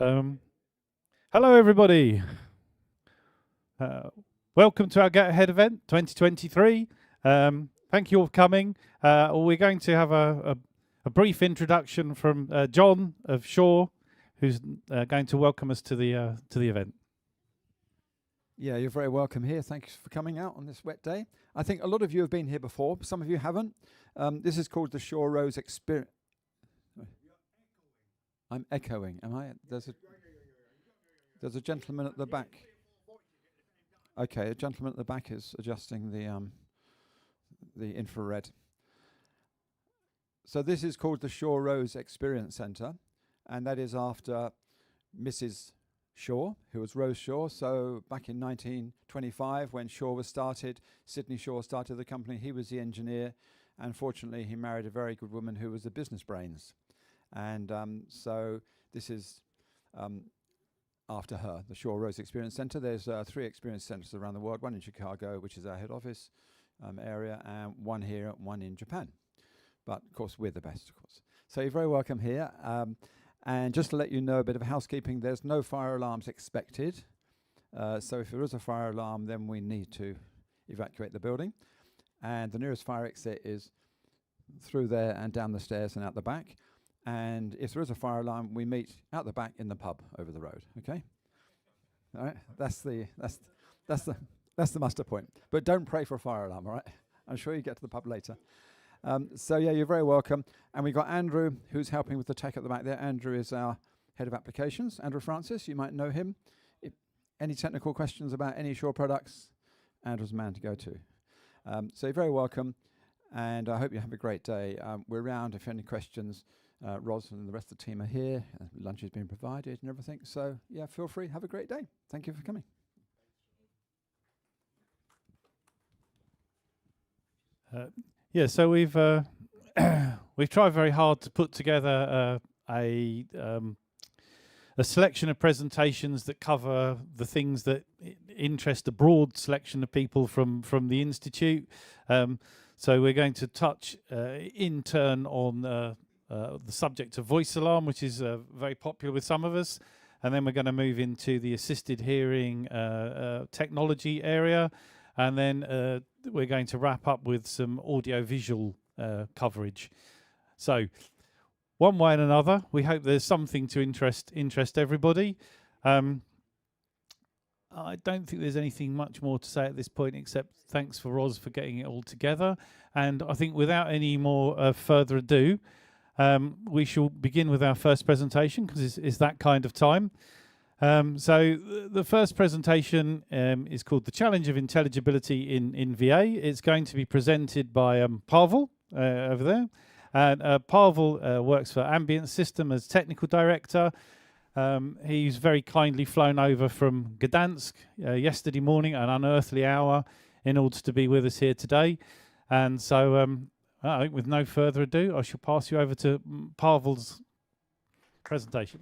Um, Hello, everybody. Uh, Welcome to our Get Ahead event 2023. Thank you all for coming. We're going to have a brief introduction from John of Shure, who's going to welcome us to the event. Yeah, you're very welcome here. Thanks for coming out on this wet day. I think a lot of you have been here before. Some of you haven't. This is called the Shure Rose Experience. I'm echoing. Am I? There's a gentleman at the back. Okay, a gentleman at the back is adjusting the infrared. So this is called the Shure Rose Experience Centre, and that is after Mrs. Shure, who was Rose Shure. So back in 1925, when Shure was started, Sidney Shure started the company. He was the engineer, and fortunately, he married a very good woman who was the business brains. And so this is after her, the Shure Rose Experience Centre. There's 3 experience centres around the world, one in Chicago, which is our head office area, and one here, one in Japan. But of course, we're the best, of course. So you're very welcome here. And just to let you know a bit of housekeeping, there's no fire alarms expected. So if there is a fire alarm, then we need to evacuate the building. And the nearest fire exit is through there and down the stairs and out the back. And if there is a fire alarm, we meet out the back in the pub over the road. Okay, all right. That's the muster point. But don't pray for a fire alarm. All right. I'm sure you get to the pub later. So yeah, you're very welcome. And we've got Andrew, who's helping with the tech at the back there. Andrew is our head of applications. Andrew Francis, you might know him. If any technical questions about any Shure products, Andrew's the man to go to. So you're very welcome. And I hope you have a great day. We're around if any questions. Ros and the rest of the team are here. Lunch has been provided and everything. So, yeah, feel free. Have a great day. Thank you for coming. Yeah, so we've tried very hard to put together a selection of presentations that cover the things that interest a broad selection of people from the Institute. So we're going to touch in turn on the subject of voice alarm, which is very popular with some of us. And then we're going to move into the assisted hearing technology area. And then we're going to wrap up with some audio-visual coverage. So one way and another, we hope there's something to interest everybody. I don't think there's anything much more to say at this point, except thanks for Ros for getting it all together. And I think without any more further ado, we shall begin with our first presentation, because it's that kind of time. So the first presentation is called The Challenge of Intelligibility in VA. It's going to be presented by Pavel over there. And Pavel works for Ambient System as technical director. He's very kindly flown over from Gdansk yesterday morning at an unearthly hour in order to be with us here today. And so I think with no further ado, I shall pass you over to Pavel's presentation.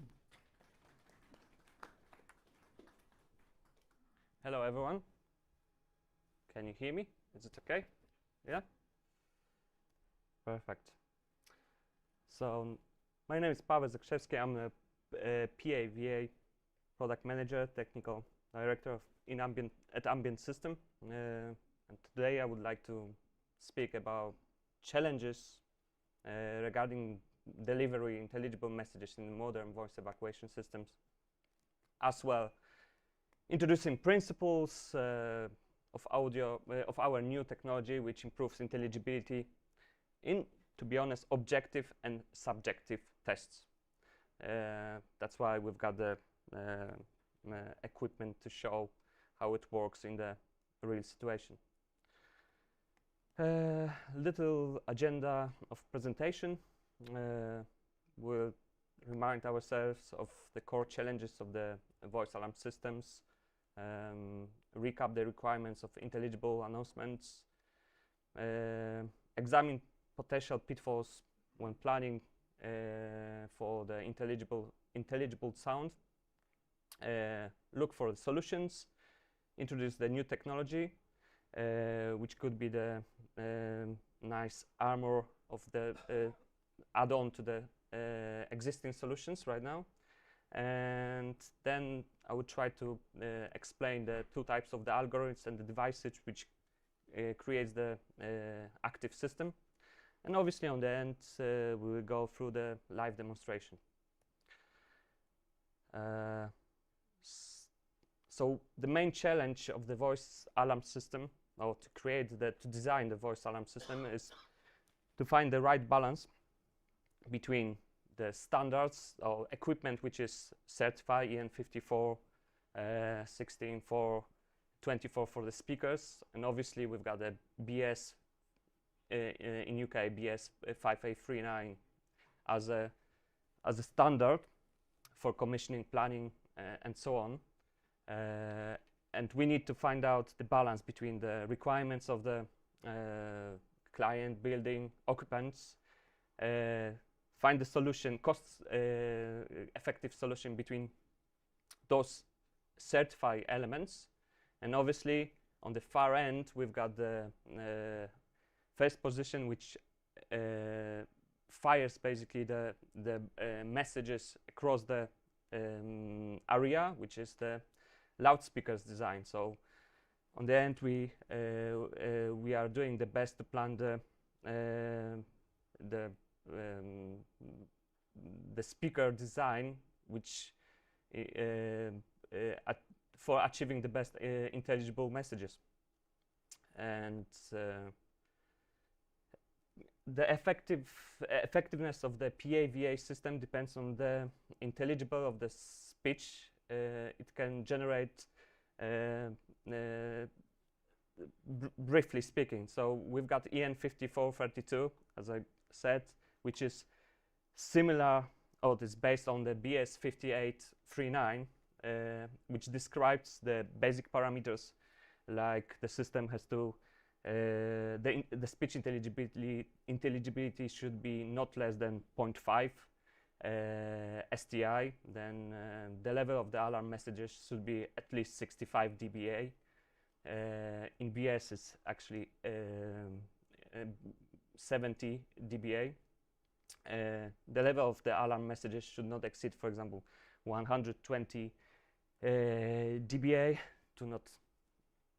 Hello, everyone. Can you hear me? Is it okay? Yeah? Perfect. So, my name is Paweł Zakrzewski. I'm a PA, VA product manager, technical director at Ambient System. And today I would like to speak about challenges regarding delivery intelligible messages in modern voice evacuation systems, as well introducing principles of our new technology, which improves intelligibility in, to be honest, objective and subjective tests. That's why we've got the equipment to show how it works in the real situation. Little agenda of presentation. We'll remind ourselves of the core challenges of the voice alarm systems, recap the requirements of intelligible announcements, examine potential pitfalls when planning for the intelligible sound, look for solutions, introduce the new technology, which could be the nice armor of the add-on to the existing solutions right now, and then I would try to explain the two types of the algorithms and the devices which creates the active system. And obviously on the end, we will go through the live demonstration. So the main challenge of the voice alarm system, or to design the voice alarm system, is to find the right balance between the standards or equipment which is certified EN54, 16 for 24 for the speakers, and obviously we've got the BS in UK BS 5839 as a standard for commissioning, planning, and so on. And we need to find out the balance between the requirements of the client, building, occupants, find the solution, cost-effective solution between those certified elements. And obviously, on the far end, we've got the first position, which fires basically the messages across the area, which is the loudspeakers design. So on the end, we are doing the best to plan the speaker design, which for achieving the best intelligible messages. And the effectiveness of the PA-VA system depends on the intelligible of the speech. It can generate, briefly speaking. So we've got EN5432, as I said, which is similar, or it's based on the BS 5839, which describes the basic parameters, like the system has to, the speech intelligibility should be not less than 0.5 STI, then the level of the alarm messages should be at least 65 dBA. In BS it's actually 70 dBA. The level of the alarm messages should not exceed, for example, 120 dBA, to not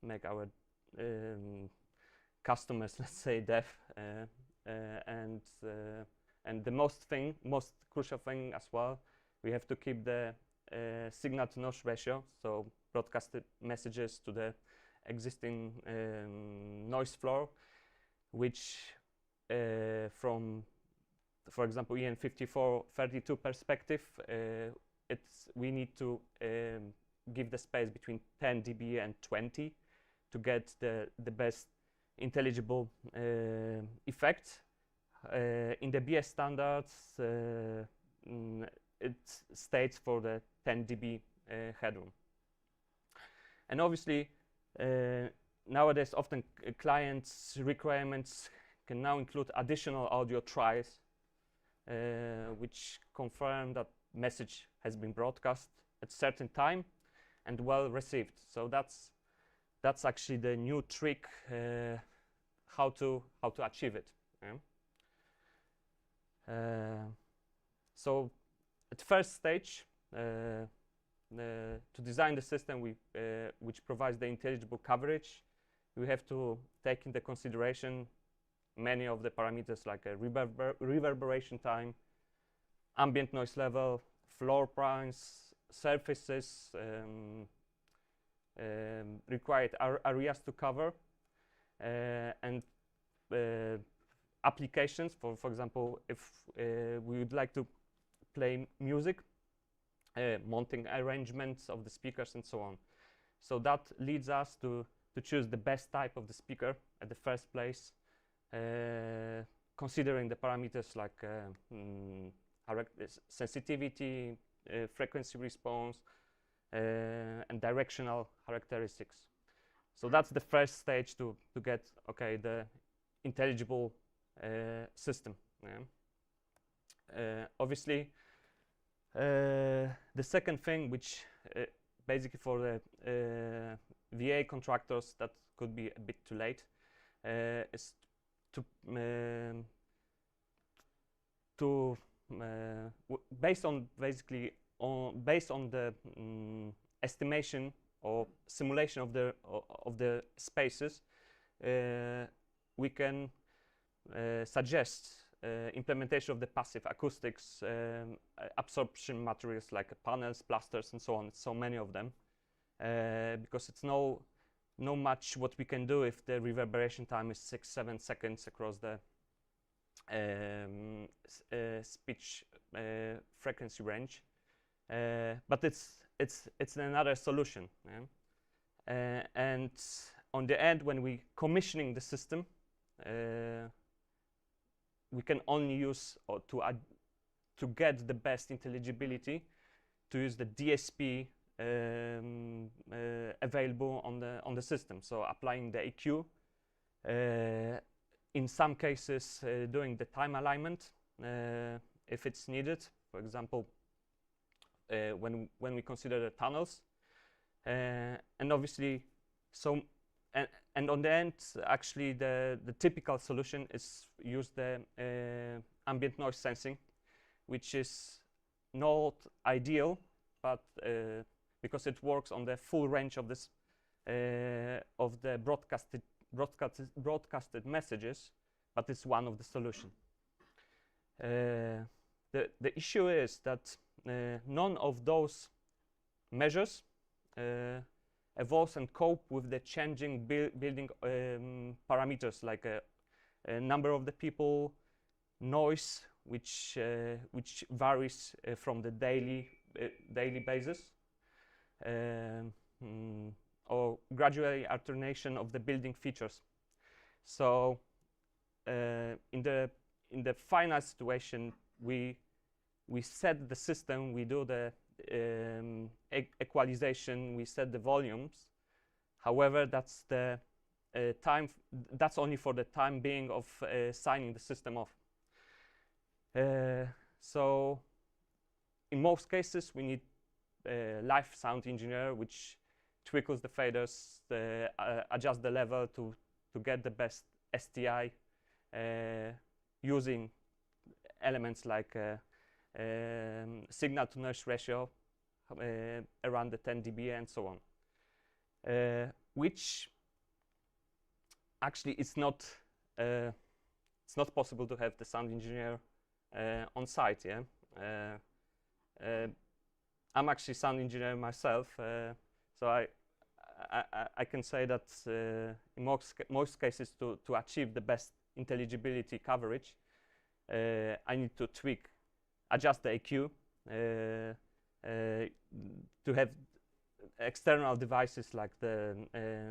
make our customers, let's say, deaf. And the most crucial thing as well, we have to keep the signal to noise ratio, so broadcasted messages to the existing noise floor, which from, for example, EN5432 perspective, we need to give the space between 10 dB and 20 to get the best intelligible effect. In the BS standards, it states for the 10 dB headroom. And obviously, nowadays, often clients' requirements can now include additional audio tries, which confirm that message has been broadcast at a certain time and well received. So that's actually the new trick, how to achieve it. Yeah? So at first stage, to design the system which provides the intelligible coverage, we have to take into consideration many of the parameters, like reverberation time, ambient noise level, floor primes, surfaces, required areas to cover, and applications. For example, if we would like to play music, mounting arrangements of the speakers, and so on. So that leads us to choose the best type of the speaker at the first place, considering the parameters like sensitivity, frequency response, and directional characteristics. So that's the first stage to get, okay, the intelligible system. Yeah? Obviously, the second thing, which basically for the VA contractors that could be a bit too late, is to based on basically based on the estimation or simulation of the spaces, we can suggest implementation of the passive acoustics absorption materials like panels, plasters, and so on. So many of them, because it's no much what we can do if the reverberation time is 6-7 seconds across the speech frequency range. But it's another solution. Yeah? And on the end, when we commissioning the system, we can only use to get the best intelligibility to use the DSP available on the system. So applying the EQ, in some cases doing the time alignment if it's needed. For example, when we consider the tunnels, and obviously and on the end, actually the typical solution is use the ambient noise sensing, which is not ideal, but because it works on the full range of this of the broadcasted messages, but it's one of the solution. The issue is that none of those measures evolves and cope with the changing building parameters, like a number of the people, noise, which varies from the daily basis, or gradually alternation of the building features. So in the final situation, we set the system, we do the equalization, we set the volumes. However, that's the that's only for the time being of signing the system off. So in most cases, we need a live sound engineer, which twinkles the faders, adjust the level to get the best STI, using elements like signal to noise ratio around the 10 dB and so on, which actually it's not possible to have the sound engineer on site. Yeah, I'm actually sound engineer myself, so I can say that in most cases to achieve the best intelligibility coverage, I need to adjust the EQ, to have external devices like the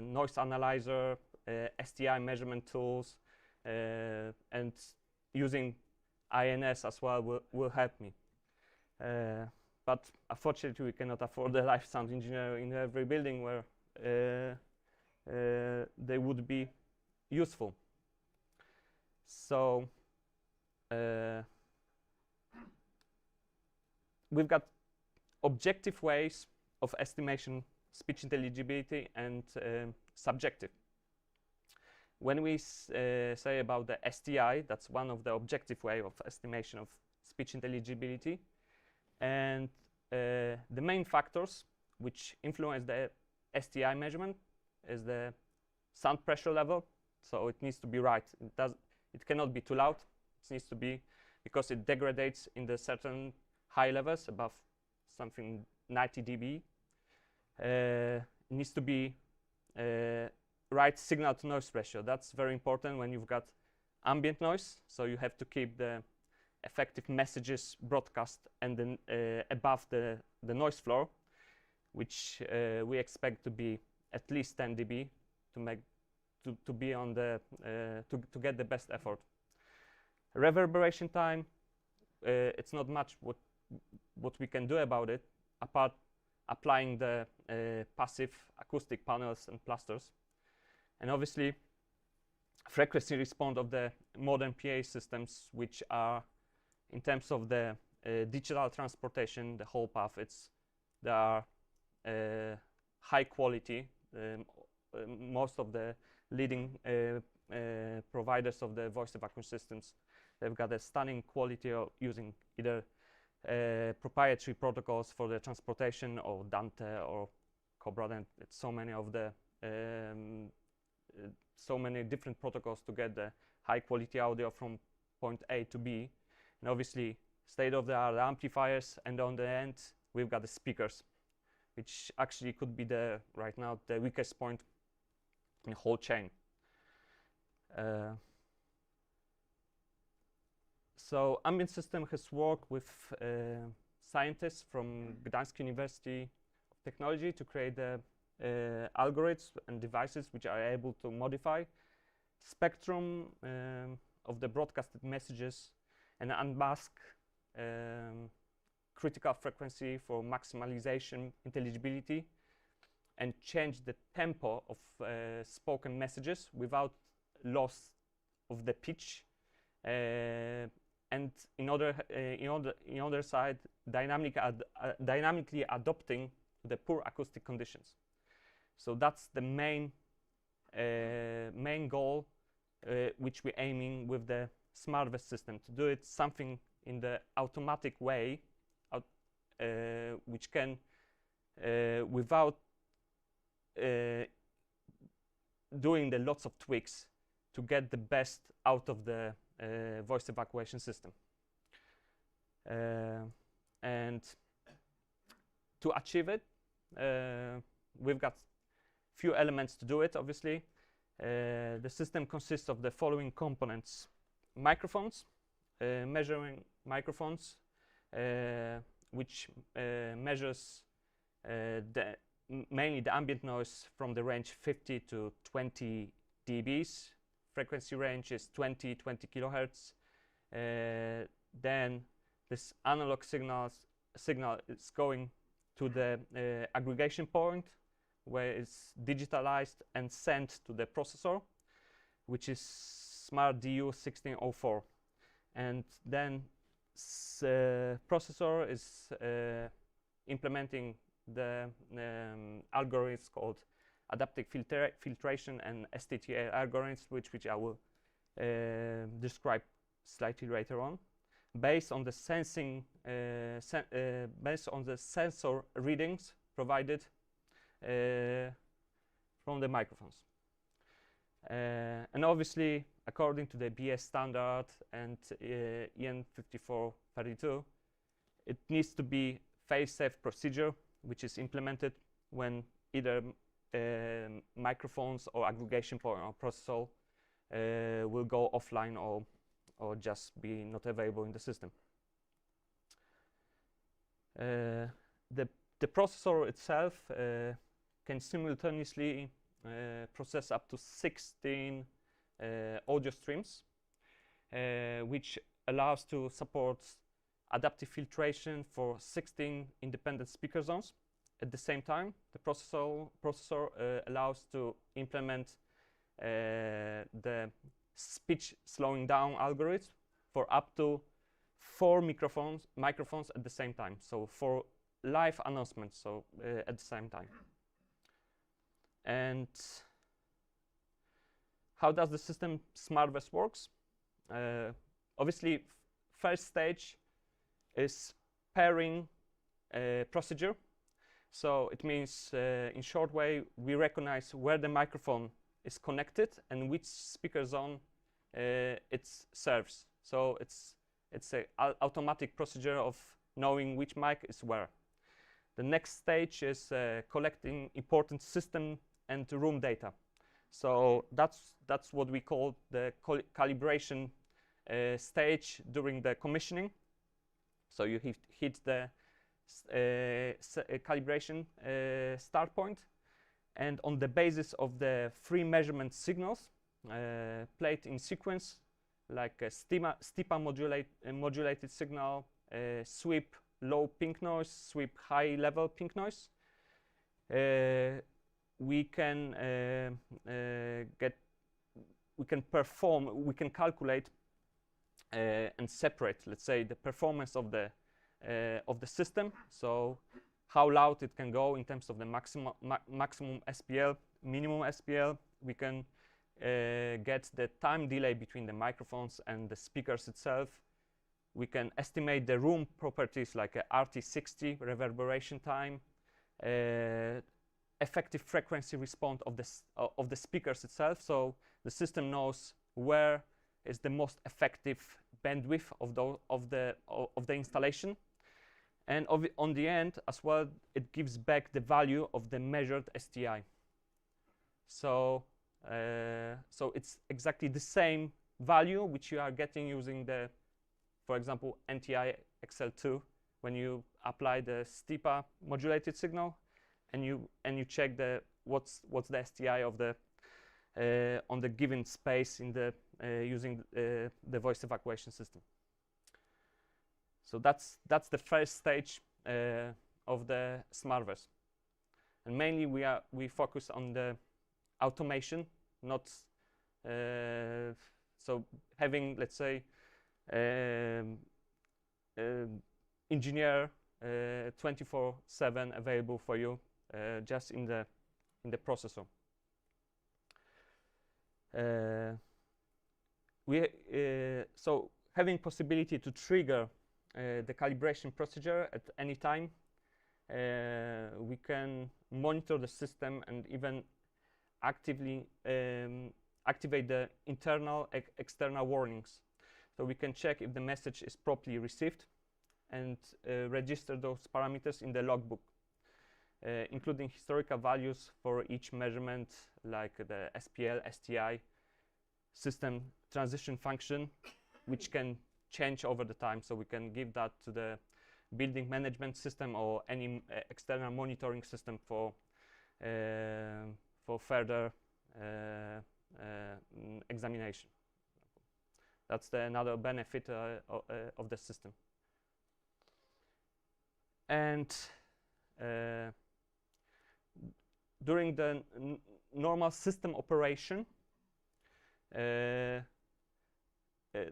noise analyzer, STI measurement tools, and using INS as well will help me. But unfortunately, we cannot afford a live sound engineer in every building where they would be useful. So we've got objective ways of estimation speech intelligibility and subjective. When we say about the STI, that's one of the objective way of estimation of speech intelligibility. And the main factors which influence the STI measurement is the sound pressure level. So it needs to be right. It cannot be too loud. It needs to be, because it degrades in the certain high levels above something 90 dB. It needs to be right signal to noise ratio. That's very important when you've got ambient noise. So you have to keep the effective messages broadcast and then above the noise floor, which we expect to be at least 10 dB to be on the to get the best effort. Reverberation time, it's not much what we can do about it, apart applying the passive acoustic panels and plasters. And obviously, frequency response of the modern PA systems, which are, in terms of the digital transportation, the whole path, they are high quality. Most of the leading providers of the voice evacuation systems, they've got a stunning quality of using either proprietary protocols for the transportation of Dante or Cobra, and it's so many of the so many different protocols to get the high quality audio from point A to B. And obviously state-of-the-art amplifiers, and on the end we've got the speakers, which actually could be right now the weakest point in the whole chain. So ambient system has worked with scientists from Gdańsk University of Technology to create the algorithms and devices which are able to modify spectrum of the broadcasted messages and unmask critical frequency for maximalization intelligibility, and change the tempo of spoken messages without loss of the pitch, and in other side dynamically adopting the poor acoustic conditions. So that's the main goal which we're aiming with the SmartVest system, to do it something in the automatic way, which can without doing the lots of tweaks to get the best out of the voice evacuation system. And to achieve it, we've got few elements to do it, obviously. The system consists of the following components: microphones, measuring microphones, which measures mainly the ambient noise from the range 50 to 20 dBs. Frequency range is 20 kilohertz. Then this analog signal is going to the aggregation point, where it's digitalized and sent to the processor, which is Smart DU1604. And then processor is implementing the algorithms called adaptive filtration and STTL algorithms, which I will describe slightly later on, based on the sensor readings provided from the microphones. And obviously, according to the BS standard and EN 5432, it needs to be fail-safe procedure, which is implemented when either microphones or aggregation point or processor will go offline or just be not available in the system. The processor itself can simultaneously process up to 16 audio streams, which allows to support adaptive filtration for 16 independent speaker zones. At the same time, the processor allows to implement the speech slowing down algorithm for up to 4 microphones at the same time. So for live announcements, so at the same time. And how does the system SmartVest works? Obviously, first stage is pairing procedure. So it means, in short way, we recognize where the microphone is connected and which speaker zone it serves. So it's an automatic procedure of knowing which mic is where. The next stage is collecting important system and room data. So that's what we call the calibration stage during the commissioning. So you hit the calibration start point, and on the basis of the 3 measurement signals played in sequence, like a STIPA modulated signal, sweep low pink noise, sweep high level pink noise, we can calculate and separate, let's say, the performance of the system. So how loud it can go in terms of the maximum SPL, minimum SPL. We can get the time delay between the microphones and the speakers itself, we can estimate the room properties like RT60, reverberation time, effective frequency response of the speakers itself. So the system knows where is the most effective bandwidth of the installation. And on the end as well, it gives back the value of the measured STI. So so it's exactly the same value which you are getting using the, for example, NTI XL2 when you apply the STIPA modulated signal, and you check what's the STI of the on the given space in the using the voice evacuation system. So that's the first stage of the SmartVerse, and mainly we focus on the automation, not so having, let's say, engineer 24/7 available for you just in the processor. So having possibility to trigger the calibration procedure at any time, we can monitor the system and even actively activate the internal external warnings. So we can check if the message is properly received and register those parameters in the logbook, including historical values for each measurement, like the SPL, STI, system transition function, which can change over the time. So we can give that to the building management system or any external monitoring system for further examination. That's another benefit of the system. And during the normal system operation,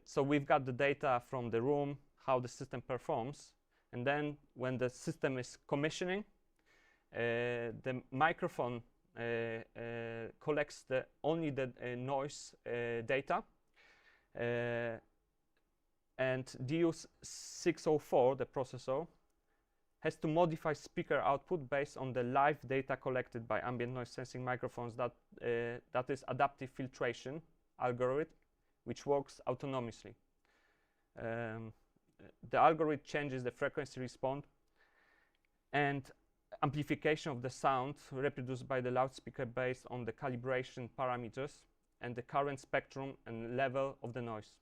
so we've got the data from the room, how the system performs, and then when the system is commissioning, the microphone collects only the noise data, and DU604, the processor, has to modify speaker output based on the live data collected by ambient noise sensing microphones. That is adaptive filtration algorithm, which works autonomously. The algorithm changes the frequency response and amplification of the sound reproduced by the loudspeaker based on the calibration parameters and the current spectrum and level of the noise.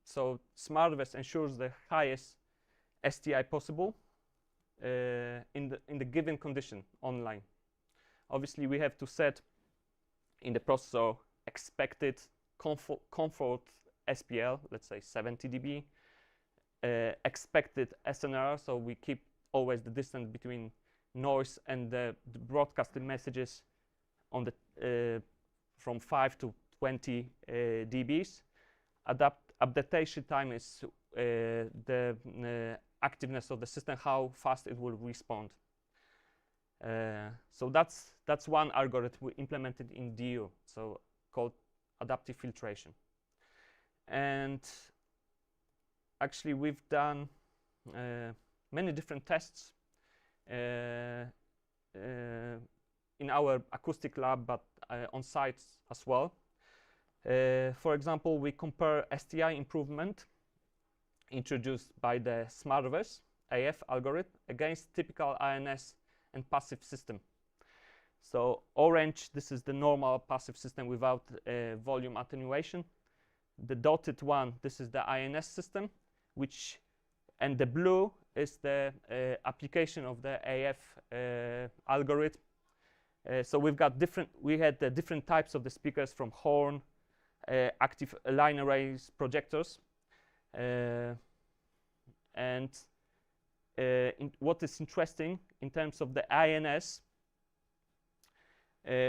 So SmartVerse ensures the highest STI possible in the given condition online. Obviously, we have to set in the processor expected comfort SPL, let's say 70 dB, expected SNR, so we keep always the distance between noise and the broadcasted messages on the from 5 to 20 dBs. Updatation time is the activeness of the system, how fast it will respond. So that's one algorithm we implemented in DU, so called adaptive filtration. And actually, we've done many different tests in our acoustic lab, but on site as well. For example, we compare STI improvement introduced by the SmartVerse AF algorithm against typical INS and passive system. So orange, this is the normal passive system without volume attenuation. The dotted one, this is the INS system, and the blue is the application of the AF algorithm. So we had the different types of the speakers, from horn, active line arrays, projectors, and what is interesting in terms of the INS,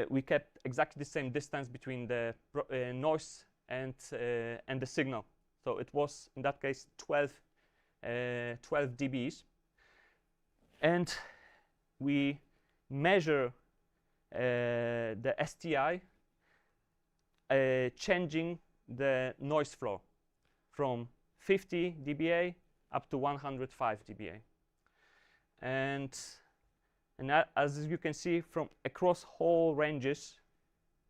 we kept exactly the same distance between the noise and the signal. So it was, in that case, 12 dBs. And we measure the STI changing the noise floor from 50 dBA up to 105 dBA. And as you can see from across whole ranges,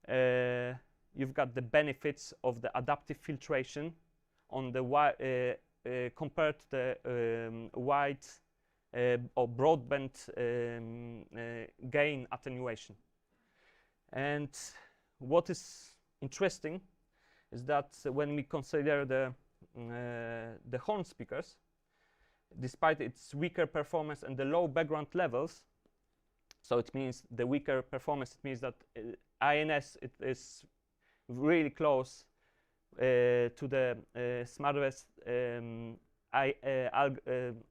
you've got the benefits of the adaptive filtration on the compared to the wide or broadband gain attenuation. And what is interesting is that when we consider the horn speakers, despite its weaker performance and the low background levels, so it means the weaker performance, it means that INS it is really close to the smartest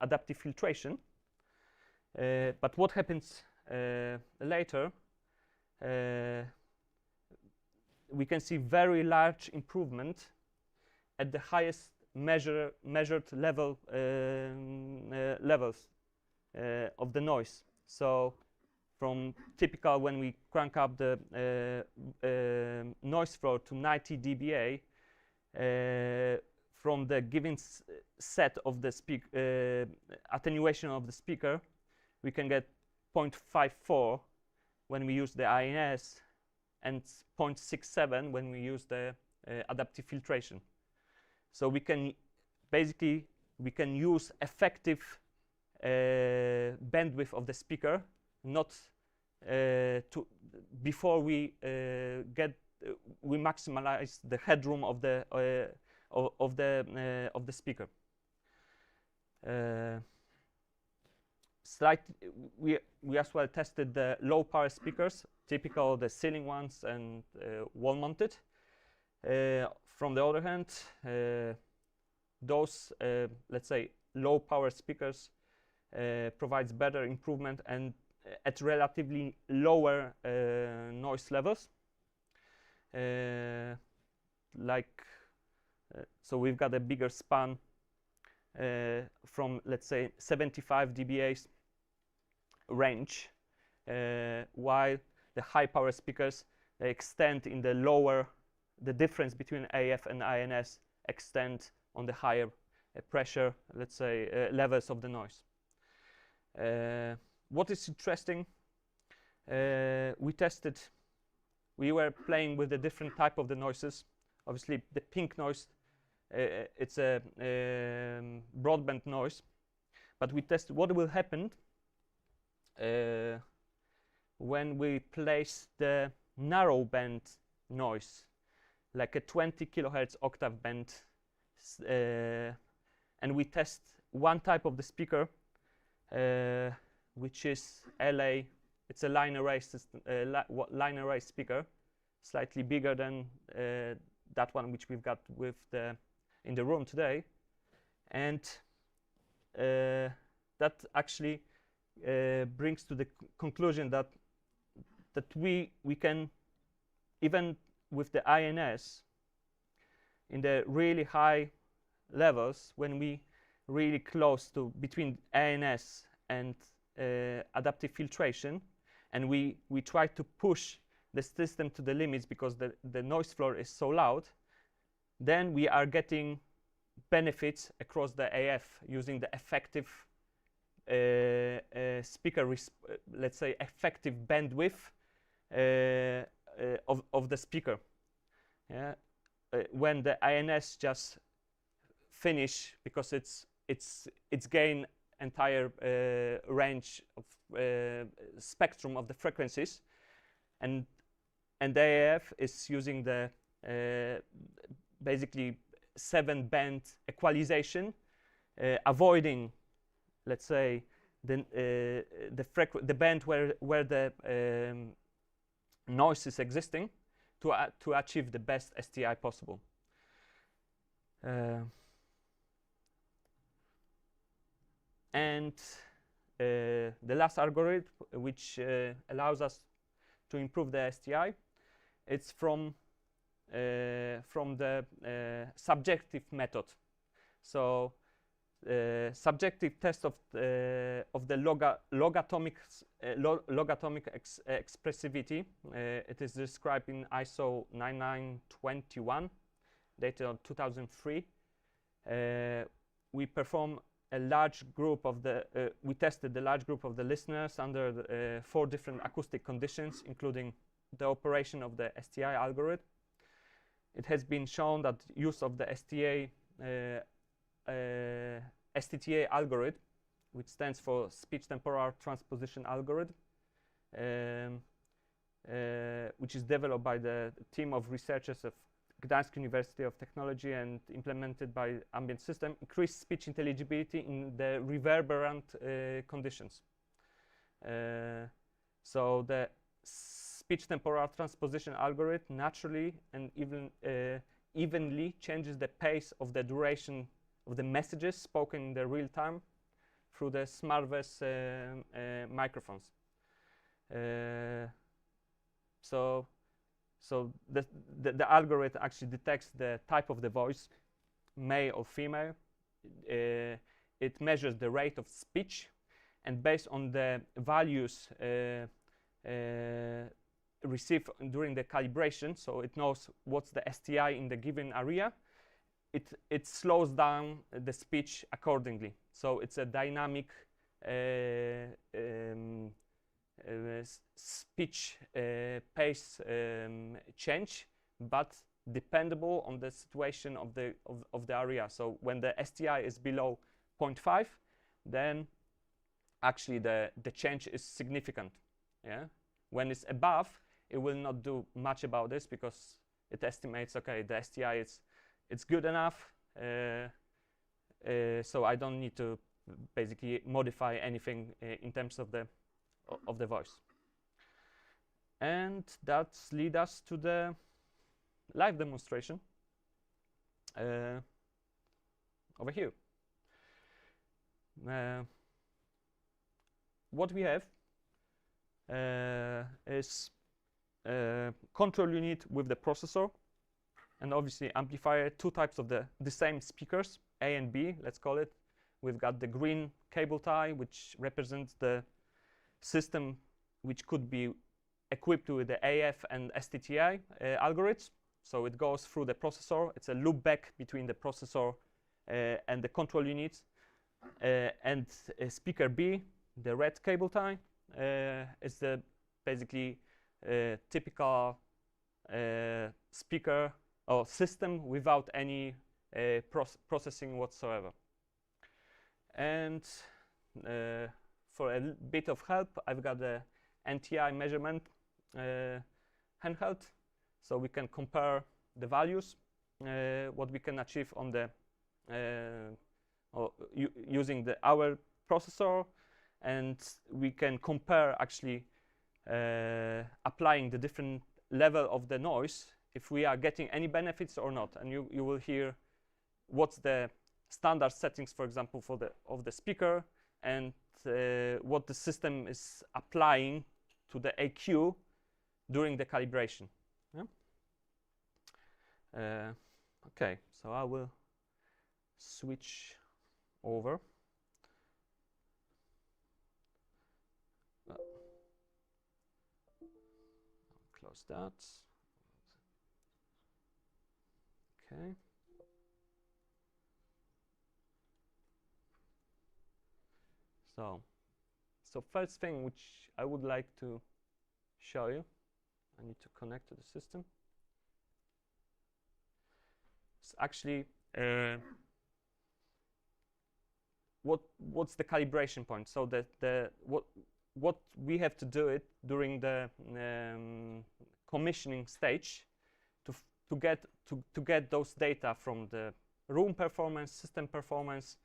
adaptive filtration. But what happens later, we can see very large improvement at the highest measured levels of the noise. So from typical, when we crank up the noise floor to 90 dBA, from the given set of the attenuation of the speaker, we can get 0.54 when we use the INS and 0.67 when we use the adaptive filtration. So we can basically use effective bandwidth of the speaker, not before we maximize the headroom of the speaker. We as well tested the low power speakers, typical the ceiling ones and wall mounted. From the other hand, those let's say low power speakers provides better improvement and at relatively lower noise levels. So we've got a bigger span from, let's say, 75 dBA range, while the high power speakers, they extend in the lower, the difference between AF and INS extend on the higher pressure, let's say, levels of the noise. What is interesting, we were playing with the different type of the noises. Obviously, the pink noise, it's a broadband noise, but we tested what will happen when we place the narrow band noise, like a 20 kilohertz octave band, and we test one type of the speaker, which is LA. It's a line array system, line array speaker, slightly bigger than that one which we've got with in the room today, and that actually brings to the conclusion that we can, even with the INS in the really high levels, when we really close to between INS and adaptive filtration, and we try to push the system to the limits because the noise floor is so loud, then we are getting benefits across the AF using the effective speaker, let's say effective bandwidth of the speaker. Yeah, when the INS just finish because it's gain entire range of spectrum of the frequencies, and the AF is using the basically 7-band equalization, avoiding, let's say, the band where the noise is existing to achieve the best STI possible. And the last algorithm, which allows us to improve the STI, it's from the subjective method. So subjective test of the logatomic expressivity. It is described in ISO 9921, dated on 2003. We performed a large group of the, we tested the large group of the listeners under the, 4 different acoustic conditions, including the operation of the STI algorithm. It has been shown that use of the STTA algorithm, which stands for Speech Temporal Transposition Algorithm, which is developed by the team of researchers of Gdańsk University of Technology and implemented by Ambient System, increased speech intelligibility in the reverberant conditions. So the speech temporal transposition algorithm naturally and evenly changes the pace of the duration of the messages spoken in the real time through the SmartVes microphones. So the algorithm actually detects the type of the voice, male or female. It measures the rate of speech, and based on the values received during the calibration, so it knows what's the STI in the given area, it slows down the speech accordingly. So it's a dynamic speech pace change, but dependable on the situation of the area. So when the STI is below 0.5, then actually the change is significant. Yeah. When it's above, it will not do much about this because it estimates, okay, the STI it's good enough, so I don't need to basically modify anything in terms of the voice. And that leads us to the live demonstration over here. What we have is a control unit with the processor, and obviously amplifier, 2 types of the same speakers, A and B, let's call it. We've got the green cable tie, which represents the system which could be equipped with the AF and STTI algorithms. So it goes through the processor. It's a loop back between the processor and the control unit. And speaker B, the red cable tie, is the basically typical speaker or system without any processing whatsoever. And for a bit of help, I've got the NTI measurement handheld, so we can compare the values, what we can achieve on the using our processor, and we can compare actually applying the different level of the noise if we are getting any benefits or not. And you will hear what's the standard settings, for example, for the speaker, and what the system is applying to the AQ during the calibration. Yeah? Okay, so I will switch over. Close that. Okay. So first thing which I would like to show you, I need to connect to the system. It's actually what's the calibration point? So what we have to do it during the commissioning stage to get those data from the room performance, system performance,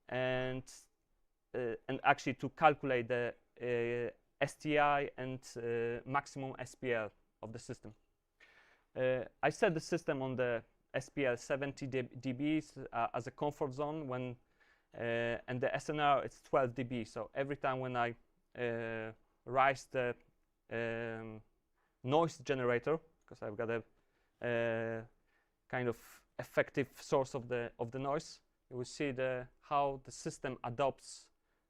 and actually to calculate the STI and maximum SPL of the system. I set the system on the SPL 70 dB as a comfort zone when, and the SNR is 12 dB. So every time when I raise the noise generator, because I've got a kind of effective source of the noise, you will see how the system adopts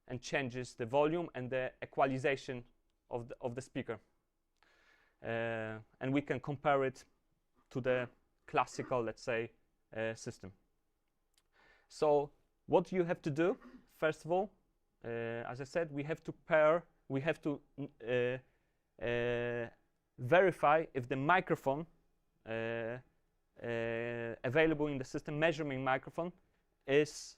and changes the volume and the equalization of the speaker. And we can compare it to the classical, let's say, system. So what you have to do, first of all, as I said, we have to verify if the microphone available in the system, measuring microphone, is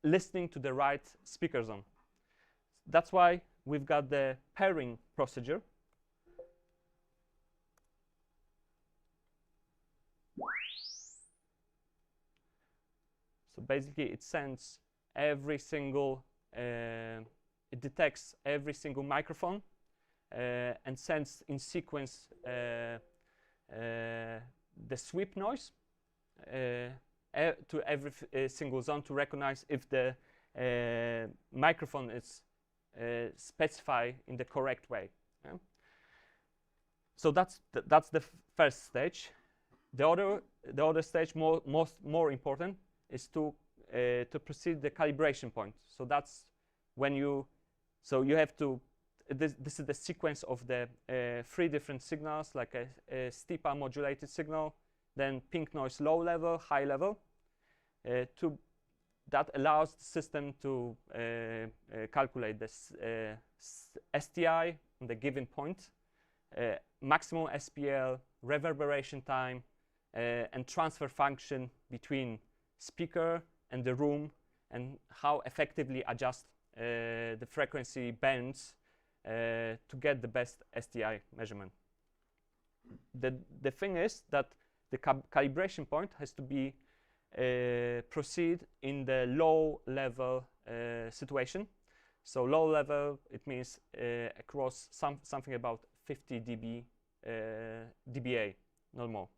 listening to the right speaker zone. That's why we've got the pairing procedure. So basically, it sends every single, it detects every single microphone and sends in sequence the sweep noise to every single zone to recognize if the microphone is specified in the correct way. Yeah? So that's the first stage. The other stage, more important, is to proceed the calibration point. So that's when you have to. This is the sequence of the 3 different signals, like a STIPA modulated signal, then pink noise low level, high level. That allows the system to calculate this STI on the given point, maximum SPL, reverberation time, and transfer function between speaker and the room, and how effectively adjust the frequency bands to get the best STI measurement. The thing is that the calibration point has to be proceed in the low level situation. So low level, it means across something about 50 dBA, not more.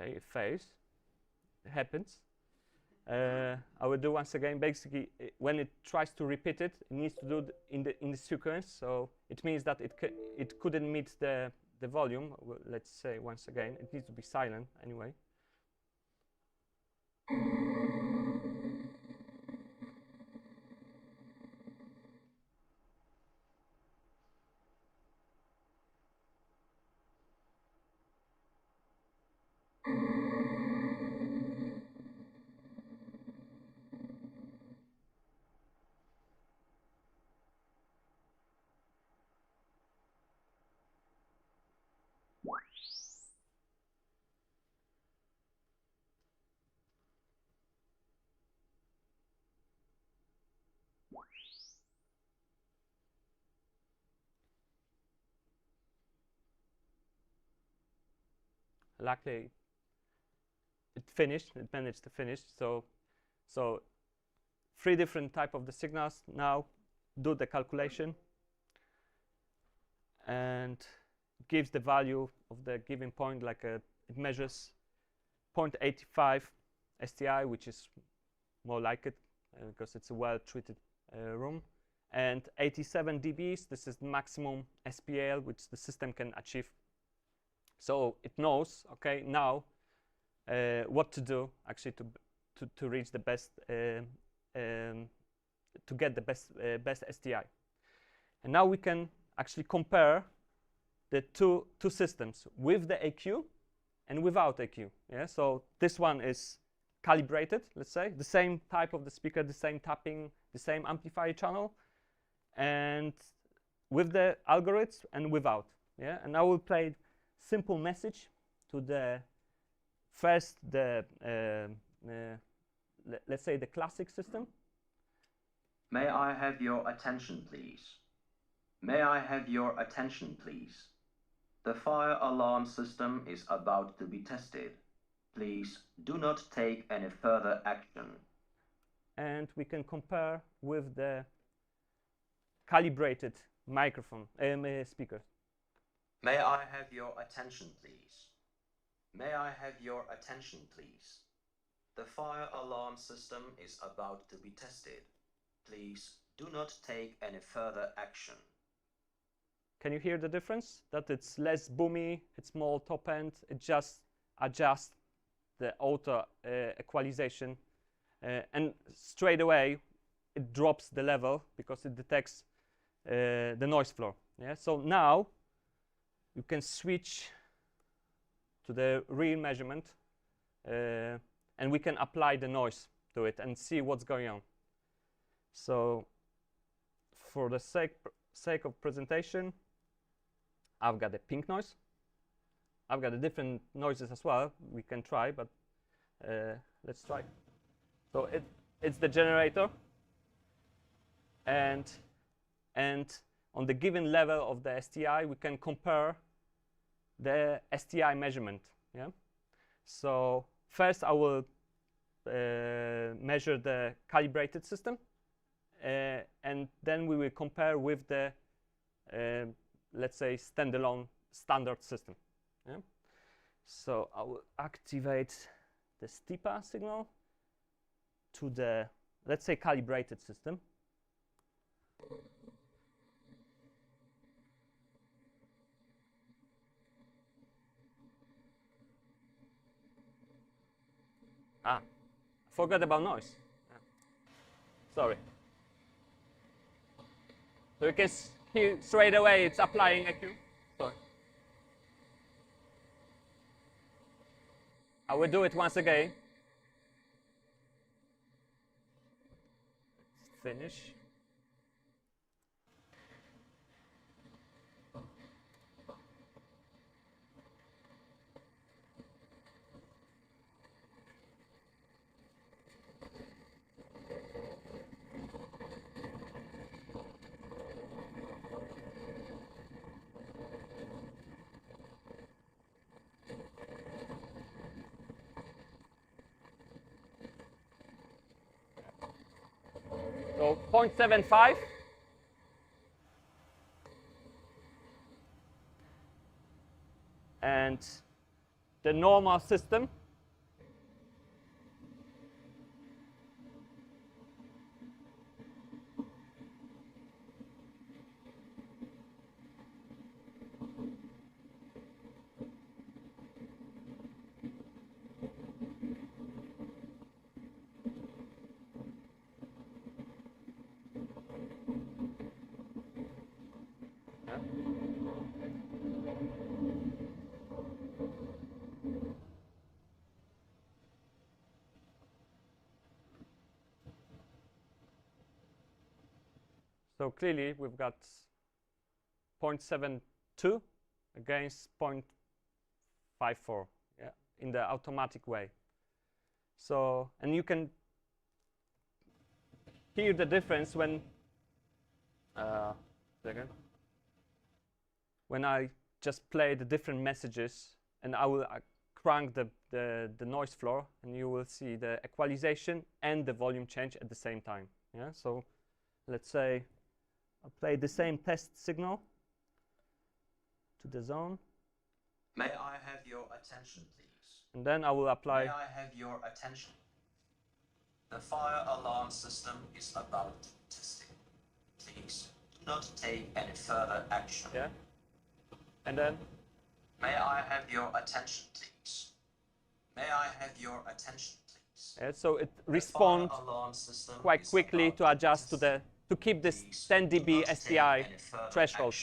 Okay, it fails. It happens. I will do once again. Basically, when it tries to repeat it, it needs to do in the sequence. So it means that it couldn't meet the volume. Well, let's say once again, it needs to be silent anyway. Luckily, it managed to finish. So 3 different type of the signals. Now do the calculation and gives the value of the given point, like it measures 0.85 STI, which is more like it because it's a well-treated room, and 87 dBs. This is the maximum SPL which the system can achieve. So it knows, okay, now what to do actually to reach the best, to get the best STI. And now we can actually compare the two systems with the AQ and without AQ. Yeah, so this one is calibrated, let's say, the same type of the speaker, the same tapping, the same amplifier channel, and with the algorithms and without. Yeah, and I will play simple message to the first let's say the classic system. May I have your attention, please? May I have your attention, please? The fire alarm system is about to be tested. Please do not take any further action. And we can compare with the calibrated microphone speakers. May I have your attention, please? May I have your attention, please? The fire alarm system is about to be tested. Please do not take any further action. Can you hear the difference? That it's less boomy, it's more top end, it just adjusts the auto equalization, and straight away it drops the level because it detects the noise floor. Yeah? So now you can switch to the real measurement, and we can apply the noise to it and see what's going on. So for the sake of presentation, I've got a pink noise. I've got a different noises as well. We can try, but let's try. So it's the generator, and on the given level of the STI, we can compare the STI measurement. Yeah. So first, I will measure the calibrated system, and then we will compare with the let's say standalone standard system. Yeah? So I will activate the STIPA signal to the, let's say, calibrated system. Forgot about noise. Sorry. So you can hear straight away it's applying EQ. Sorry. I will do it once again. Let's finish. So 0.75. And the normal system . So clearly we've got 0.72 against 0.54, yeah, in the automatic way. So, and you can hear the difference when when I just play the different messages, and I will crank the noise floor, and you will see the equalization and the volume change at the same time. Yeah. So let's say I'll play the same test signal to the zone. May I have your attention, please? And then I will apply. May I have your attention? The fire alarm system is about to be tested. Please do not take any further action. Yeah. And then. May I have your attention, please? May I have your attention, please? Yeah, so it responds quite quickly to adjust to keep this 10 dB STI threshold.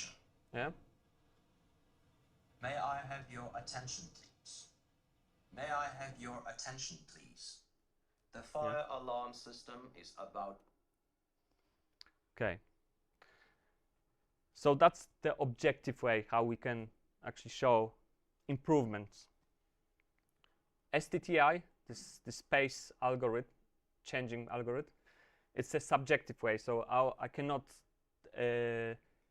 Yeah. May I have your attention, please? May I have your attention, please? The fire alarm system is about. Okay. So that's the objective way how we can actually show improvements. STTI, this space algorithm, changing algorithm, it's a subjective way. So I cannot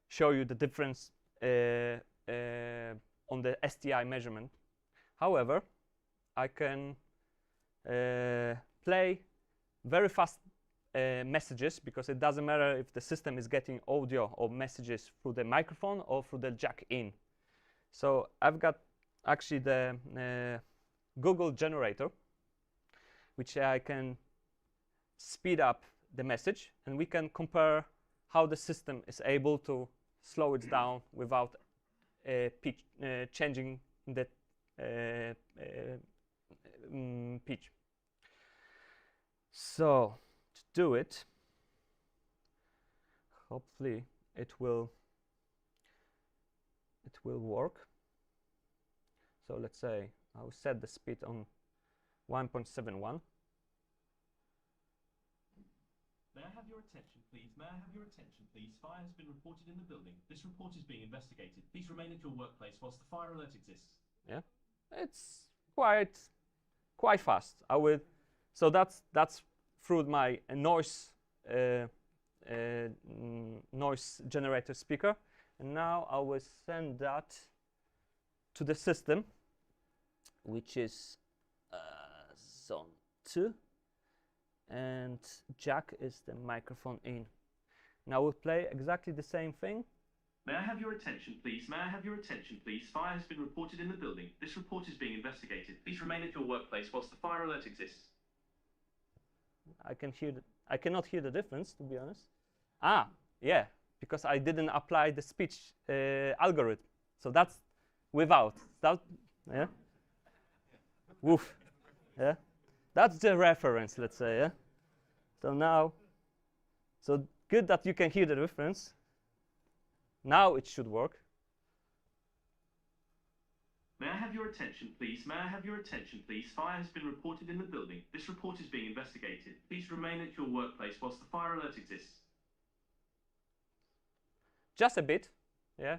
show you the difference on the STI measurement. However, I can play very fast messages, because it doesn't matter if the system is getting audio or messages through the microphone or through the jack in. So I've got actually the Google generator, which I can speed up the message, and we can compare how the system is able to slow it down without pitch, changing the pitch. So to do it, hopefully it will work. So let's say I'll set the speed on 1.71. May I have your attention, please? May I have your attention, please? Fire has been reported in the building. This report is being investigated. Please remain at your workplace whilst the fire alert exists. Yeah, it's quite fast. So that's through my noise noise generator speaker, and now I will send that to the system, which is zone 2. And jack is the microphone in. Now we'll play exactly the same thing. May I have your attention, please? May I have your attention, please? Fire has been reported in the building. This report is being investigated. Please remain at your workplace whilst the fire alert exists. I cannot hear the difference, to be honest. Ah, yeah, because I didn't apply the speech algorithm. So that's without. Yeah. Woof. Yeah. That's the reference, let's say, yeah? So now, so good that you can hear the difference. Now it should work. May I have your attention, please? May I have your attention, please? Fire has been reported in the building. This report is being investigated. Please remain at your workplace whilst the fire alert exists. Just a bit, yeah?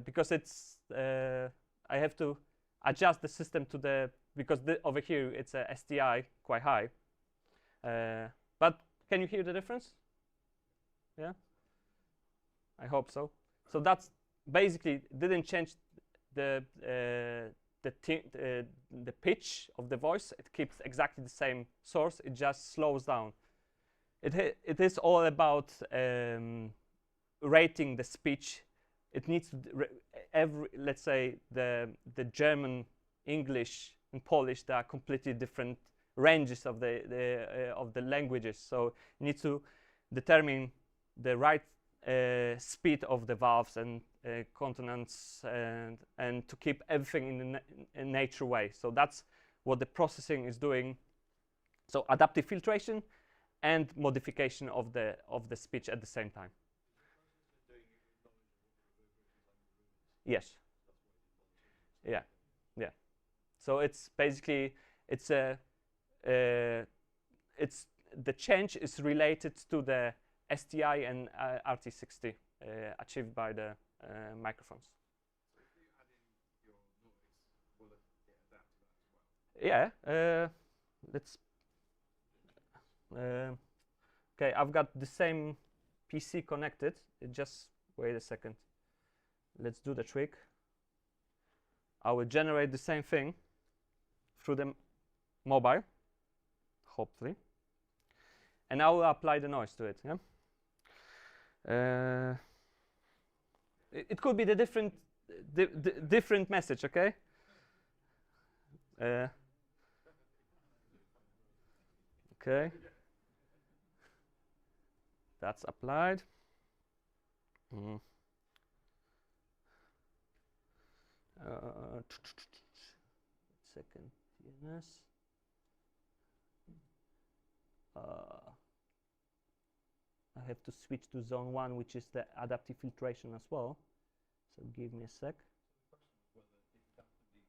Because it's, I have to adjust the system to the, because over here it's a STI quite high. But can you hear the difference? Yeah, I hope so. So that's basically didn't change the pitch of the voice. It keeps exactly the same source. It just slows down. It is all about rating the speech. It needs to let's say the German, English, and Polish. They are completely different ranges of the languages. So you need to determine the right speed of the vowels and consonants, and to keep everything in a natural way. So that's what the processing is doing. So adaptive filtration and modification of the speech at the same time. Yes. Yeah. Yeah. So it's basically it's the change is related to the STI and RT60 achieved by the microphones. So if you add in your noise, will it adapt to that as well? Yeah. Let's. Okay, I've got the same PC connected. Just wait a second. Let's do the trick. I will generate the same thing through the mobile, hopefully, and I will apply the noise to it. Yeah. It could be the different message. Okay. Okay. That's applied. Second DNS. I have to switch to zone 1, which is the adaptive filtration as well. So give me a sec. The question was whether if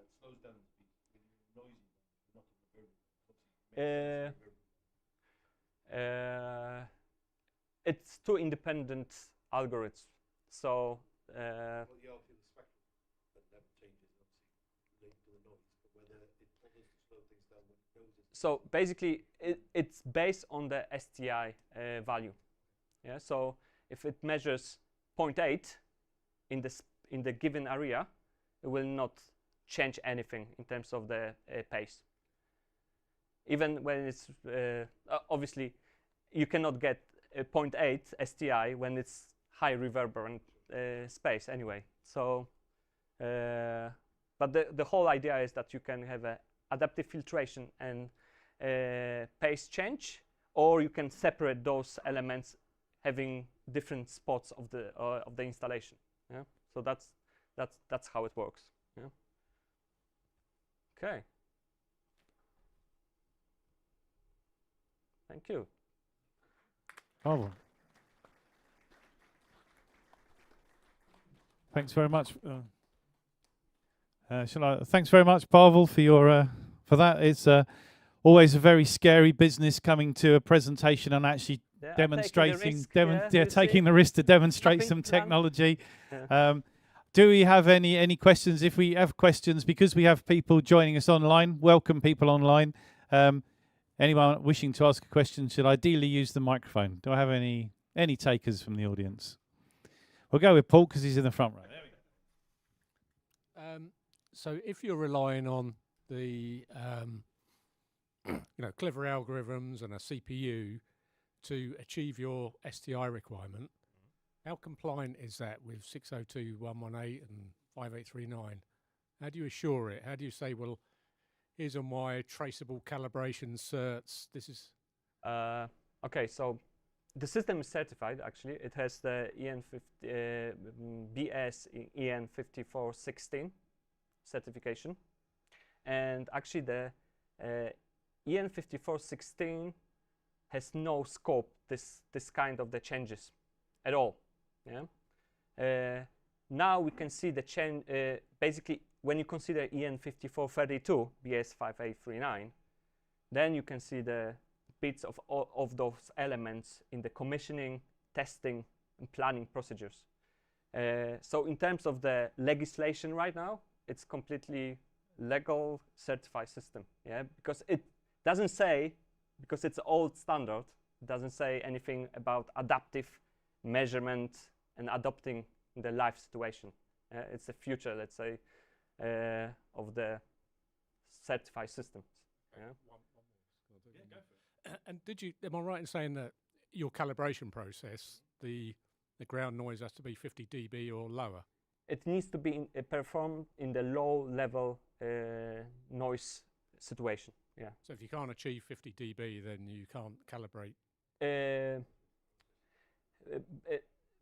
it slows down the speech when you're noisy, not in the It's two independent algorithms. So well, you obviously the spectrum that never changes, obviously related to the noise, but whether it bothers to slow things down when it knows it's. So basically, it's based on the STI value. Yeah. So if it measures 0.8 in the given area, it will not change anything in terms of the pace. Even when it's obviously you cannot get 0.8 STI when it's high reverberant space anyway. So, but the whole idea is that you can have a adaptive filtration and pace change, or you can separate those elements having different spots of the installation. Yeah. So that's how it works. Yeah. Okay. Thank you. Oh. Thanks very much. Thanks very much, Pavel, for your for that. It's always a very scary business coming to a presentation and actually demonstrating, taking the risk to demonstrate some technology. Yeah. Do we have any questions? If we have questions, because we have people joining us online, welcome people online. Anyone wishing to ask a question should ideally use the microphone. Do I have any takers from the audience? We'll go with Paul because he's in the front row. There we go. So if you're relying on the clever algorithms and a CPU to achieve your STI requirement, how compliant is that with 602.118 and 5839? How do you assure it? How do you say, well, here's on my traceable calibration certs, this is... Okay, so the system is certified, actually. It has the BS EN5416 certification. And actually the EN5416 has no scope, this kind of the changes at all. Yeah. Now we can see the change, basically when you consider EN5432 BS5839, then you can see the bits of those elements in the commissioning, testing, and planning procedures. So in terms of the legislation right now, it's completely legal certified system. Yeah, because it doesn't say, because it's old standard, it doesn't say anything about adaptive measurement and adopting the life situation. It's the future, let's say, of the certified systems. Yeah. And am I right in saying that your calibration process, the ground noise has to be 50 dB or lower? It needs to be performed in the low level noise situation. Yeah. So if you can't achieve 50 dB, then you can't calibrate.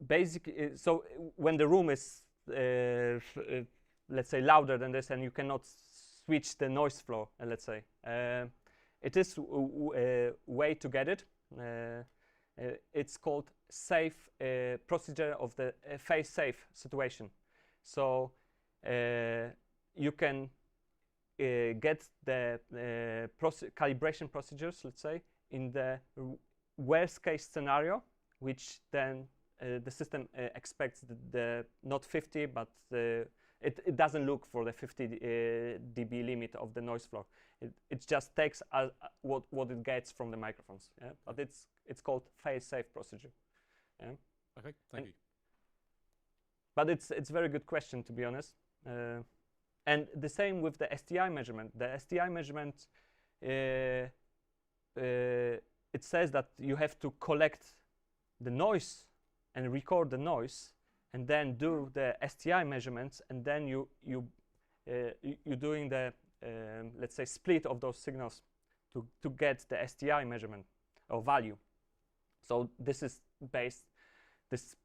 Basically, so when the room is, let's say, louder than this, and you cannot switch the noise floor, let's say, it is a way to get it. It's called safe procedure of the phase safe situation. So you can get the calibration procedures, let's say, in the worst case scenario, which then the system expects the not 50, but it doesn't look for the 50 dB limit of the noise floor. It just takes what it gets from the microphones. Yeah? But it's called phase safe procedure. Yeah? Okay, thank you. But it's a very good question, to be honest. And the same with the STI measurement. The STI measurement, it says that you have to collect the noise and record the noise, and then do the STI measurements, and then you're doing the let's say split of those signals to get the STI measurement or value. So this is based, this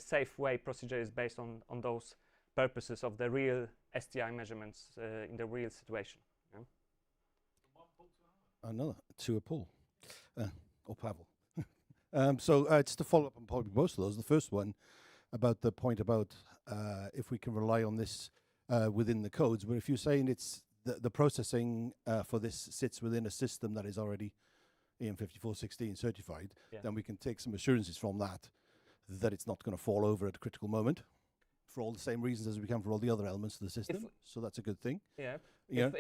safe way procedure is based on those purposes of the real STI measurements in the real situation. Yeah? Another to a Paul or Pavel. So just to follow up on probably most of those. The first one about the point about if we can rely on this within the codes, but if you're saying it's the processing for this sits within a system that is already EN5416 certified, yeah, then we can take some assurances from that it's not going to fall over at a critical moment for all the same reasons as we can for all the other elements of the system. So that's a good thing. Yeah. Yeah.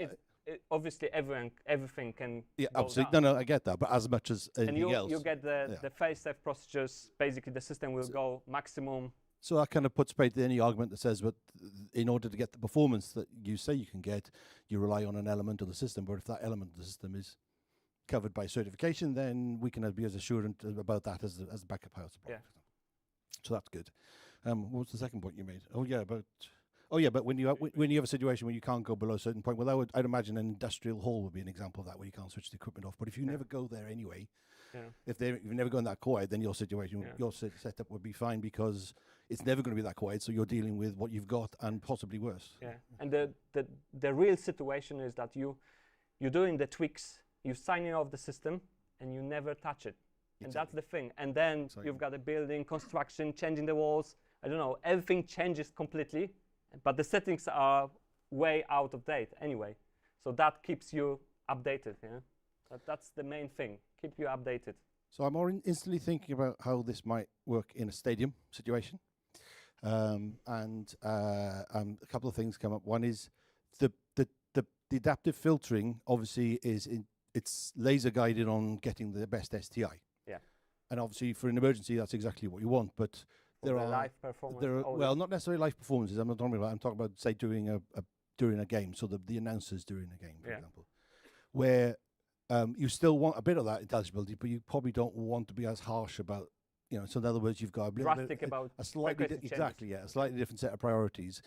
Obviously, everything can. Yeah, go absolutely. down. No, I get that, but as much as anything else. You get the phase safe procedures. Basically, the system will go maximum So that kind of puts paid to any argument that says, but in order to get the performance that you say you can get, you rely on an element of the system. But if that element of the system is covered by certification, then we can be as assurant about that as the backup power supply. Yeah. So that's good. What was the second point you made? But when you have a situation where you can't go below a certain point, well, I'd imagine an industrial hall would be an example of that, where you can't switch the equipment off. But if you never go there anyway, if you've never gone that quiet, then your situation, your setup would be fine, because it's never going to be that quiet. So you're dealing with what you've got and possibly worse. Yeah, and the real situation is that you're doing the tweaks, you're signing off the system, and you never touch it. And that's the thing. And then you've got a building, construction, changing the walls. I don't know, everything changes completely, but the settings are way out of date anyway. So that keeps you updated. That's the main thing, keep you updated. So I'm more instantly thinking about how this might work in a stadium situation. And a couple of things come up. One is the adaptive filtering obviously it's laser guided on getting the best STI. Yeah. And obviously for an emergency, that's exactly what you want. But there are live performance. Well, not necessarily live performances. I'm talking about say during a game. So the announcers during a game, for example, where you still want a bit of that intelligibility, but you probably don't want to be as harsh about. So in other words, you've got a slightly different set of priorities,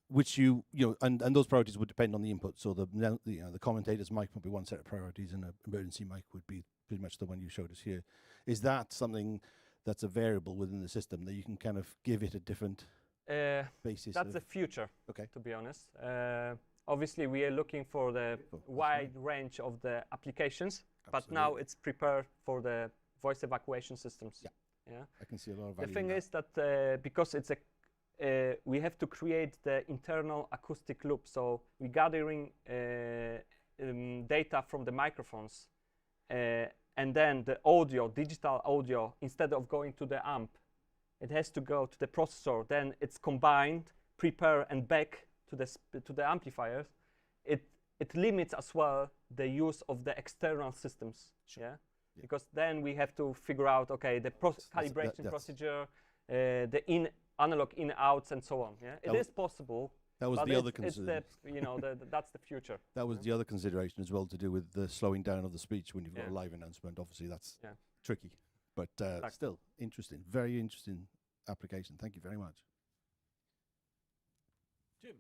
which and those priorities would depend on the input. So the commentator's mic would be one set of priorities, and an emergency mic would be pretty much the one you showed us here. Is that something that's a variable within the system that you can kind of give it a different basis? That's the future. Okay. To be honest, obviously we are looking for the wide range of the applications, but now it's prepared for the voice evacuation systems. Yeah, I can see a lot of value. The thing is that because it's we have to create the internal acoustic loop. So we're gathering data from the microphones, and then the audio, digital audio, instead of going to the amp, it has to go to the processor. Then it's combined, prepare, and back to the amplifiers. It limits as well the use of the external systems. Sure. Yeah. Because then we have to figure out, okay, the calibration procedure, the analog in-outs, and so on. Yeah, it is possible. That was the other consideration. That's the future. That was the other consideration as well, to do with the slowing down of the speech when you've got a live announcement. Obviously, that's tricky, but still interesting. Very interesting application. Thank you very much. Jim.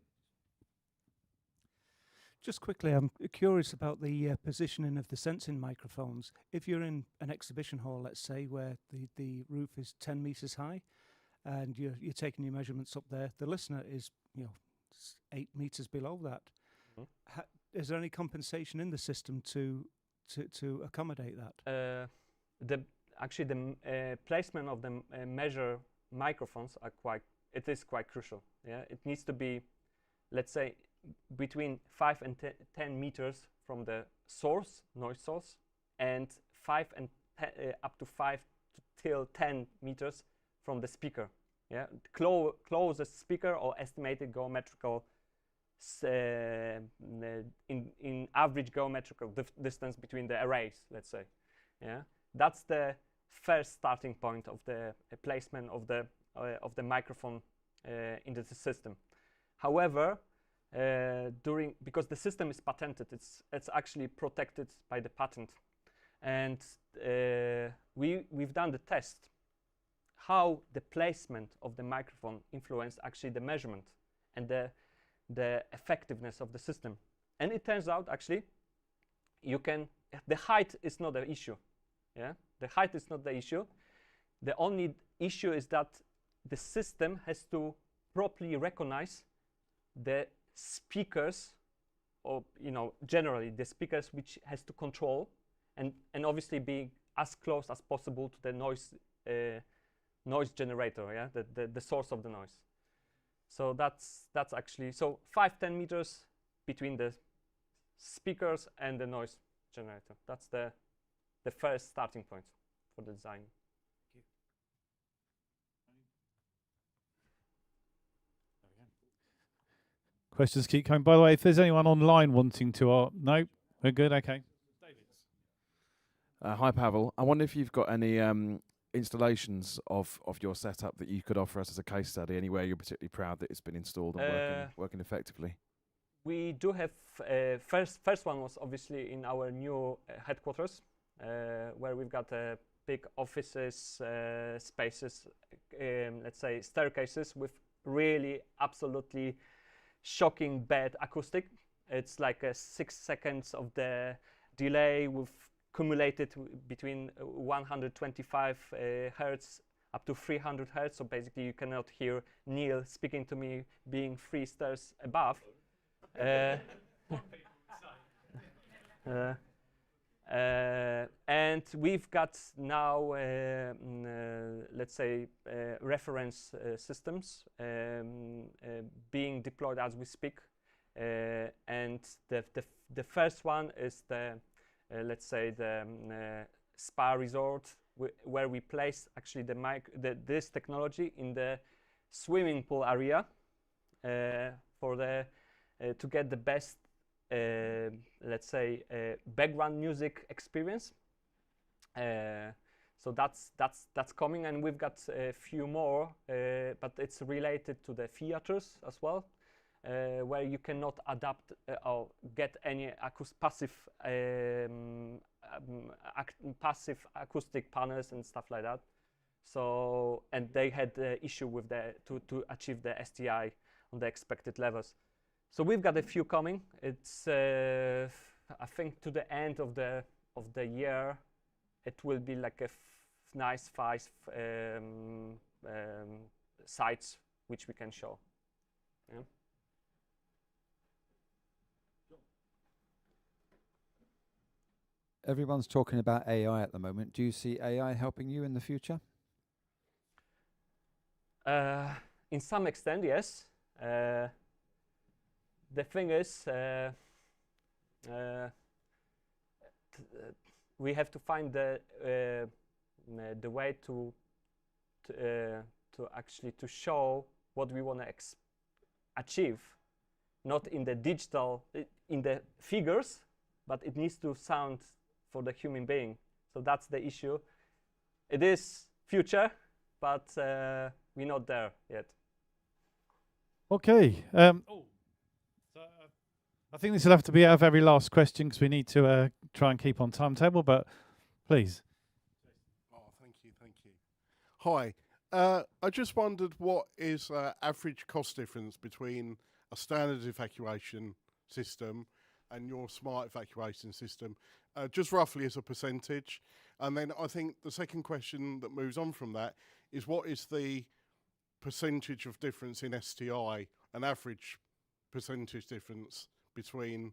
Just quickly, I'm curious about the positioning of the sensing microphones. If you're in an exhibition hall, let's say, where the roof is 10 meters high, and you're taking your measurements up there, the listener is 8 meters below that. Mm-hmm. Is there any compensation in the system to accommodate that? The placement of the measure microphones is quite crucial. Yeah, it needs to be, let's say, between 5 and 10 meters from the noise source, and 5 and up to 5 till 10 meters from the speaker. Yeah, closest speaker or estimated geometrical in average geometrical distance between the arrays. Let's say, yeah, that's the first starting point of the placement of the microphone into the system. However, because the system is patented, it's actually protected by the patent, and we've done the test how the placement of the microphone influenced actually the measurement and the effectiveness of the system. And it turns out actually the height is not the issue. Yeah, the height is not the issue. The only issue is that the system has to properly recognize the speakers, or generally the speakers which has to control, and obviously be as close as possible to the noise generator, yeah, the source of the noise. So that's actually 5-10 meters between the speakers and the noise generator. That's the first starting point for the design. Questions keep coming. By the way, if there's anyone online wanting to, no, we're good. Okay. Hi, Pavel. I wonder if you've got any installations of your setup that you could offer us as a case study? Anywhere you're particularly proud that it's been installed and working effectively? We do have first one was obviously in our new headquarters, where we've got big offices, spaces, let's say staircases with really absolutely shocking bad acoustic. It's like 6 seconds of the delay with cumulated between 125 hertz up to 300 hertz. So basically you cannot hear Neil speaking to me being 3 stairs above. And we've got now, let's say, reference systems being deployed as we speak. And the first one is the, let's say, the spa resort where we place actually this technology in the swimming pool area for the to get the best, let's say, background music experience. So that's coming, and we've got a few more, but it's related to the theaters as well, where you cannot adapt or get any passive acoustic panels and stuff like that. So, and they had the issue with the to achieve the STI on the expected levels. So we've got a few coming. It's I think to the end of the year, it will be like a nice 5 sites which we can show. Yeah. Everyone's talking about AI at the moment. Do you see AI helping you in the future? In some extent, yes. The thing is, we have to find the way to actually to show what we want to achieve, not in the digital, in the figures, but it needs to sound for the human being. So that's the issue. It is future, but we're not there yet. Okay. I think this will have to be our very last question because we need to try and keep on timetable, but please. Oh, thank you. Hi. I just wondered what is average cost difference between a standard evacuation system and your smart evacuation system, just roughly as a percentage. And then I think the second question that moves on from that is what is the percentage of difference in STI, an average percentage difference between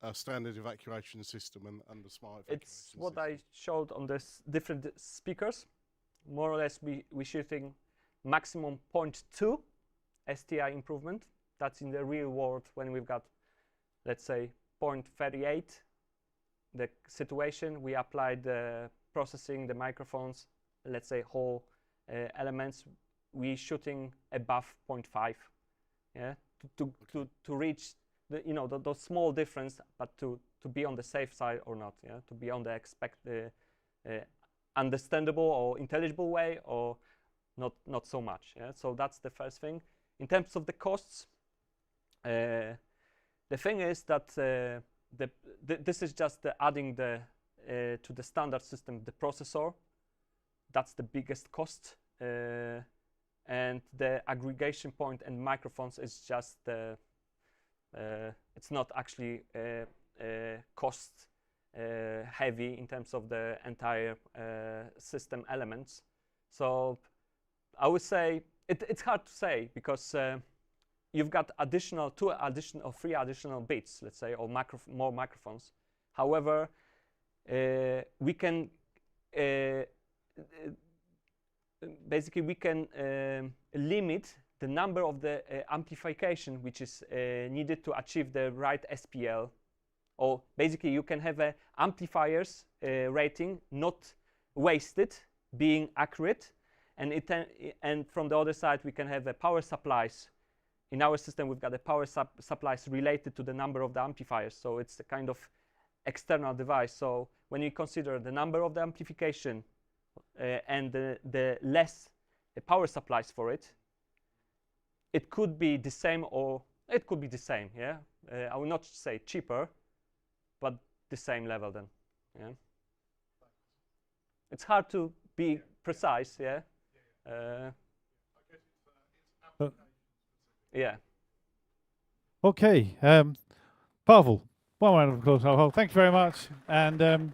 a standard evacuation system and the smart evacuation system? It's what I showed on this different speakers. More or less, we're shooting maximum 0.2 STI improvement. That's in the real world when we've got, let's say, 0.38. The situation, we applied the processing, the microphones, let's say whole elements, we're shooting above 0.5. Yeah, to reach the, you know, those small difference, but to be on the safe side or not. Yeah, to be on the understandable or intelligible way, or not so much. Yeah, so that's the first thing. In terms of the costs, the thing is that this is just adding the to the standard system the processor. That's the biggest cost, and the aggregation point and microphones is just the. It's not actually cost heavy in terms of the entire system elements. So I would say it's hard to say because you've got three additional bits, let's say, or more microphones. However, we can basically we can limit the number of the amplification which is needed to achieve the right SPL, or basically you can have a amplifiers rating not wasted, being accurate, and from the other side we can have a power supplies. In our system we've got the power supplies related to the number of the amplifiers, so it's a kind of external device. So when you consider the number of the amplification and the less power supplies for it, it could be the same, or it could be the same. Yeah, I will not say cheaper, but the same level then. Yeah, it's hard to be precise. Yeah, yeah. Okay, Pavel, one round of applause. Thank you very much, and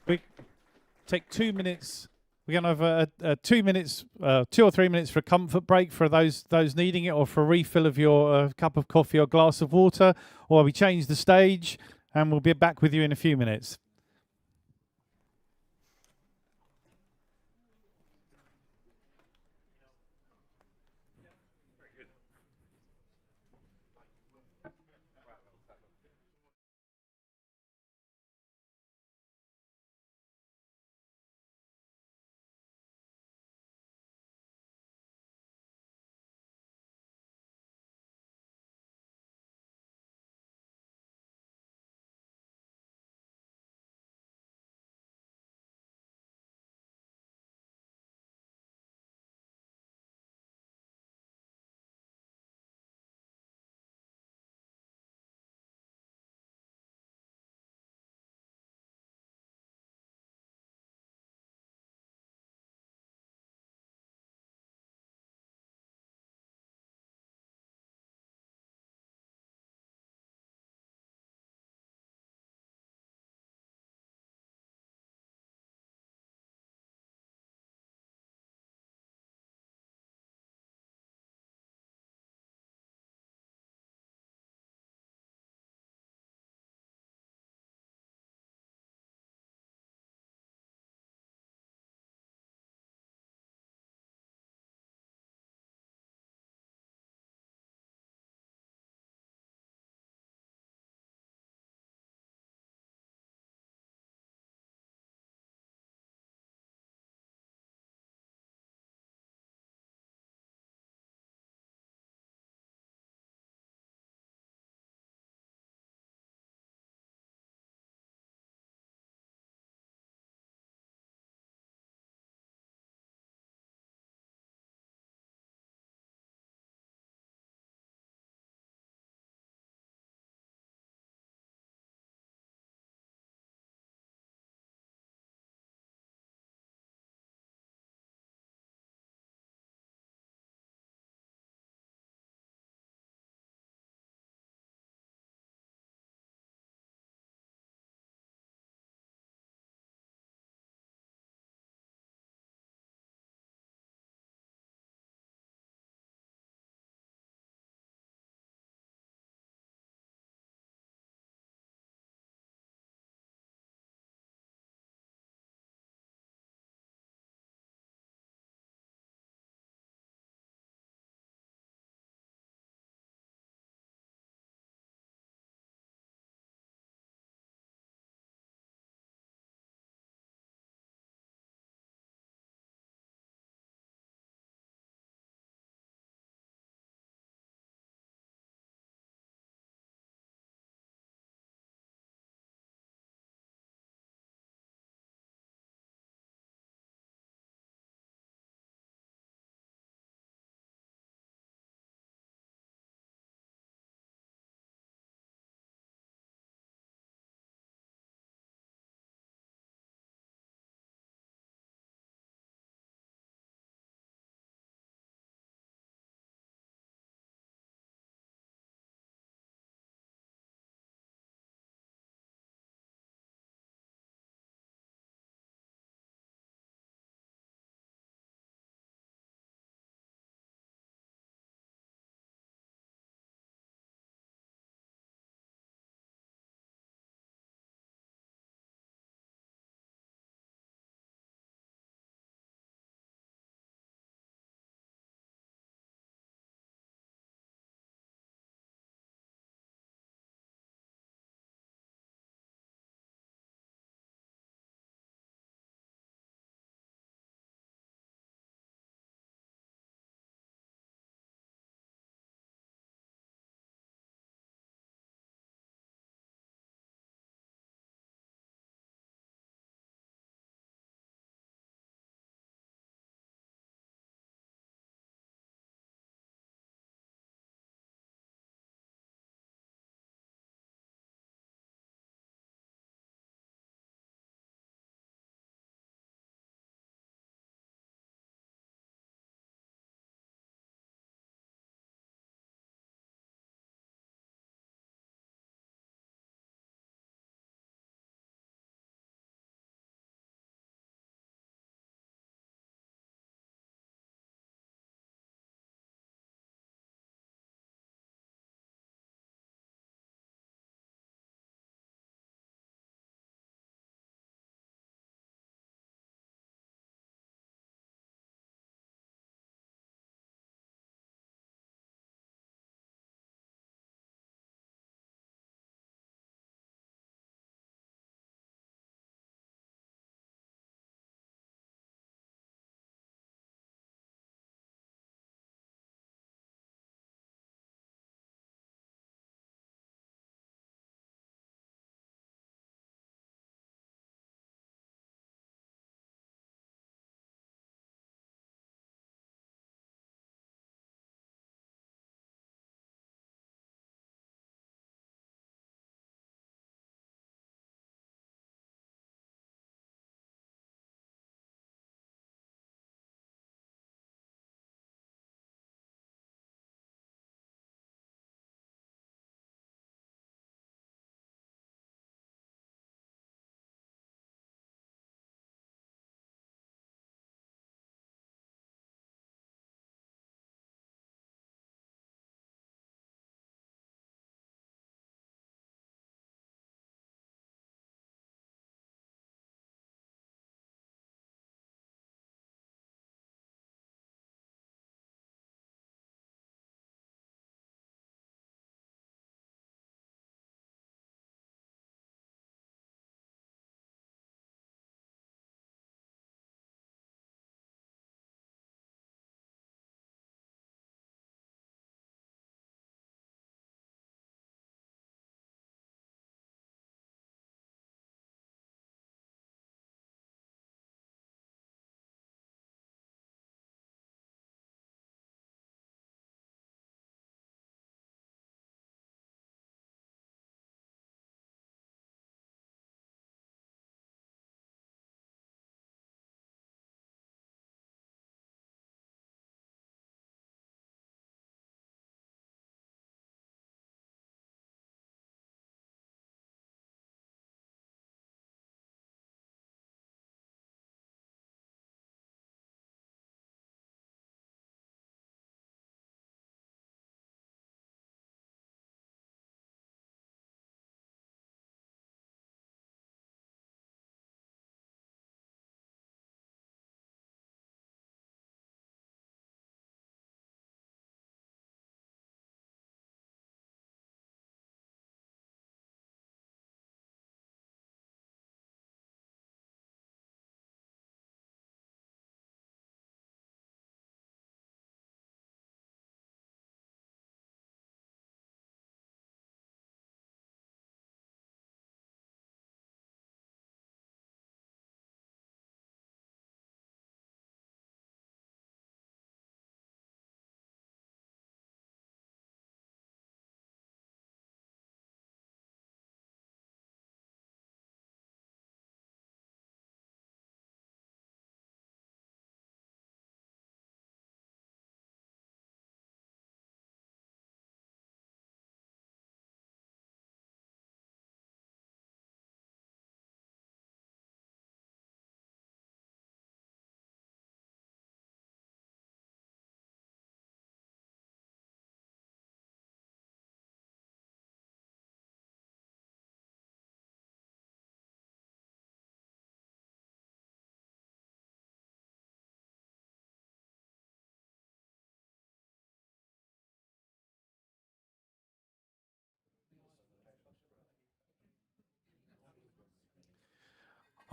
we take 2 minutes. We're going to have a 2 minutes, 2 or 3 minutes for a comfort break for those needing it, or for a refill of your cup of coffee or glass of water, or we change the stage, and we'll be back with you in a few minutes.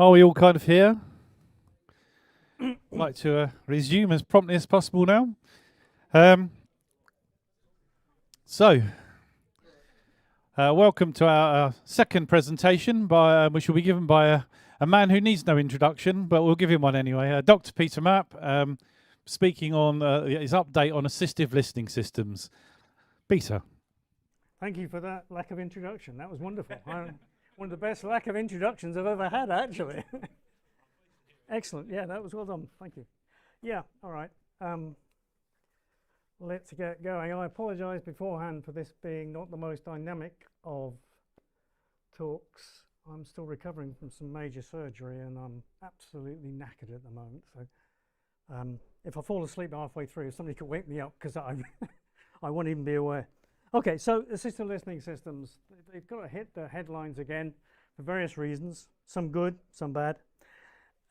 Are we all kind of here? I'd like to resume as promptly as possible now. Welcome to our second presentation, which will be given by a man who needs no introduction, but we'll give him one anyway. Dr. Peter Mapp, speaking on his update on assistive listening systems. Peter. Thank you for that lack of introduction. That was wonderful. One of the best lack of introductions I've ever had, actually. Excellent. Yeah, that was well done. Thank you. Yeah, all right. Let's get going. I apologise beforehand for this being not the most dynamic of talks. I'm still recovering from some major surgery and I'm absolutely knackered at the moment. So if I fall asleep halfway through, somebody could wake me up because I won't even be aware. Okay, so assistive listening systems, they've got to hit the headlines again for various reasons, some good, some bad.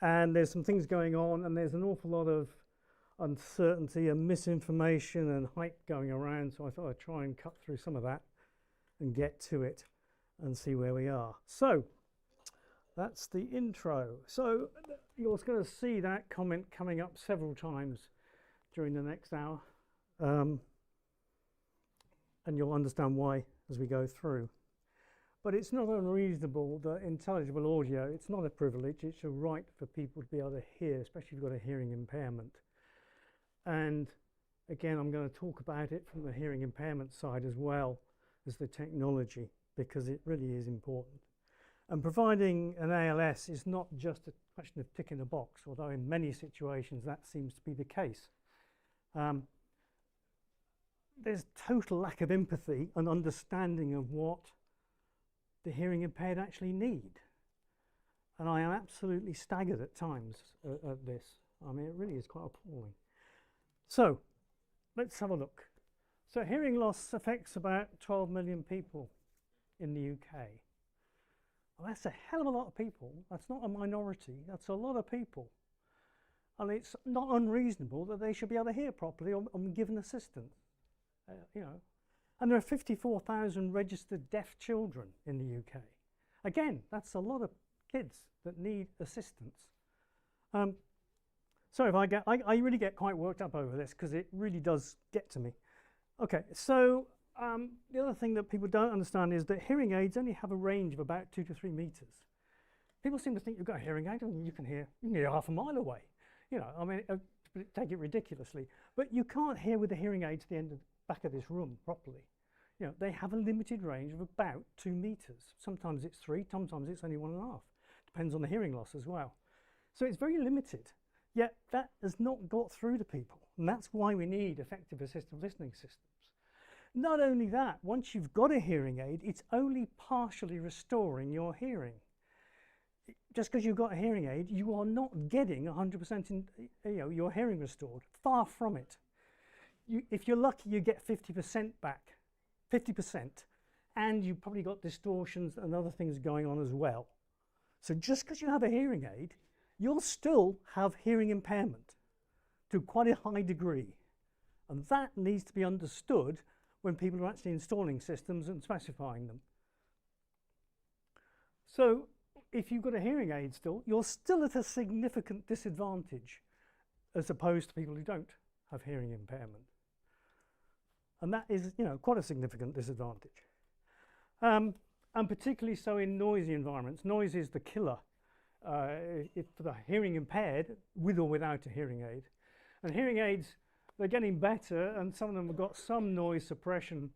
And there's some things going on, and there's an awful lot of uncertainty and misinformation and hype going around, so I thought I'd try and cut through some of that and get to it and see where we are. So that's the intro. So you're going to see that comment coming up several times during the next hour. And you'll understand why as we go through. But it's not unreasonable that intelligible audio, it's not a privilege, it's a right for people to be able to hear, especially if you've got a hearing impairment. And again, I'm going to talk about it from the hearing impairment side as well as the technology, because it really is important. And providing an ALS is not just a question of ticking a box, although in many situations that seems to be the case. There's total lack of empathy and understanding of what the hearing impaired actually need. And I am absolutely staggered at times at this. I mean, it really is quite appalling. So let's have a look. So hearing loss affects about 12 million people in the UK. Well, that's a hell of a lot of people. That's not a minority. That's a lot of people. And it's not unreasonable that they should be able to hear properly or given assistance. You know, and there are 54,000 registered deaf children in the UK. Again, that's a lot of kids that need assistance. Sorry if I really get quite worked up over this because it really does get to me. Okay, so the other thing that people don't understand is that hearing aids only have a range of about 2 to 3 meters. People seem to think you've got a hearing aid and you can hear half a mile away. You know, I mean, take it ridiculously, but you can't hear with the hearing aid to the end of back of this room properly. You know, they have a limited range of about 2 meters. Sometimes it's 3, sometimes it's only 1.5. Depends on the hearing loss as well. So it's very limited, yet that has not got through to people. And that's why we need effective assistive listening systems. Not only that, once you've got a hearing aid, it's only partially restoring your hearing. Just because you've got a hearing aid, you are not getting 100% your hearing restored. Far from it. If you're lucky, you get 50% back, 50%, and you've probably got distortions and other things going on as well. So just because you have a hearing aid, you'll still have hearing impairment to quite a high degree. And that needs to be understood when people are actually installing systems and specifying them. So if you've got a hearing aid still, you're still at a significant disadvantage as opposed to people who don't have hearing impairment. And that is, quite a significant disadvantage. And particularly so in noisy environments. Noise is the killer for the hearing impaired, with or without a hearing aid. And hearing aids, they're getting better, and some of them have got some noise suppression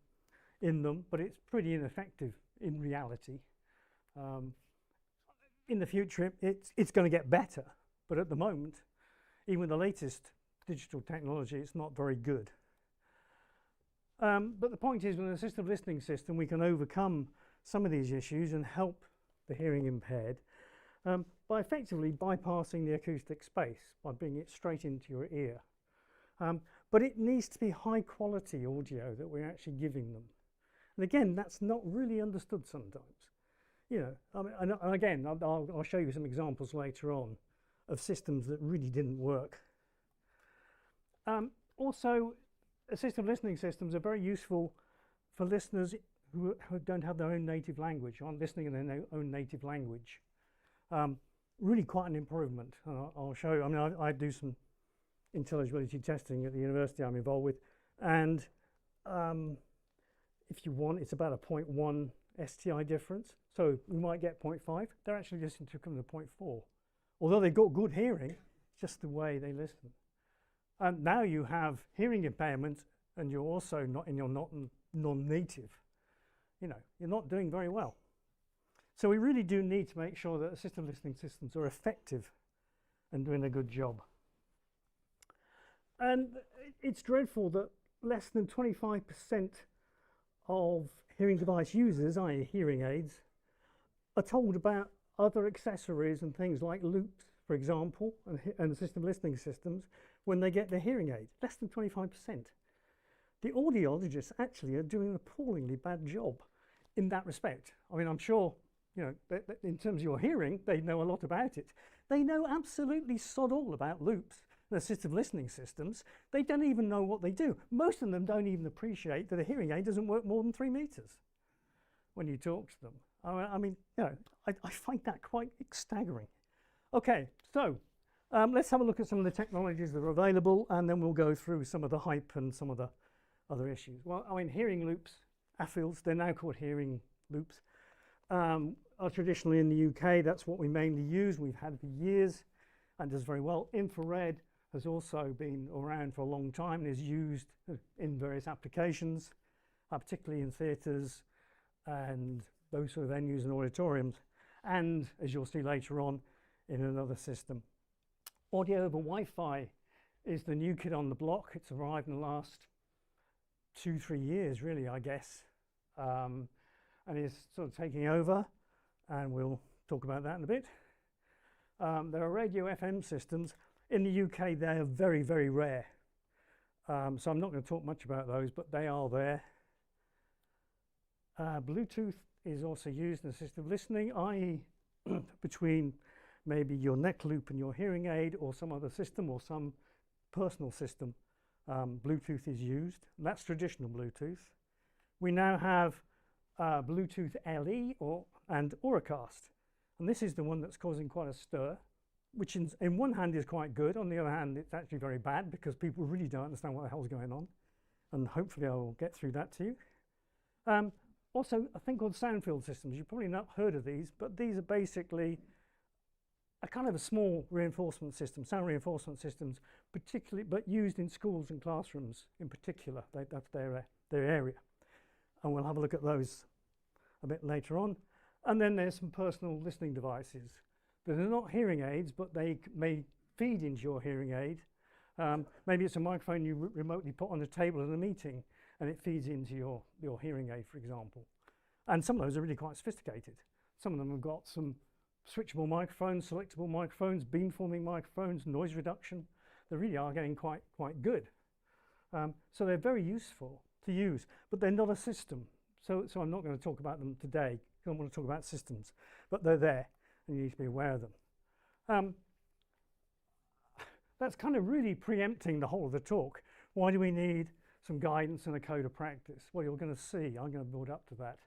in them, but it's pretty ineffective in reality. In the future, it's going to get better, but at the moment, even with the latest digital technology, it's not very good. But the point is, with an assistive listening system, we can overcome some of these issues and help the hearing impaired by effectively bypassing the acoustic space, by bringing it straight into your ear. But it needs to be high quality audio that we're actually giving them. And again, that's not really understood sometimes. And again, I'll show you some examples later on of systems that really didn't work. Also, assistive listening systems are very useful for listeners who don't have their own native language, aren't listening in their own native language. really quite an improvement. I'll show you. I mean, I do some intelligibility testing at the university I'm involved with, and if you want, it's about a 0.1 STI difference. So we might get 0.5. They're actually listening to come to 0.4. Although they've got good hearing, it's just the way they listen. And now you have hearing impairment, and you're also not non-native. You know, you're not doing very well. So we really do need to make sure that assistive listening systems are effective and doing a good job. And it's dreadful that less than 25% of hearing device users, i.e. hearing aids, are told about other accessories and things like loops, for example, and assistive listening systems when they get their hearing aid. Less than 25%. The audiologists actually are doing an appallingly bad job in that respect. I mean, I'm sure, you know, that in terms of your hearing, they know a lot about it. They know absolutely sod all about loops and assistive listening systems. They don't even know what they do. Most of them don't even appreciate that a hearing aid doesn't work more than 3 meters when you talk to them. I mean, you know, I find that quite staggering. Okay, so let's have a look at some of the technologies that are available, and then we'll go through some of the hype and some of the other issues. Well, I mean, hearing loops, AFILs, they're now called hearing loops, are traditionally in the UK. That's what we mainly use. We've had for years and does very well. Infrared has also been around for a long time and is used in various applications, particularly in theatres and those sort of venues and auditoriums, and as you'll see later on, in another system. Audio over Wi-Fi is the new kid on the block. It's arrived in the last 2-3 years, really, I guess, and is sort of taking over, and we'll talk about that in a bit. There are radio FM systems. In the UK, they are very, very rare. So I'm not going to talk much about those, but they are there. Bluetooth is also used in assistive listening, i.e. between maybe your neck loop and your hearing aid or some other system or some personal system. Bluetooth is used. That's traditional Bluetooth. We now have Bluetooth LE and Auracast. And this is the one that's causing quite a stir, which in one hand is quite good. On the other hand, it's actually very bad because people really don't understand what the hell's going on. And hopefully I will get through that to you. Also, a thing called sound field systems. You've probably not heard of these, but these are basically a kind of a small reinforcement system, sound reinforcement systems, particularly, but used in schools and classrooms in particular. That's their area. And we'll have a look at those a bit later on. And then there's some personal listening devices that are not hearing aids, but they may feed into your hearing aid. Maybe it's a microphone you remotely put on a table in a meeting, and it feeds into your hearing aid, for example. And some of those are really quite sophisticated. Some of them have got some switchable microphones, selectable microphones, beamforming microphones, noise reduction. They really are getting quite good. So they're very useful to use, but they're not a system. So I'm not going to talk about them today. I don't want to talk about systems, but they're there, and you need to be aware of them. That's kind of really preempting the whole of the talk. Why do we need some guidance and a code of practice? Well, you're going to see. I'm going to build up to that.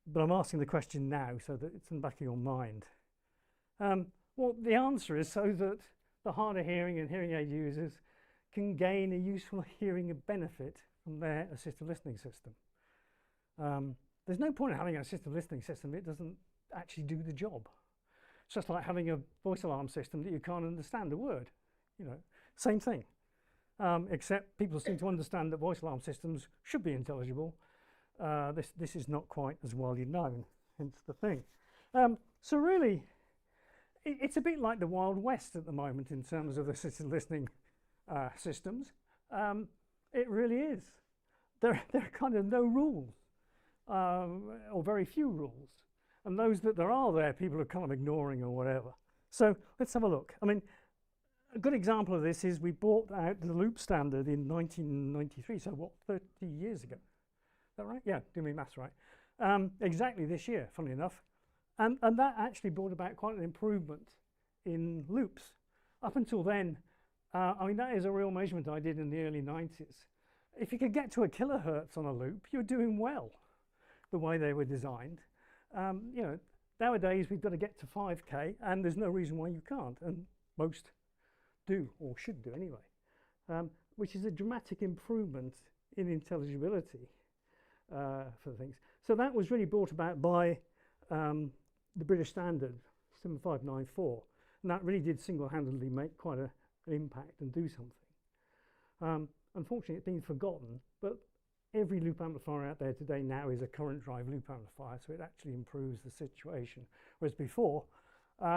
But I'm asking the question now so that it's in the back of your mind. Well, the answer is so that the hard of hearing and hearing aid users can gain a useful hearing benefit from their assistive listening system. There's no point in having an assistive listening system if it doesn't actually do the job. It's just like having a voice alarm system that you can't understand a word. You know, same thing. Except people seem to understand that voice alarm systems should be intelligible. This is not quite as widely known, hence the thing. So really, it's a bit like the Wild West at the moment in terms of assistive listening systems. It really is. There are kind of no rules, or very few rules. And those that there are there, people are kind of ignoring or whatever. So let's have a look. I mean, a good example of this is we brought out the loop standard in 1993, so what, 30 years ago? Is that right? Yeah, do me maths right. Exactly this year, funnily enough. And that actually brought about quite an improvement in loops. Up until then, I mean, that is a real measurement I did in the early 90s. If you could get to a kilohertz on a loop, you're doing well, the way they were designed. You know, Nowadays, we've got to get to 5K, and there's no reason why you can't, and most do, or should do anyway, which is a dramatic improvement in intelligibility for things. So that was really brought about by the British Standard 7594, and that really did single-handedly make quite an impact and do something. Unfortunately, it's been forgotten, but every loop amplifier out there today now is a current drive loop amplifier, so it actually improves the situation. Whereas before,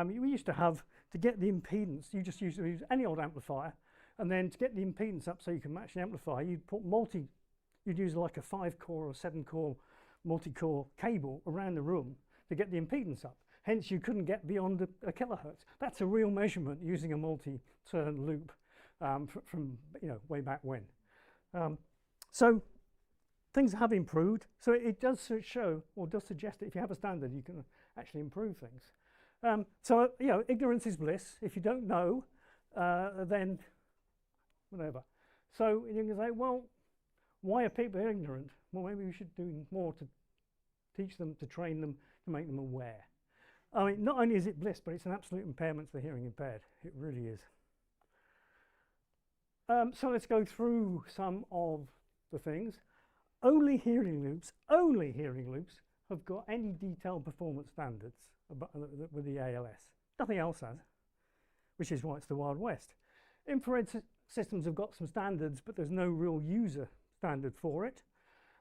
we used to have, to get the impedance, you just used to use any old amplifier, and then to get the impedance up so you can match the amplifier, you'd use like a 5-core or 7-core multi-core cable around the room to get the impedance up. Hence, you couldn't get beyond a kilohertz. That's a real measurement using a multi-turn loop from way back when. So things have improved. So it does show, or does suggest that if you have a standard, you can actually improve things. So ignorance is bliss. If you don't know, then whatever. So you can say, well, why are people ignorant? Well, maybe we should do more to teach them, to train them, to make them aware. I mean, not only is it bliss, but it's an absolute impairment to the hearing impaired. It really is. So let's go through some of the things. Only hearing loops have got any detailed performance standards with the ALS. Nothing else has, which is why it's the Wild West. Infrared systems have got some standards, but there's no real user standard for it.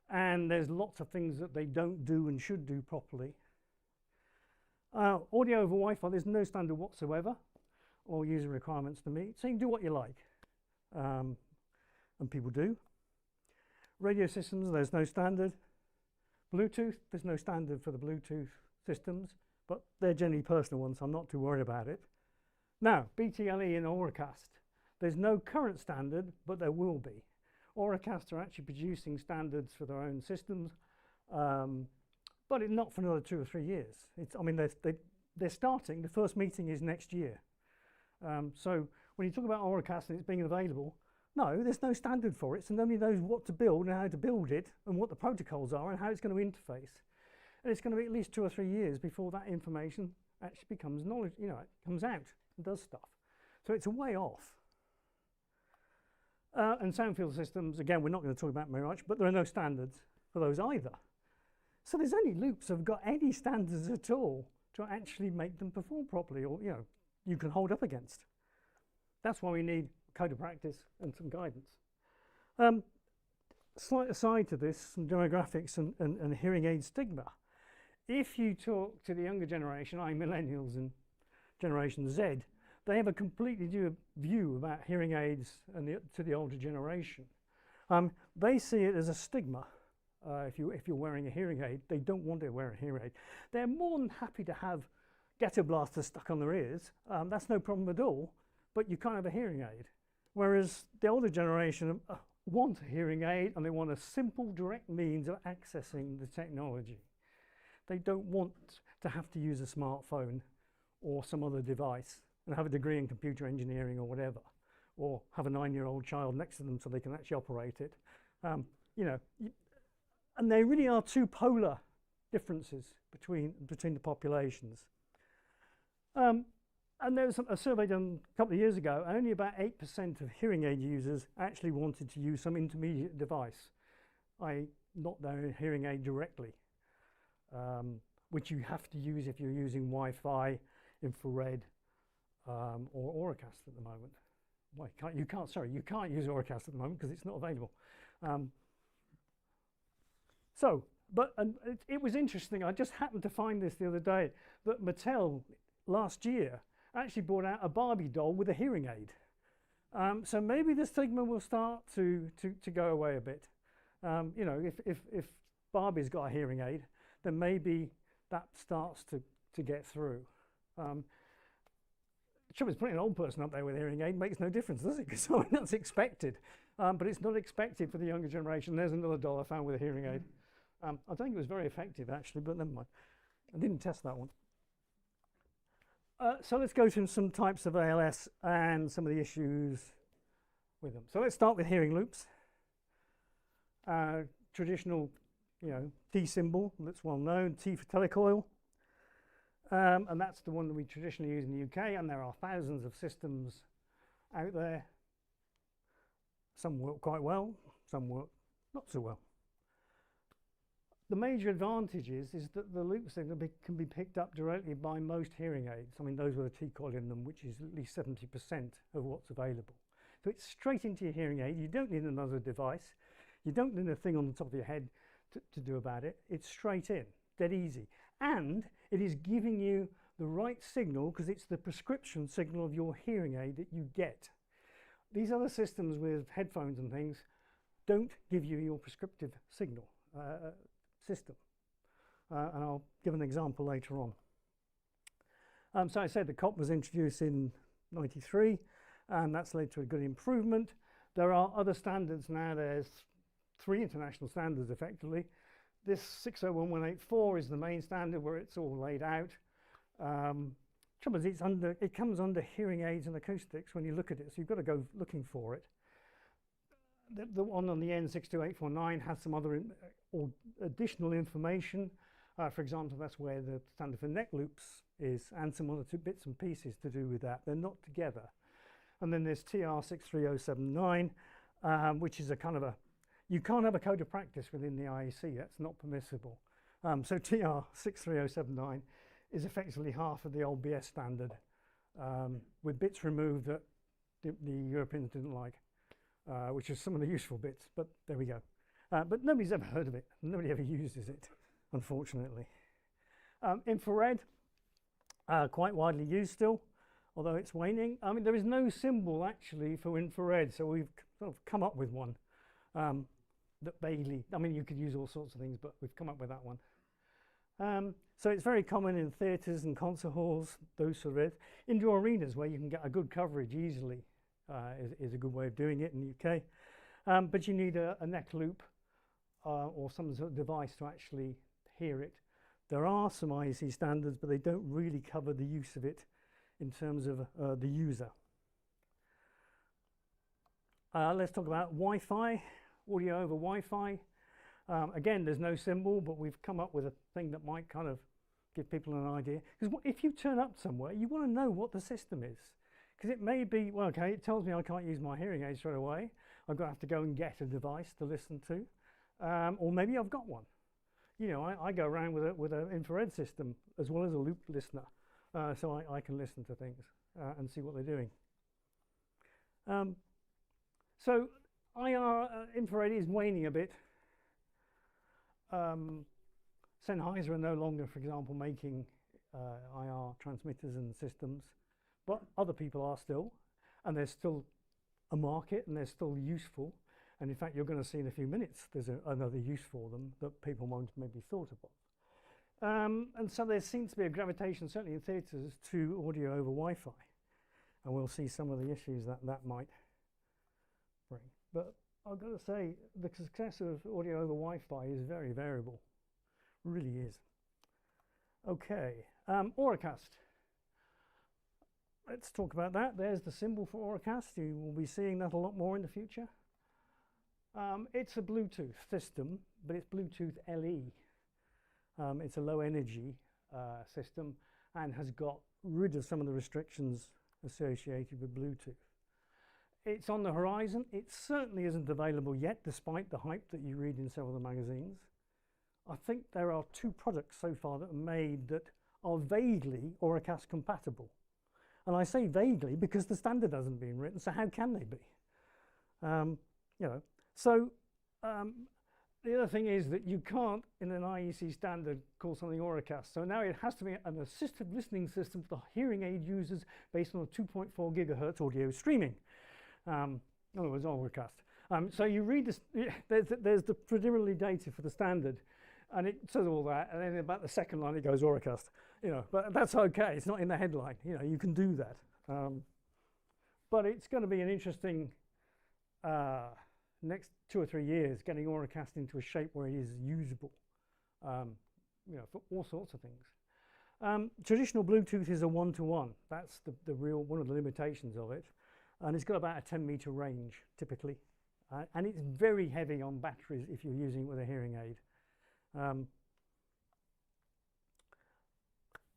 And there's lots of things that they don't do and should do properly. Audio over Wi-Fi, there's no standard whatsoever, or user requirements to meet. So you can do what you like, and people do. Radio systems, there's no standard. Bluetooth, there's no standard for the Bluetooth systems, but they're generally personal ones, so I'm not too worried about it. Now, BTLE and Auracast, there's no current standard, but there will be. Auracast are actually producing standards for their own systems, but not for another 2 or 3 years. They're starting. The first meeting is next year. So when you talk about Auracast and it's being available, no, there's no standard for it, so nobody knows what to build and how to build it and what the protocols are and how it's going to interface. And it's going to be at least 2 or 3 years before that information actually becomes knowledge, it comes out and does stuff. So it's a way off. And sound field systems, again, we're not going to talk about very much, but there are no standards for those either. So there's only loops that have got any standards at all to actually make them perform properly, or you can hold up against. That's why we need code of practice and some guidance. Slight aside to this, some demographics and hearing aid stigma. If you talk to the younger generation, millennials and Generation Z, they have a completely new view about hearing aids and to the older generation. They see it as a stigma. If you're wearing a hearing aid, they don't want to wear a hearing aid. They're more than happy to have ghetto blasters stuck on their ears. That's no problem at all, but you can't have a hearing aid. Whereas the older generation want a hearing aid and they want a simple, direct means of accessing the technology. They don't want to have to use a smartphone or some other device and have a degree in computer engineering or whatever, or have a 9-year-old child next to them so they can actually operate it. And there really are 2 polar differences between the populations. And there was a survey done a couple of years ago, and only about 8% of hearing aid users actually wanted to use some intermediate device, i.e. not their hearing aid directly, which you have to use if you're using Wi-Fi, infrared, or Auracast at the moment. Well, you can't use Auracast at the moment because it's not available. It was interesting. I just happened to find this the other day, that Mattel last year actually brought out a Barbie doll with a hearing aid. So maybe the stigma will start to go away a bit. If Barbie's got a hearing aid, then maybe that starts to get through. The trouble is, putting an old person up there with a hearing aid makes no difference, does it? Because that's expected. But it's not expected for the younger generation. There's another doll I found with a hearing aid. I don't think it was very effective, actually, but never mind. I didn't test that one. So let's go through some types of ALS and some of the issues with them. So let's start with hearing loops. Traditional, T symbol, that's well known, T for telecoil. And that's the one that we traditionally use in the UK, and there are thousands of systems out there. Some work quite well, some work not so well. The major advantage is that the loop signal can be picked up directly by most hearing aids. I mean, those with a T-coil in them, which is at least 70% of what's available. So it's straight into your hearing aid. You don't need another device. You don't need a thing on the top of your head to do about it. It's straight in, dead easy. And it is giving you the right signal because it's the prescription signal of your hearing aid that you get. These other systems with headphones and things don't give you your prescriptive signal system. And I'll give an example later on. So I said the COP was introduced in '93, and that's led to a good improvement. There are other standards now. There's 3 international standards effectively. This 601.184 is the main standard where it's all laid out. Trouble is, it comes under hearing aids and acoustics when you look at it, so you've got to go looking for it. The one on the N62849 has some other or additional information. For example, that's where the standard for neck loops is, and some other 2 bits and pieces to do with that. They're not together. And then there's TR63079, which is a kind of you can't have a code of practice within the IEC. That's not permissible. So TR63079 is effectively half of the old BS standard, with bits removed that the Europeans didn't like, which is some of the useful bits, but there we go. But nobody's ever heard of it. Nobody ever uses it, unfortunately. Infrared, quite widely used still, although it's waning. I mean, there is no symbol actually for infrared, so we've sort of come up with one that vaguely, I mean, you could use all sorts of things, but we've come up with that one. So it's very common in theatres and concert halls, those sort of it. Indoor arenas where you can get a good coverage easily is a good way of doing it in the UK. But you need a neck loop or some sort of device to actually hear it. There are some IEC standards, but they don't really cover the use of it in terms of the user. Let's talk about Wi-Fi, audio over Wi-Fi. Again, there's no symbol, but we've come up with a thing that might kind of give people an idea. Because if you turn up somewhere, you want to know what the system is. Because it may be, well, okay, it tells me I can't use my hearing aid straight away. I'm going to have to go and get a device to listen to. Or maybe I've got one. You know, I go around with an infrared system as well as a loop listener. So I can listen to things and see what they're doing. So IR infrared is waning a bit. Sennheiser are no longer, for example, making IR transmitters and systems, but other people are still, and there's still a market and they're still useful. And in fact, you're going to see in a few minutes there's another use for them that people won't maybe thought about. And so there seems to be a gravitation, certainly in theatres, to audio over Wi-Fi. And we'll see some of the issues that might bring. But I've got to say, the success of audio over Wi-Fi is very variable. Really is. Okay, Auracast. Let's talk about that. There's the symbol for Auracast. You will be seeing that a lot more in the future. It's a Bluetooth system, but it's Bluetooth LE. It's a low energy system and has got rid of some of the restrictions associated with Bluetooth. It's on the horizon. It certainly isn't available yet, despite the hype that you read in several of the magazines. I think there are 2 products so far that are made that are vaguely Auracast compatible. And I say vaguely because the standard hasn't been written, so how can they be? You know, so the other thing is that you can't, in an IEC standard, call something Auracast. So now it has to be an assistive listening system for hearing aid users based on a 2.4 gigahertz audio streaming. In other words, Auracast. So you read this, there's the preliminary data for the standard, and it says all that, and then about the second line it goes Auracast. You know, but that's okay. It's not in the headline. You know, you can do that. But it's going to be an interesting next 2 or 3 years getting Auracast into a shape where it is usable. You know, for all sorts of things. Traditional Bluetooth is a 1-to-1. That's the real one of the limitations of it. And it's got about a 10-meter range, typically. And it's very heavy on batteries if you're using it with a hearing aid.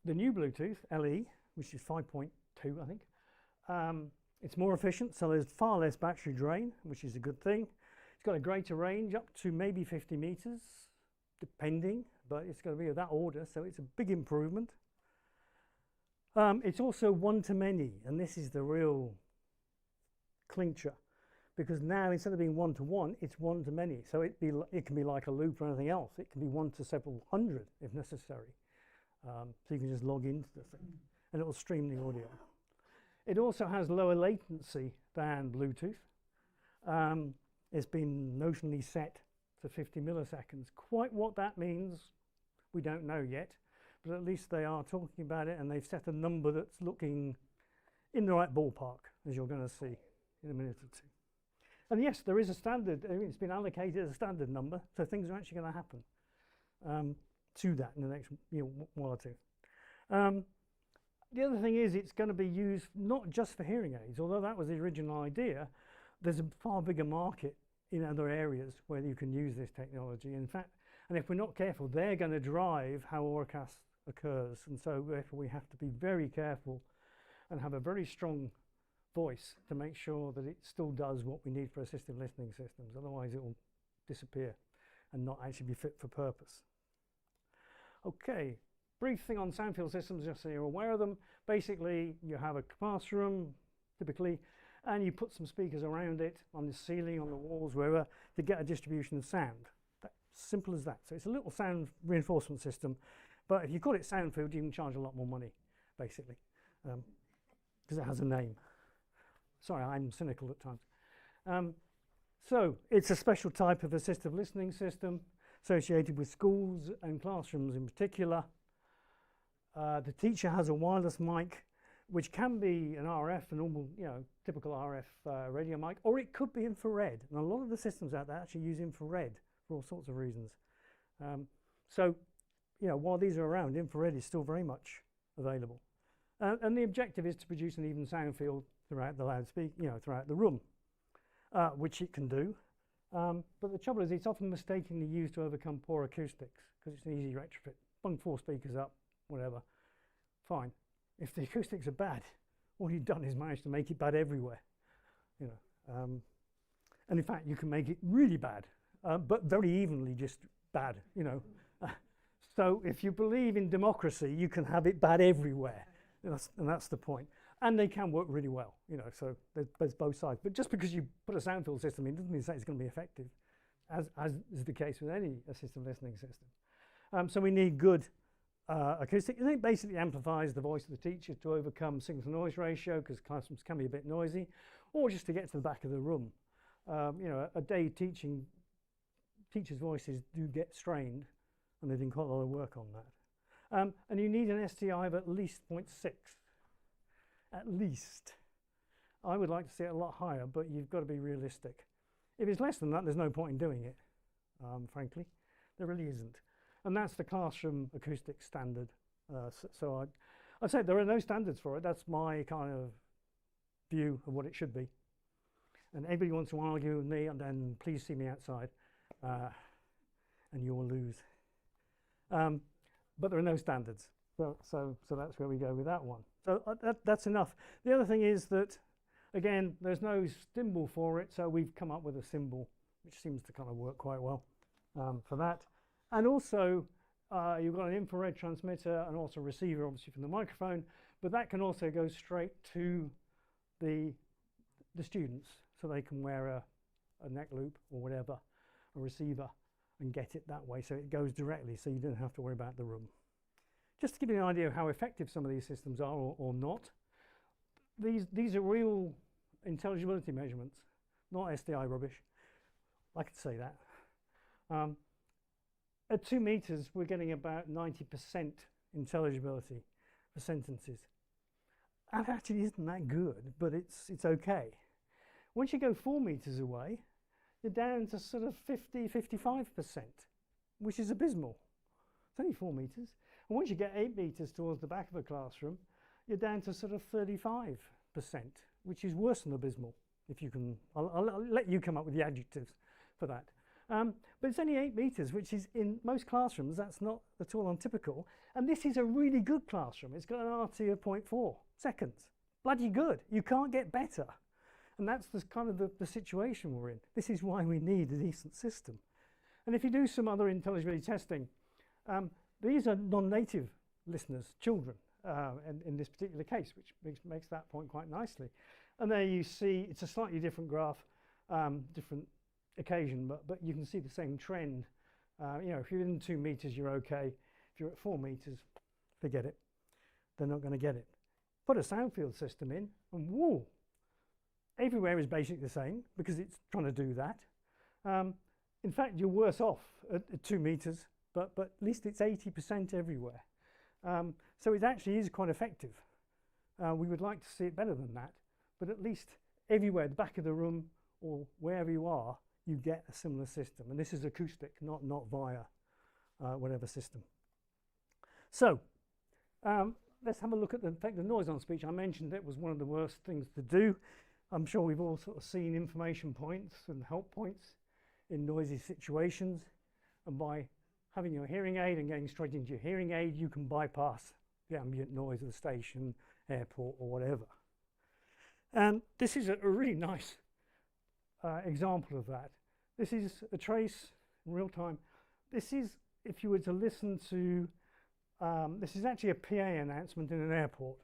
the new Bluetooth LE, which is 5.2, I think, it's more efficient, so there's far less battery drain, which is a good thing. It's got a greater range, up to maybe 50 meters, depending, but it's going to be of that order, so it's a big improvement. It's also one-to-many, and this is the real clincher, because now instead of being one-to-one, it's one-to-many. So it can be like a loop or anything else. It can be one to several hundred if necessary. So you can just log into the thing, and it will stream the audio. It also has lower latency than Bluetooth. It's been notionally set to 50 milliseconds. Quite what that means, we don't know yet, but at least they are talking about it, and they've set a number that's looking in the right ballpark, as you're going to see in a minute or two. And yes, there is a standard. It's been allocated as a standard number, so things are actually going to happen to that in the next one or two. The other thing is it's going to be used not just for hearing aids, although that was the original idea. There's a far bigger market in other areas where you can use this technology. In fact, and if we're not careful, they're going to drive how Auracast occurs. And so therefore we have to be very careful and have a very strong voice to make sure that it still does what we need for assistive listening systems. Otherwise it will disappear and not actually be fit for purpose. Okay, brief thing on sound field systems, just so you're aware of them. Basically, you have a classroom, typically, and you put some speakers around it, on the ceiling, on the walls, wherever, to get a distribution of sound. Simple as that. So it's a little sound reinforcement system, but if you call it sound field, you can charge a lot more money, basically, because it has a name. Sorry, I'm cynical at times. So it's a special type of assistive listening system associated with schools and classrooms in particular. The teacher has a wireless mic, which can be an RF, a normal, typical RF radio mic, or it could be infrared. And a lot of the systems out there actually use infrared for all sorts of reasons. So, while these are around, infrared is still very much available. And the objective is to produce an even sound field throughout the loudspeaker, throughout the room, which it can do. But the trouble is, it's often mistakenly used to overcome poor acoustics because it's an easy retrofit. Bung 4 speakers up, whatever, fine. If the acoustics are bad, all you've done is manage to make it bad everywhere. And in fact, you can make it really bad, but very evenly just bad. So if you believe in democracy, you can have it bad everywhere, and that's the point. And they can work really well, so there's both sides. But just because you put a sound field system in doesn't mean it's going to be effective, as is the case with any assistive listening system. So we need good acoustic. And it basically amplifies the voice of the teacher to overcome signal-to-noise ratio, because classrooms can be a bit noisy, or just to get to the back of the room. A day teaching, teachers' voices do get strained, and they're doing quite a lot of work on that. And you need an STI of at least 0.6. At least. I would like to see it a lot higher, but you've got to be realistic. If it's less than that, there's no point in doing it, frankly. There really isn't. And that's the classroom acoustic standard. So I'd say there are no standards for it. That's my kind of view of what it should be. And everybody wants to argue with me, and then please see me outside, and you will lose. But there are no standards. So that's where we go with that one. So that's enough. The other thing is that, again, there's no symbol for it, so we've come up with a symbol which seems to kind of work quite well for that. And also, you've got an infrared transmitter and also a receiver, obviously, from the microphone, but that can also go straight to the students, so they can wear a neck loop or whatever, a receiver, and get it that way, so it goes directly, so you don't have to worry about the room. Just to give you an idea of how effective some of these systems are or not, these are real intelligibility measurements, not SDI rubbish. I could say that. At 2 meters, we're getting about 90% intelligibility for sentences. That actually isn't that good, but it's okay. Once you go 4 meters away, you're down to sort of 50–55%, which is abysmal. It's only 4 meters. And once you get 8 meters towards the back of a classroom, you're down to sort of 35%, which is worse than abysmal. If you can, I'll let you come up with the adjectives for that. But it's only 8 meters, which is in most classrooms, that's not at all untypical. And this is a really good classroom. It's got an RT of 0.4 seconds. Bloody good. You can't get better. And that's the kind of the situation we're in. This is why we need a decent system. And if you do some other intelligibility testing, these are non-native listeners, children, in this particular case, which makes that point quite nicely. And there you see, it's a slightly different graph, different occasion, but you can see the same trend. You know, if you're in 2 meters, you're okay. If you're at 4 meters, forget it. They're not going to get it. Put a sound field system in, and whoa, everywhere is basically the same because it's trying to do that. In fact, you're worse off at 2 meters, but at least it's 80% everywhere. So it actually is quite effective. We would like to see it better than that, but at least everywhere, the back of the room or wherever you are, you get a similar system. And this is acoustic, not via whatever system. So let's have a look at the effect of noise on speech. I mentioned it was one of the worst things to do. I'm sure we've all sort of seen information points and help points in noisy situations. And by having your hearing aid and getting straight into your hearing aid, you can bypass the ambient noise of the station, airport, or whatever. And this is a really nice example of that. This is a trace in real time. This is, if you were to listen to, this is actually a PA announcement in an airport.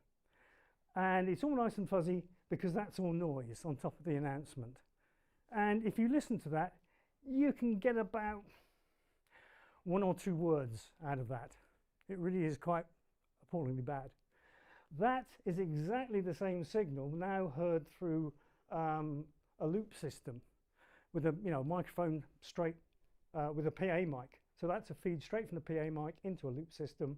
And it's all nice and fuzzy because that's all noise on top of the announcement. And if you listen to that, you can get about 1 or 2 words out of that. It really is quite appallingly bad. That is exactly the same signal now heard through a loop system with a microphone straight with a PA mic. So that's a feed straight from the PA mic into a loop system.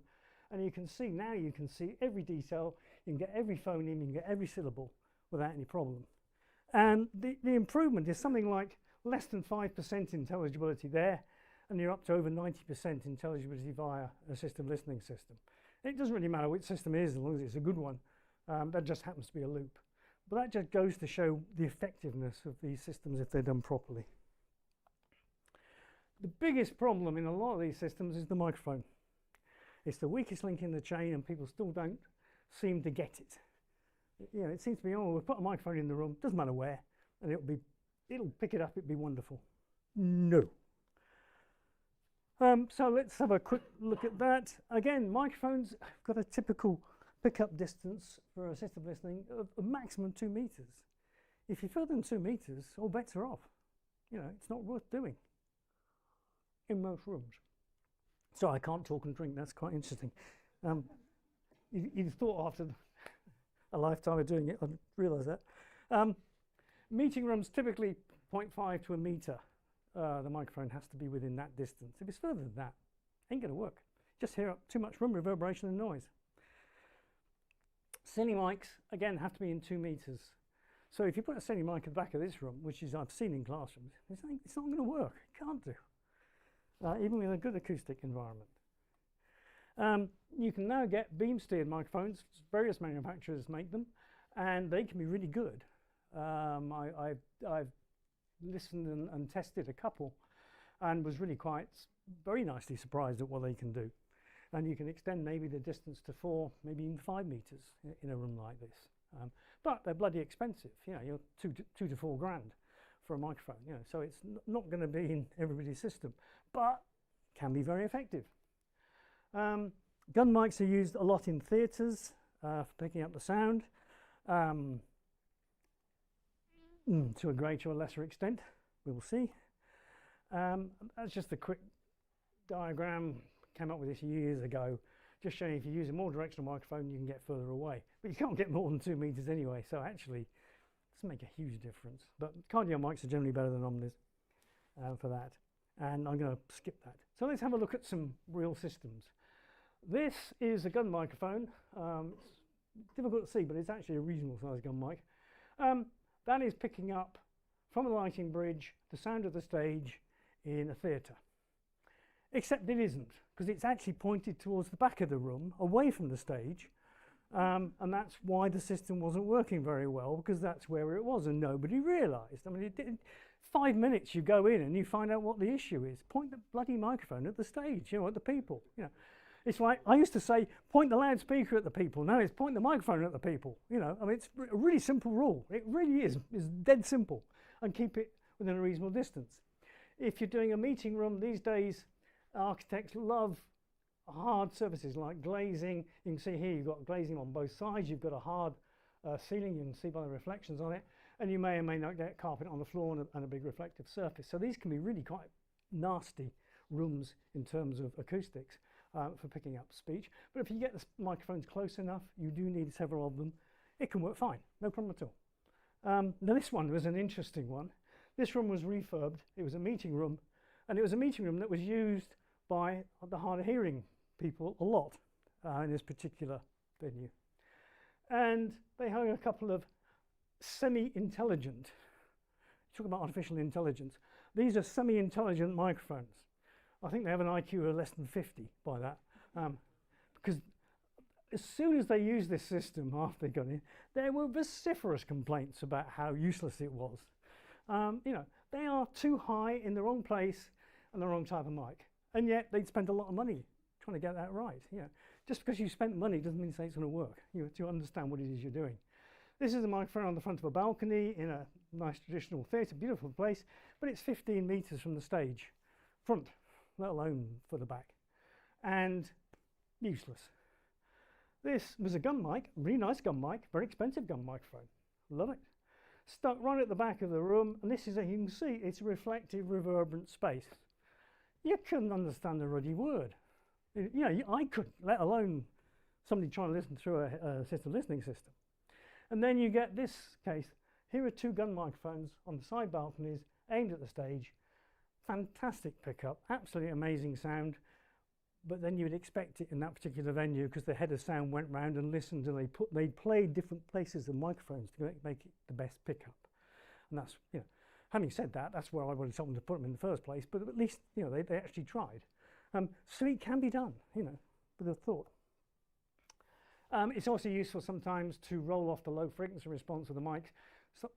And you can see, now you can see every detail, you can get every phoneme, you can get every syllable without any problem. And the improvement is something like less than 5% intelligibility there, and you're up to over 90% intelligibility via assistive listening system. It doesn't really matter which system it is, as long as it's a good one. That just happens to be a loop. But that just goes to show the effectiveness of these systems if they're done properly. The biggest problem in a lot of these systems is the microphone. It's the weakest link in the chain, and people still don't seem to get it. You know, it seems to be, oh, we'll put a microphone in the room, doesn't matter where, and it'll pick it up, it'll be wonderful. No. So let's have a quick look at that. Again, microphones have got a typical pickup distance for assistive listening of a maximum 2 meters. If you're further than 2 meters, all bets are off. You know, it's not worth doing in most rooms. So I can't talk and drink, that's quite interesting. You'd thought after a lifetime of doing it, I'd realise that. Meeting rooms, typically 0.5 to a metre. The microphone has to be within that distance. If it's further than that, ain't going to work. Just hear up too much room reverberation and noise. Cine mics, again, have to be in 2 meters. So if you put a cine mic at the back of this room, which is I've seen in classrooms, it's not going to work. It can't do. Even with a good acoustic environment. You can now get beam steered microphones. Various manufacturers make them, and they can be really good. I've listened and tested a couple, and was really very nicely surprised at what they can do. And you can extend maybe the distance to 4, maybe even 5 meters in a room like this. But they're bloody expensive. You know, you're 2 to 4 grand for a microphone. You know, so it's not going to be in everybody's system, but can be very effective. Gun mics are used a lot in theatres for picking up the sound. To a greater or lesser extent, we will see. That's just a quick diagram. Came up with this years ago, just showing if you use a more directional microphone, you can get further away. But you can't get more than 2 meters anyway, so actually, it doesn't make a huge difference. But cardio mics are generally better than omnis for that. And I'm going to skip that. So let's have a look at some real systems. This is a gun microphone. It's difficult to see, but it's actually a reasonable sized gun mic. That is picking up from a lighting bridge the sound of the stage in a theatre. Except it isn't, because it's actually pointed towards the back of the room, away from the stage. And that's why the system wasn't working very well, because that's where it was, and nobody realised. I mean, 5 minutes you go in and you find out what the issue is. Point the bloody microphone at the stage, you know, at the people. You know, it's like I used to say, point the loudspeaker at the people. Now it's point the microphone at the people. You know, I mean, it's a really simple rule. It really is. It's dead simple, and keep it within a reasonable distance. If you're doing a meeting room these days, architects love hard surfaces like glazing. You can see here you've got glazing on both sides. You've got a hard ceiling. You can see by the reflections on it. And you may or may not get carpet on the floor and a big reflective surface. So these can be really quite nasty rooms in terms of acoustics for picking up speech. But if you get the microphones close enough, you do need several of them, it can work fine, no problem at all. Now this one was an interesting one. This room was refurbed. It was a meeting room, and it was a meeting room that was used by the hard of hearing people a lot in this particular venue. And they had a couple of semi-intelligent, talk about artificial intelligence, these are semi-intelligent microphones. I think they have an IQ of less than 50 by that, because as soon as they used this system after they got in, there were vociferous complaints about how useless it was. You know, they are too high in the wrong place and the wrong type of mic, and yet they'd spent a lot of money trying to get that right. You know, just because you spent money doesn't mean to say it's going to work. You have to understand what it is you're doing. This is a microphone on the front of a balcony in a nice traditional theatre, beautiful place, but it's 15 metres from the stage, front, let alone for the back, and useless. This was a gun mic, really nice gun mic, very expensive gun microphone, love it. Stuck right at the back of the room, and this is, you can see, it's a reflective, reverberant space. You couldn't understand a ruddy word. You know, I couldn't, let alone somebody trying to listen through a assistive listening system. And then you get this case. Here are two gun microphones on the side balconies aimed at the stage. Fantastic pickup, absolutely amazing sound. But then you'd expect it in that particular venue because the head of sound went round and listened, and they played different places of microphones to make it the best pickup. And that's, you know, having said that, that's where I wanted someone to put them in the first place. But at least, you know, they actually tried. So it can be done, you know, with a thought. It's also useful sometimes to roll off the low frequency response of the mic.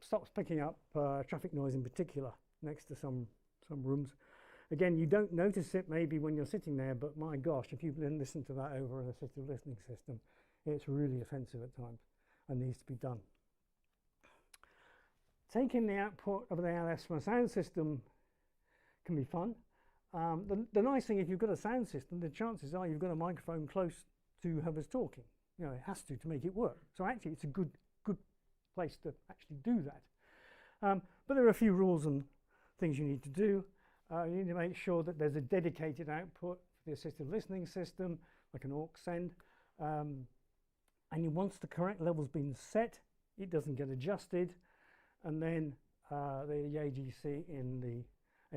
Stops picking up traffic noise in particular next to some rooms. Again, you don't notice it maybe when you're sitting there, but my gosh, if you've listened to that over an assistive listening system, it's really offensive at times and needs to be done. Taking the output of the ALS from a sound system can be fun. The nice thing, if you've got a sound system, the chances are you've got a microphone close to whoever's talking. You know, it has to make it work. So actually, it's a good place to actually do that. But there are a few rules and things you need to do. You need to make sure that there's a dedicated output for the assistive listening system, like an aux send. And once the correct level's been set, it doesn't get adjusted. And then the AGC in the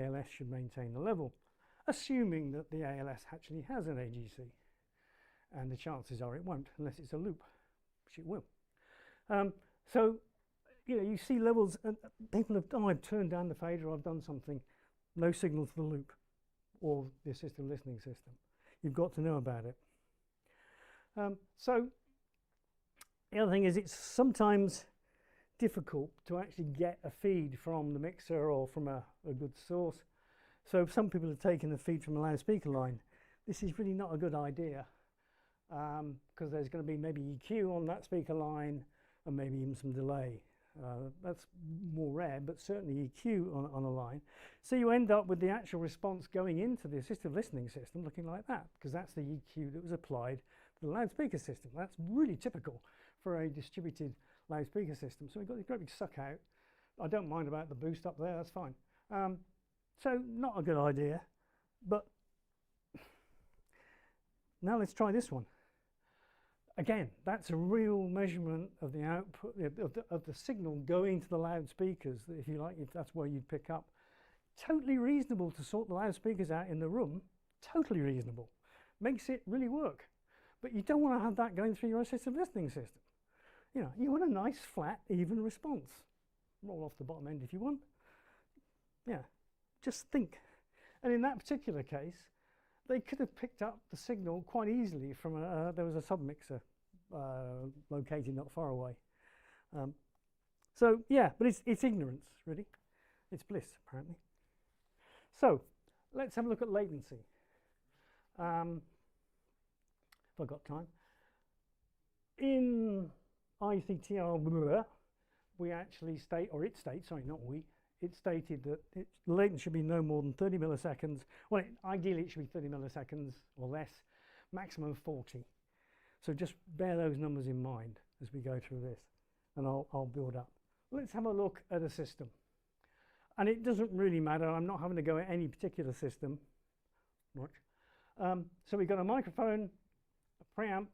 ALS should maintain the level, assuming that the ALS actually has an AGC. And the chances are it won't, unless it's a loop, which it will. So, you know, you see levels, and people have, oh, I've turned down the fader, I've done something. No signal to the loop or the assistive listening system. You've got to know about it. So the other thing is, it's sometimes difficult to actually get a feed from the mixer or from a good source. So some people have taken the feed from a loudspeaker line. This is really not a good idea, because there's going to be maybe EQ on that speaker line and maybe even some delay. That's more rare, but certainly EQ on a line. So you end up with the actual response going into the assistive listening system looking like that, because that's the EQ that was applied to the loudspeaker system. That's really typical for a distributed loudspeaker system. So we've got this great big suck out. I don't mind about the boost up there, that's fine. So not a good idea, but now let's try this one. Again, that's a real measurement of the output of the signal going to the loudspeakers, if you like, if that's where you'd pick up. Totally reasonable to sort the loudspeakers out in the room, totally reasonable. Makes it really work. But you don't want to have that going through your assistive listening system. You know, you want a nice, flat, even response. Roll off the bottom end if you want. Yeah, just think. And in that particular case, they could have picked up the signal quite easily from there was a submixer located not far away. So yeah, but it's ignorance really. It's bliss, apparently. So let's have a look at latency. If I've got time. In ICTR, we actually state, or it states, sorry, not we, it stated that latency should be no more than 30 milliseconds. Well, ideally it should be 30 milliseconds or less, maximum 40. So just bear those numbers in mind as we go through this, and I'll build up. Let's have a look at a system. And it doesn't really matter, I'm not having to go at any particular system much. So we've got a microphone, a preamp,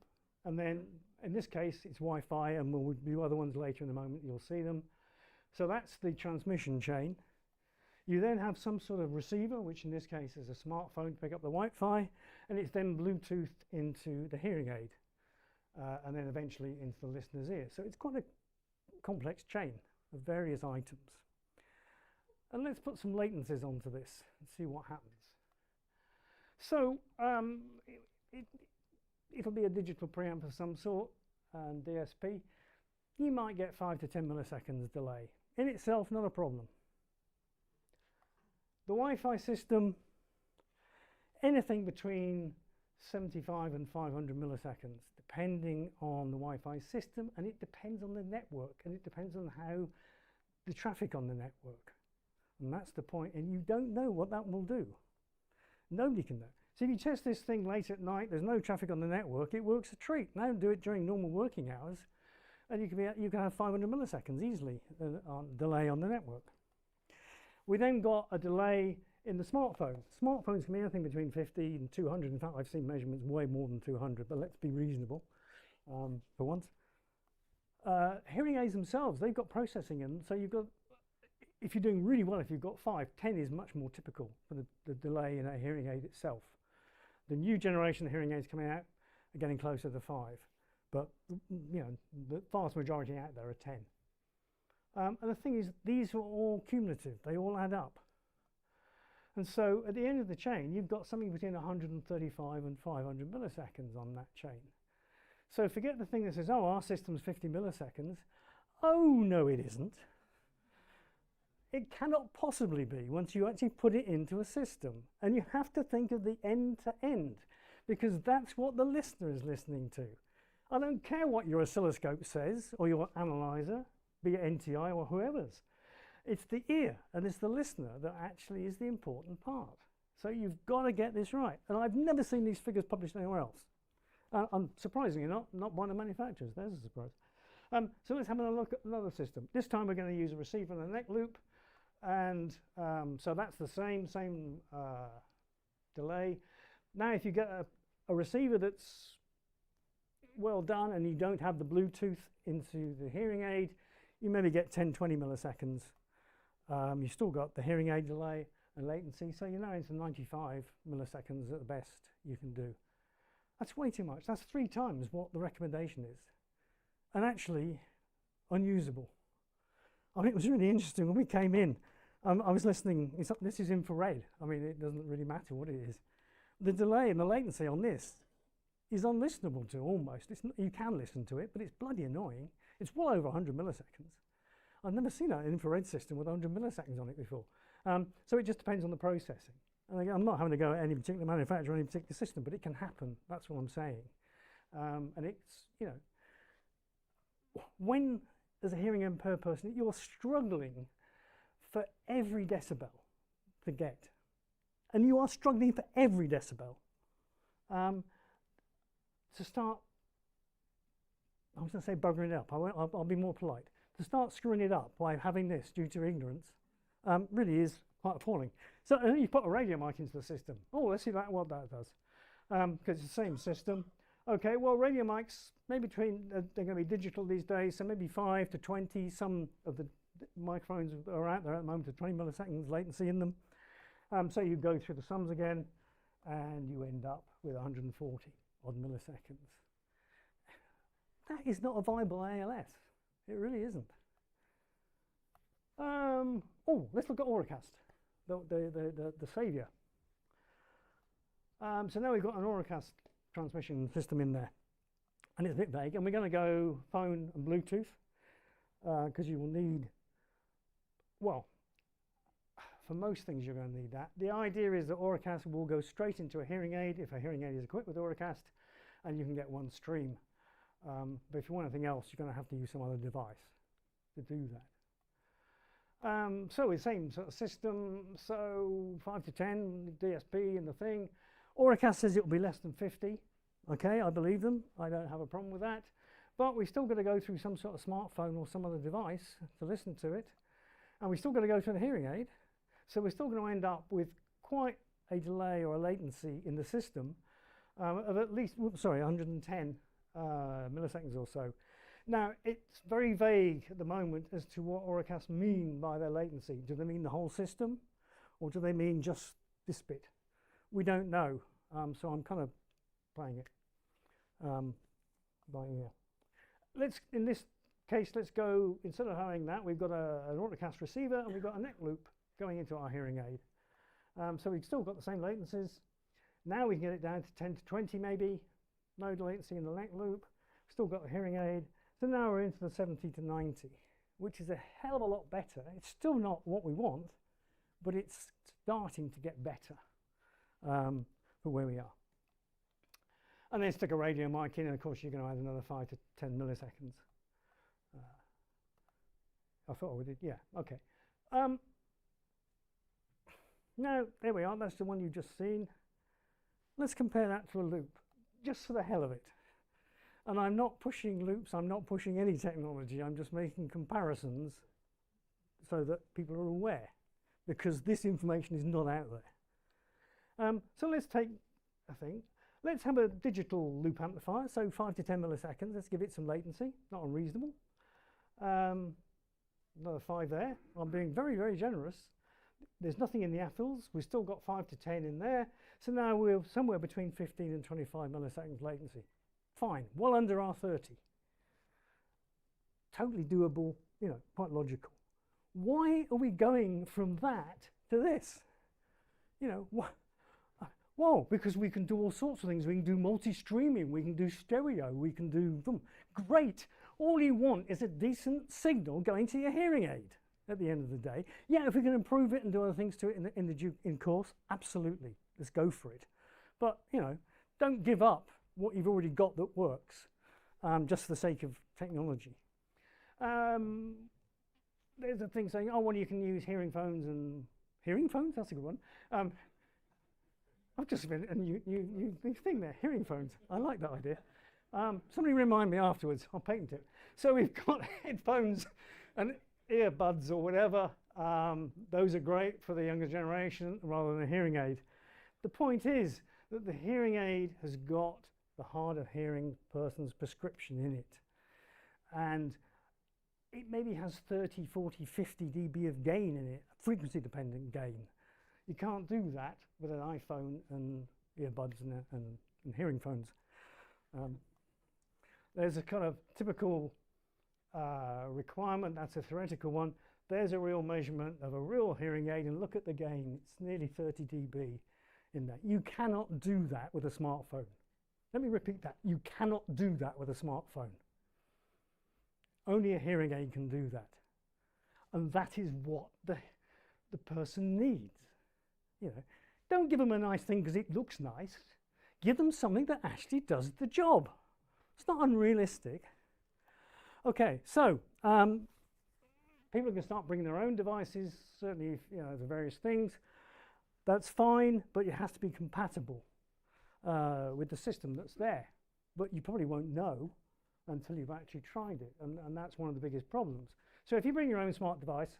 and then in this case it's Wi-Fi, and we'll do other ones later in a moment, you'll see them. So that's the transmission chain. You then have some sort of receiver, which in this case is a smartphone to pick up the Wi-Fi, and it's then Bluetoothed into the hearing aid, and then eventually into the listener's ear. So it's quite a complex chain of various items. And let's put some latencies onto this and see what happens. So it'll be a digital preamp of some sort, and DSP. You might get 5 to 10 milliseconds delay. In itself, not a problem. The Wi-Fi system, anything between 75 and 500 milliseconds, depending on the Wi-Fi system, and it depends on the network, and it depends on how the traffic on the network. And that's the point, and you don't know what that will do. Nobody can know. So if you test this thing late at night, there's no traffic on the network, it works a treat. Now do it during normal working hours, and you can have 500 milliseconds easily on delay on the network. We then got a delay in the smartphone. Smartphones can be anything between 50 and 200. In fact, I've seen measurements way more than 200, but let's be reasonable for once. Hearing aids themselves, they've got processing in, so you've got, if you're doing really well, if you've got 5, 10 is much more typical for the delay in a hearing aid itself. The new generation of hearing aids coming out are getting closer to 5, but you know, the vast majority out there are 10. And the thing is, these are all cumulative, they all add up. And so at the end of the chain, you've got something between 135 and 500 milliseconds on that chain. So forget the thing that says, oh, our system's 50 milliseconds. Oh, no, it isn't. It cannot possibly be once you actually put it into a system. And you have to think of the end to end, because that's what the listener is listening to. I don't care what your oscilloscope says or your analyzer, be it NTI or whoever's. It's the ear and it's the listener that actually is the important part. So you've got to get this right. And I've never seen these figures published anywhere else. Surprisingly not by the manufacturers. There's a surprise. So let's have a look at another system. This time we're going to use a receiver and a neck loop. And so that's the same delay. Now if you get a receiver that's well done and you don't have the Bluetooth into the hearing aid, you maybe get 10, 20 milliseconds. You've still got the hearing aid delay and latency, so you're now into 95 milliseconds at the best you can do. That's way too much. That's 3 times what the recommendation is. And actually unusable. I mean, it was really interesting when we came in. I was listening, this is infrared. I mean, it doesn't really matter what it is. The delay and the latency on this is unlistenable to almost. You can listen to it, but it's bloody annoying. It's well over 100 milliseconds. I've never seen an infrared system with 100 milliseconds on it before. So it just depends on the processing. And again, I'm not having to go at any particular manufacturer or any particular system, but it can happen. That's what I'm saying. And it's, you know, when as a hearing impaired person, you're struggling for every decibel to get. And you are struggling for every decibel. To start, I was going to say buggering it up, I'll be more polite. To start screwing it up by having this due to ignorance really is quite appalling. So you put a radio mic into the system. Oh, let's see what that does. Because it's the same system. Okay, well, radio mics, maybe they're going to be digital these days, so maybe 5 to 20. Some of the microphones are out there at the moment with 20 milliseconds latency in them. So you go through the sums again, and you end up with 140 odd milliseconds. That is not a viable ALS. It really isn't. Oh, let's look at Auracast, the saviour. So now we've got an Auracast transmission system in there, and it's a bit vague. And we're going to go phone and Bluetooth because you will need, well, for most things you're going to need that. The idea is that Auracast will go straight into a hearing aid if a hearing aid is equipped with Auracast, and you can get one stream. But if you want anything else, you're going to have to use some other device to do that. So it's the same sort of system, so 5 to 10 DSP and the thing. Auracast says it will be less than 50. Okay, I believe them. I don't have a problem with that. But we've still got to go through some sort of smartphone or some other device to listen to it. And we've still got to go to the hearing aid. So we're still going to end up with quite a delay or a latency in the system of at least, 110 milliseconds or so. Now, it's very vague at the moment as to what Auracast mean by their latency. Do they mean the whole system? Or do they mean just this bit? We don't know. So I'm kind of playing it by ear. In this case, let's go, instead of having that, we've got an Auracast receiver and we've got a neck loop going into our hearing aid. So we've still got the same latencies. Now we can get it down to 10 to 20 maybe. No latency in the neck loop. Still got the hearing aid. So now we're into the 70 to 90, which is a hell of a lot better. It's still not what we want, but it's starting to get better for where we are. And then stick a radio mic in, and of course you're going to add another 5 to 10 milliseconds. I thought we did, yeah, okay. Now, there we are, that's the one you've just seen. Let's compare that to a loop, just for the hell of it. And I'm not pushing loops, I'm not pushing any technology, I'm just making comparisons so that people are aware, because this information is not out there. So let's take a thing. Let's have a digital loop amplifier, so 5 to 10 milliseconds. Let's give it some latency, not unreasonable. Another 5 there. I'm being very, very generous. There's nothing in the AFILs. We've still got 5 to 10 in there. So now we're somewhere between 15 and 25 milliseconds latency. Fine, well under our 30. Totally doable, you know, quite logical. Why are we going from that to this? You know, well, because we can do all sorts of things. We can do multi-streaming, we can do stereo, we can do them. Great. All you want is a decent signal going to your hearing aid at the end of the day. Yeah, if we can improve it and do other things to it in course, absolutely. Let's go for it. But, you know, don't give up what you've already got that works just for the sake of technology. There's a thing saying, oh, well, you can use hearing phones and... Hearing phones? That's a good one. I've just been, and you thing there, hearing phones. I like that idea. Somebody remind me afterwards, I'll patent it. So we've got headphones and earbuds or whatever. Those are great for the younger generation rather than a hearing aid. The point is that the hearing aid has got the hard of hearing person's prescription in it. And it maybe has 30, 40, 50 dB of gain in it, frequency dependent gain. You can't do that with an iPhone and earbuds and hearing phones. There's a kind of typical requirement, that's a theoretical one. There's a real measurement of a real hearing aid, and look at the gain, it's nearly 30 dB in that. You cannot do that with a smartphone. Let me repeat that, you cannot do that with a smartphone. Only a hearing aid can do that. And that is what the person needs. You know, don't give them a nice thing because it looks nice. Give them something that actually does the job. It's not unrealistic. Okay, so people can start bringing their own devices, certainly if, you know, the various things. That's fine, but it has to be compatible with the system that's there. But you probably won't know until you've actually tried it, and that's one of the biggest problems. So if you bring your own smart device,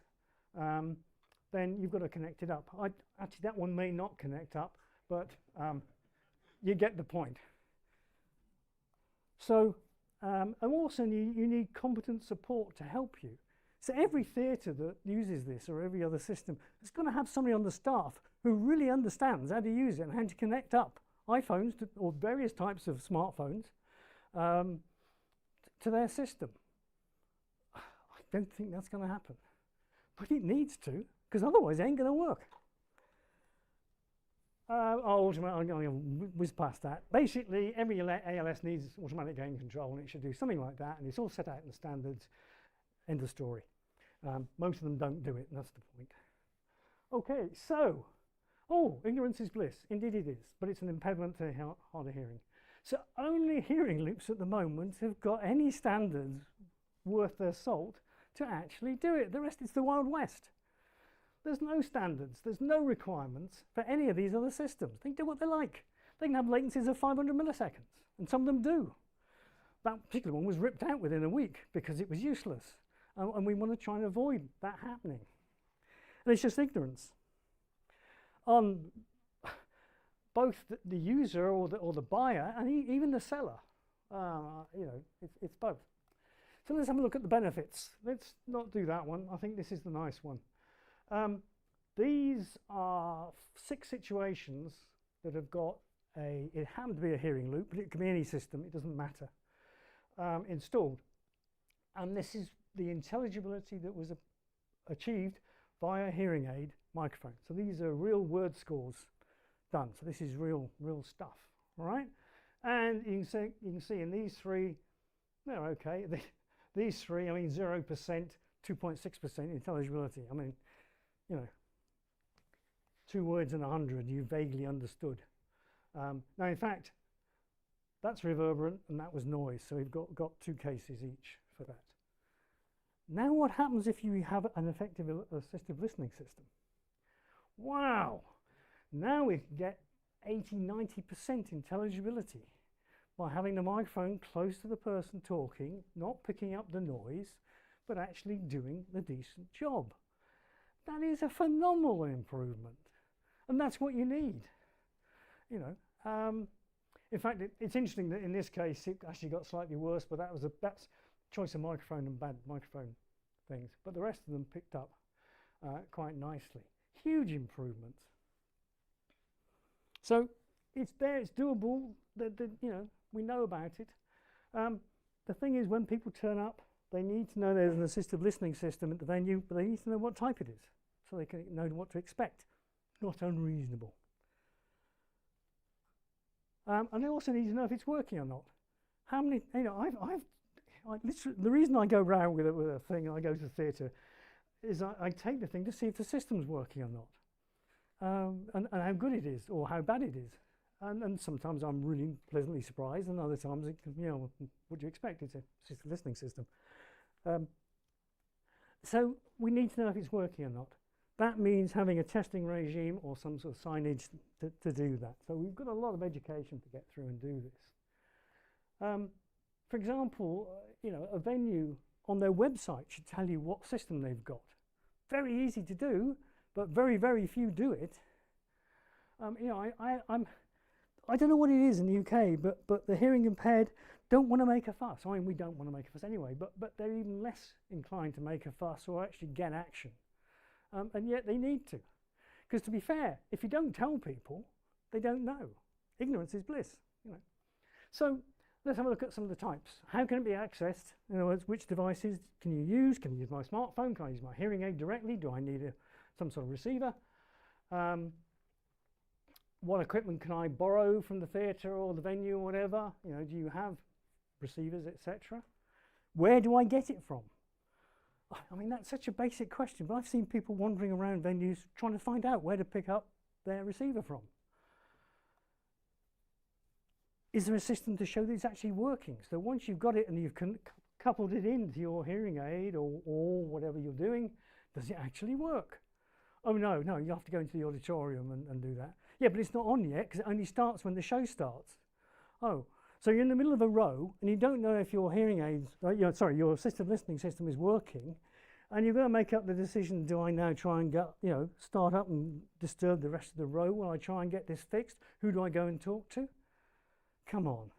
then you've got to connect it up. Actually, that one may not connect up, but you get the point. So, and also you need competent support to help you. So every theatre that uses this or every other system is going to have somebody on the staff who really understands how to use it and how to connect up iPhones or various types of smartphones to their system. I don't think that's going to happen, but it needs to, because otherwise it ain't going to work. I'm going to whiz past that. Basically, every ALS needs automatic gain control, and it should do something like that, and it's all set out in the standards. End of story. Most of them don't do it, and that's the point. Okay, so, oh, ignorance is bliss. Indeed it is, but it's an impediment to harder hearing. So only hearing loops at the moment have got any standards worth their salt to actually do it. The rest is the Wild West. There's no standards, there's no requirements for any of these other systems. They can do what they like. They can have latencies of 500 milliseconds, and some of them do. That particular one was ripped out within a week because it was useless. And we want to try and avoid that happening. And it's just ignorance. On both the user or the buyer and even the seller. You know, it's both. So let's have a look at the benefits. Let's not do that one. I think this is the nice one. These are 6 situations that have got it happened to be a hearing loop, but it can be any system, it doesn't matter, installed. And this is the intelligibility that was achieved via hearing aid microphone. So these are real word scores done. So this is real stuff, all right? And you can see in these 3, they're okay. These 3, I mean 0%, 2.6% intelligibility. I mean, you know, 2 words in 100 you vaguely understood. Now, in fact, that's reverberant and that was noise. So we've got 2 cases each for that. Now what happens if you have an effective assistive listening system? Wow! Now we can get 80–90% intelligibility by having the microphone close to the person talking, not picking up the noise, but actually doing the decent job. That is a phenomenal improvement. And that's what you need. You know, in fact, it's interesting that in this case it actually got slightly worse, but that's choice of microphone and bad microphone things. But the rest of them picked up quite nicely. Huge improvements. So it's there, it's doable. You know, we know about it. The thing is, when people turn up, they need to know there's an assistive listening system at the venue, but they need to know what type it is, so they can know what to expect. Not unreasonable. And they also need to know if it's working or not. How many, you know, I literally, the reason I go round with a thing and I go to the theatre is I take the thing to see if the system's working or not. And how good it is or how bad it is. And sometimes I'm really pleasantly surprised, and other times, you know, what do you expect? It's a assistive listening system. So we need to know if it's working or not. That means having a testing regime or some sort of signage to do that. So we've got a lot of education to get through and do this. For example, you know, a venue on their website should tell you what system they've got. Very easy to do, but very, very few do it. You know, I don't know what it is in the UK, but the hearing impaired don't want to make a fuss. I mean, we don't want to make a fuss anyway, but they're even less inclined to make a fuss or actually get action. And yet they need to. Because to be fair, if you don't tell people, they don't know. Ignorance is bliss, you know. So let's have a look at some of the types. How can it be accessed? In other words, which devices can you use? Can you use my smartphone? Can I use my hearing aid directly? Do I need some sort of receiver? What equipment can I borrow from the theatre or the venue or whatever? You know, do you have receivers, etc.? Where do I get it from? I mean, that's such a basic question, but I've seen people wandering around venues trying to find out where to pick up their receiver from. Is there a system to show that it's actually working? So once you've got it and you've coupled it into your hearing aid or whatever you're doing, does it actually work? Oh, no, you have to go into the auditorium and do that. Yeah, but it's not on yet because it only starts when the show starts. Oh, so you're in the middle of a row and you don't know if your hearing aids, your assistive listening system is working, and you've got to make up the decision, do I now try and get, you know, start up and disturb the rest of the row? Will I try and get this fixed? Who do I go and talk to? Come on,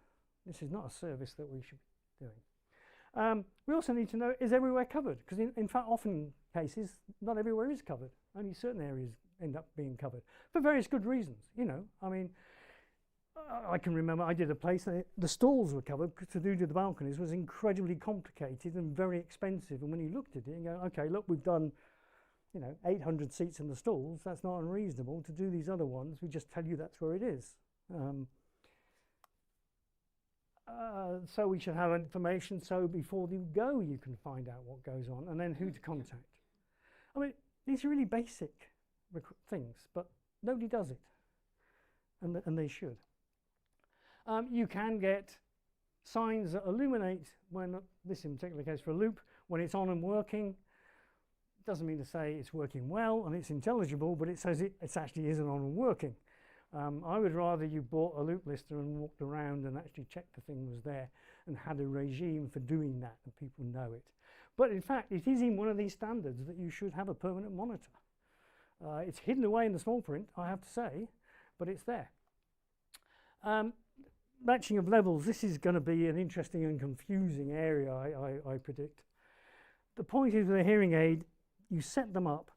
this is not a service that we should be doing. We also need to know, is everywhere covered? Because in fact, often cases, not everywhere is covered. Only certain areas end up being covered for various good reasons. You know, I mean, I can remember I did a place that the stalls were covered because to do to the balconies was incredibly complicated and very expensive. And when you looked at it and go, okay, look, we've done, you know, 800 seats in the stalls. That's not unreasonable. To do these other ones, we just tell you that's where it is. So we should have information so before you go you can find out what goes on and then who to contact. I mean, these are really basic. things, but nobody does it, and they should. You can get signs that illuminate when, this in particular case for a loop, when it's on and working. Doesn't mean to say it's working well and it's intelligible, but it says it actually isn't on and working. I would rather you bought a loop lister and walked around and actually checked the thing was there and had a regime for doing that and people know it. But in fact, it is in one of these standards that you should have a permanent monitor. It's hidden away in the small print, I have to say, but it's there. Matching of levels, this is going to be an interesting and confusing area, I predict. The point is with a hearing aid, you set them up,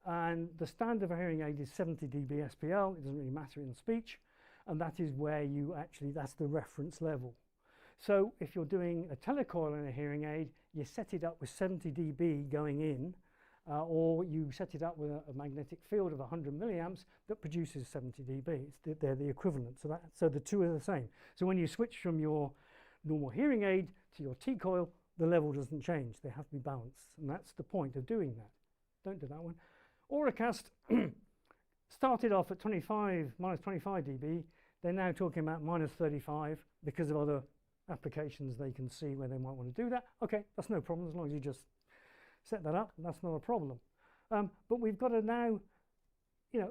and the standard for a hearing aid is 70 dB SPL. It doesn't really matter in speech, and that is where you actually, that's the reference level. So if you're doing a telecoil in a hearing aid, you set it up with 70 dB going in, or you set it up with a magnetic field of 100 milliamps that produces 70 dB. They're the equivalent. So the two are the same. So when you switch from your normal hearing aid to your T-coil, the level doesn't change. They have to be balanced, and that's the point of doing that. Don't do that one. Auracast started off at minus 25 dB. They're now talking about minus 35 because of other applications they can see where they might want to do that. Okay, that's no problem as long as you just set that up. That's not a problem. But we've got to now,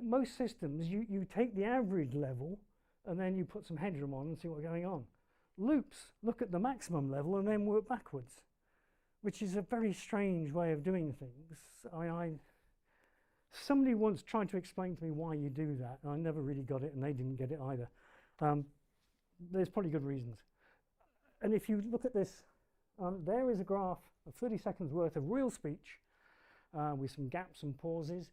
most systems, you take the average level and then you put some headroom on and see what's going on. Loops look at the maximum level and then work backwards, which is a very strange way of doing things. Somebody once tried to explain to me why you do that, and I never really got it, and they didn't get it either. There's probably good reasons. And if you look at this, there is a graph of 30 seconds worth of real speech with some gaps and pauses.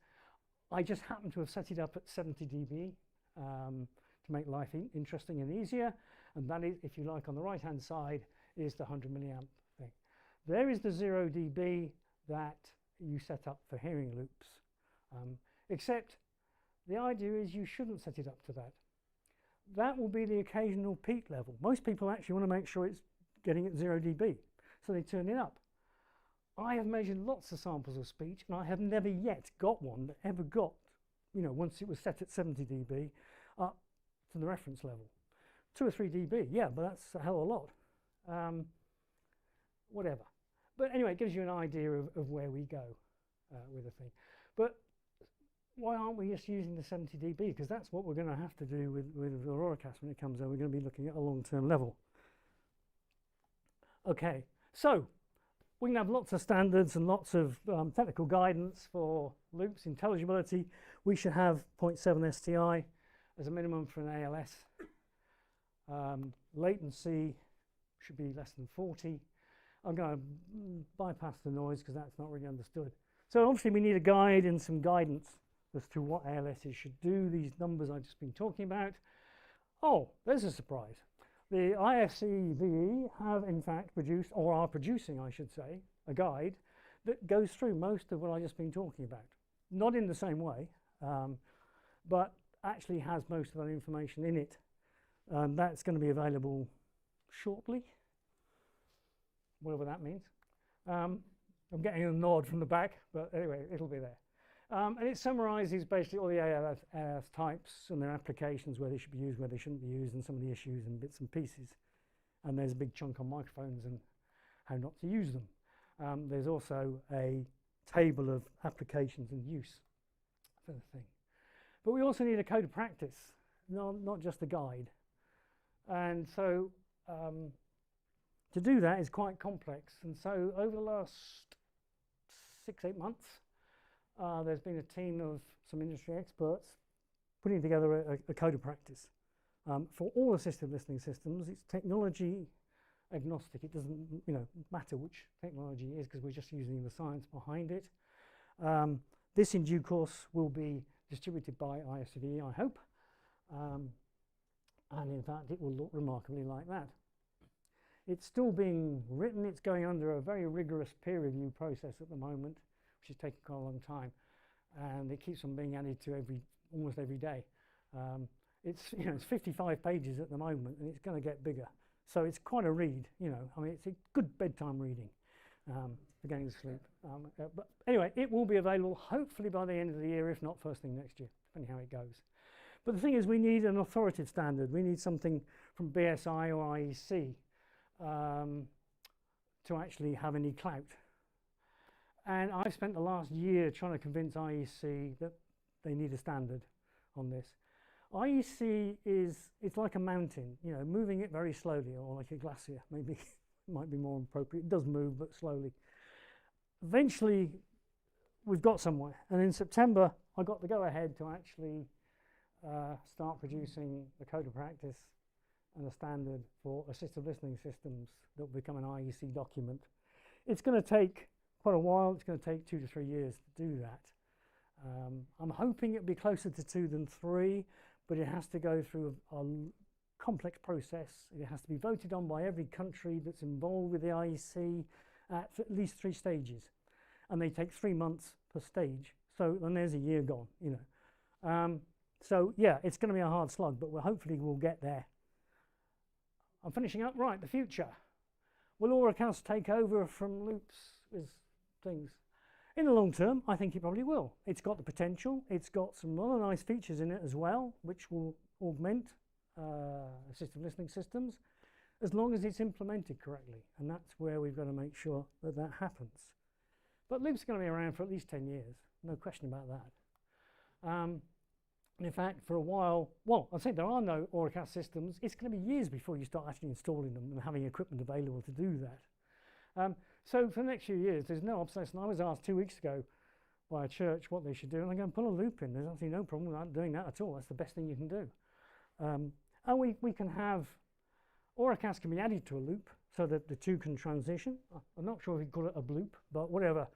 I just happen to have set it up at 70 dB to make life interesting and easier. And that is, if you like, on the right-hand side is the 100 milliamp thing. There is the 0 dB that you set up for hearing loops. Except the idea is you shouldn't set it up to that. That will be the occasional peak level. Most people actually want to make sure it's getting at 0 dB, so they turn it up. I have measured lots of samples of speech, and I have never yet got one that ever got, once it was set at 70 dB, up to the reference level. 2 or 3 dB, yeah, but that's a hell of a lot. Whatever. But anyway, it gives you an idea of where we go with the thing. But why aren't we just using the 70 dB? Because that's what we're going to have to do with Auracast when it comes out. We're going to be looking at a long-term level. Okay, so we can have lots of standards and lots of technical guidance for loops, intelligibility. We should have 0.7 STI as a minimum for an ALS. Latency should be less than 40. I'm going to bypass the noise because that's not really understood. So obviously we need a guide and some guidance as to what ALSs should do, these numbers I've just been talking about. Oh, there's a surprise. The IFCVE have in fact produced, or are producing I should say, a guide that goes through most of what I've just been talking about. Not in the same way, but actually has most of that information in it. That's going to be available shortly, whatever that means. I'm getting a nod from the back, but anyway, it'll be there. And it summarizes basically all the ALS types and their applications, where they should be used, where they shouldn't be used, and some of the issues and bits and pieces. And there's a big chunk on microphones and how not to use them. There's also a table of applications and use for the thing. But we also need a code of practice, not just a guide. And so to do that is quite complex. And so over the last 6-8 months, there's been a team of some industry experts putting together a code of practice for all assistive listening systems. It's technology agnostic. It doesn't matter which technology it is because we're just using the science behind it. This in due course will be distributed by ISVE, I hope. And in fact, it will look remarkably like that. It's still being written. It's going under a very rigorous peer review process at the moment, which is taking quite a long time. And it keeps on being added to almost every day. It's 55 pages at the moment, and it's going to get bigger. So it's quite a read, I mean, it's a good bedtime reading. for getting to sleep. But anyway, it will be available hopefully by the end of the year, if not first thing next year, depending how it goes. But the thing is, we need an authoritative standard. We need something from BSI or IEC to actually have any clout. And I've spent the last year trying to convince IEC that they need a standard on this. IEC it's like a mountain, you know, moving it very slowly, or like a glacier, maybe might be more appropriate. It does move, but slowly. Eventually, we've got somewhere. And in September, I got the go-ahead to actually start producing the code of practice and a standard for assistive listening systems that will become an IEC document. It's going to take quite a while. It's going to take 2 to 3 years to do that. I'm hoping it'll be closer to 2 than 3, but it has to go through a complex process. It has to be voted on by every country that's involved with the IEC at least 3 stages, and they take 3 months per stage. So then there's a year gone, you know. So yeah, it's going to be a hard slug, but hopefully we'll get there. I'm finishing up. Right, the future. Will Auracast take over from loops with things? In the long term, I think it probably will. It's got the potential. It's got some rather nice features in it as well, which will augment assistive listening systems, as long as it's implemented correctly. And that's where we've got to make sure that that happens. But loops are going to be around for at least 10 years. No question about that. In fact, for a while, well, I'll say there are no Auracast systems. It's going to be years before you start actually installing them and having equipment available to do that. So for the next few years, there's no obsession. I was asked 2 weeks ago by a church what they should do, and I'm going to put a loop in. There's absolutely no problem with doing that at all. That's the best thing you can do. And we can have, Auracast can be added to a loop so that the two can transition. I'm not sure if you call it a bloop, but whatever,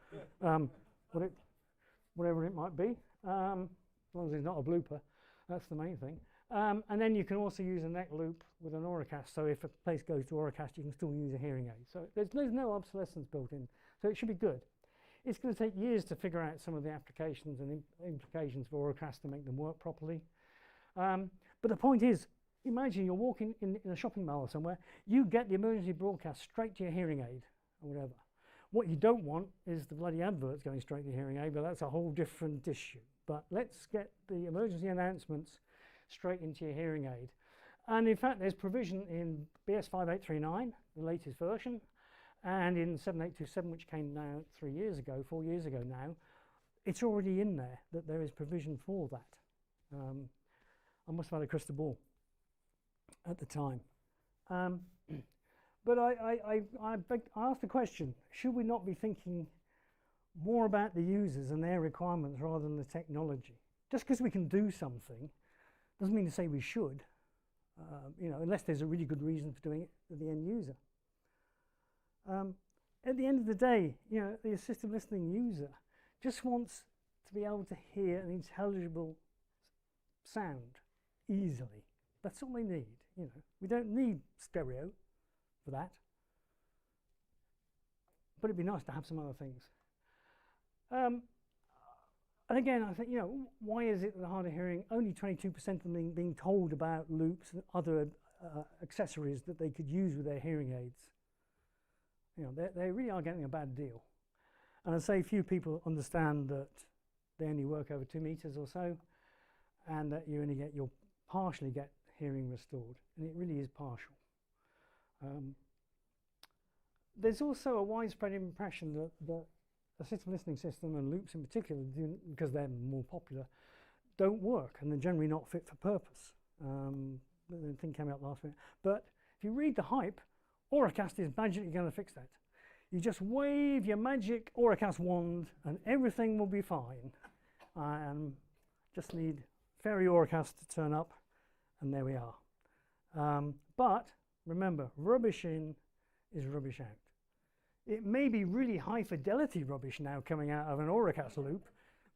whatever it might be. As long as it's not a blooper, that's the main thing. And then you can also use a neck loop with an Auracast. So if a place goes to Auracast, you can still use a hearing aid. So there's no obsolescence built in. So it should be good. It's going to take years to figure out some of the applications and implications for Auracast to make them work properly. But the point is, imagine you're walking in a shopping mall or somewhere, you get the emergency broadcast straight to your hearing aid or whatever. What you don't want is the bloody adverts going straight to your hearing aid, but that's a whole different issue. But let's get the emergency announcements straight into your hearing aid. And in fact, there's provision in BS 5839, the latest version, and in 7827, which came now 4 years ago now, it's already in there that there is provision for that. I must have had a crystal ball at the time. But I asked the question, should we not be thinking more about the users and their requirements rather than the technology? Just because we can do something doesn't mean to say we should, you know, unless there's a really good reason for doing it for the end user. At the end of the day, you know, the assistive listening user just wants to be able to hear an intelligible sound easily. That's all they need, you know. We don't need stereo for that. But it'd be nice to have some other things. And again, I think, you know, why is it that the hard of hearing, only 22% of them being told about loops and other accessories that they could use with their hearing aids? You know, they really are getting a bad deal. And I say few people understand that they only work over 2 meters or so, and that you only you'll partially get hearing restored, and it really is partial. There's also a widespread impression that assistive listening system and loops in particular, because they're more popular, don't work and they're generally not fit for purpose. The thing came out last minute. But if you read the hype, Auracast is magically going to fix that. You just wave your magic Auracast wand and everything will be fine. Just need fairy Auracast to turn up, and there we are. But remember, rubbish in is rubbish out. It may be really high fidelity rubbish now coming out of an Auracast loop,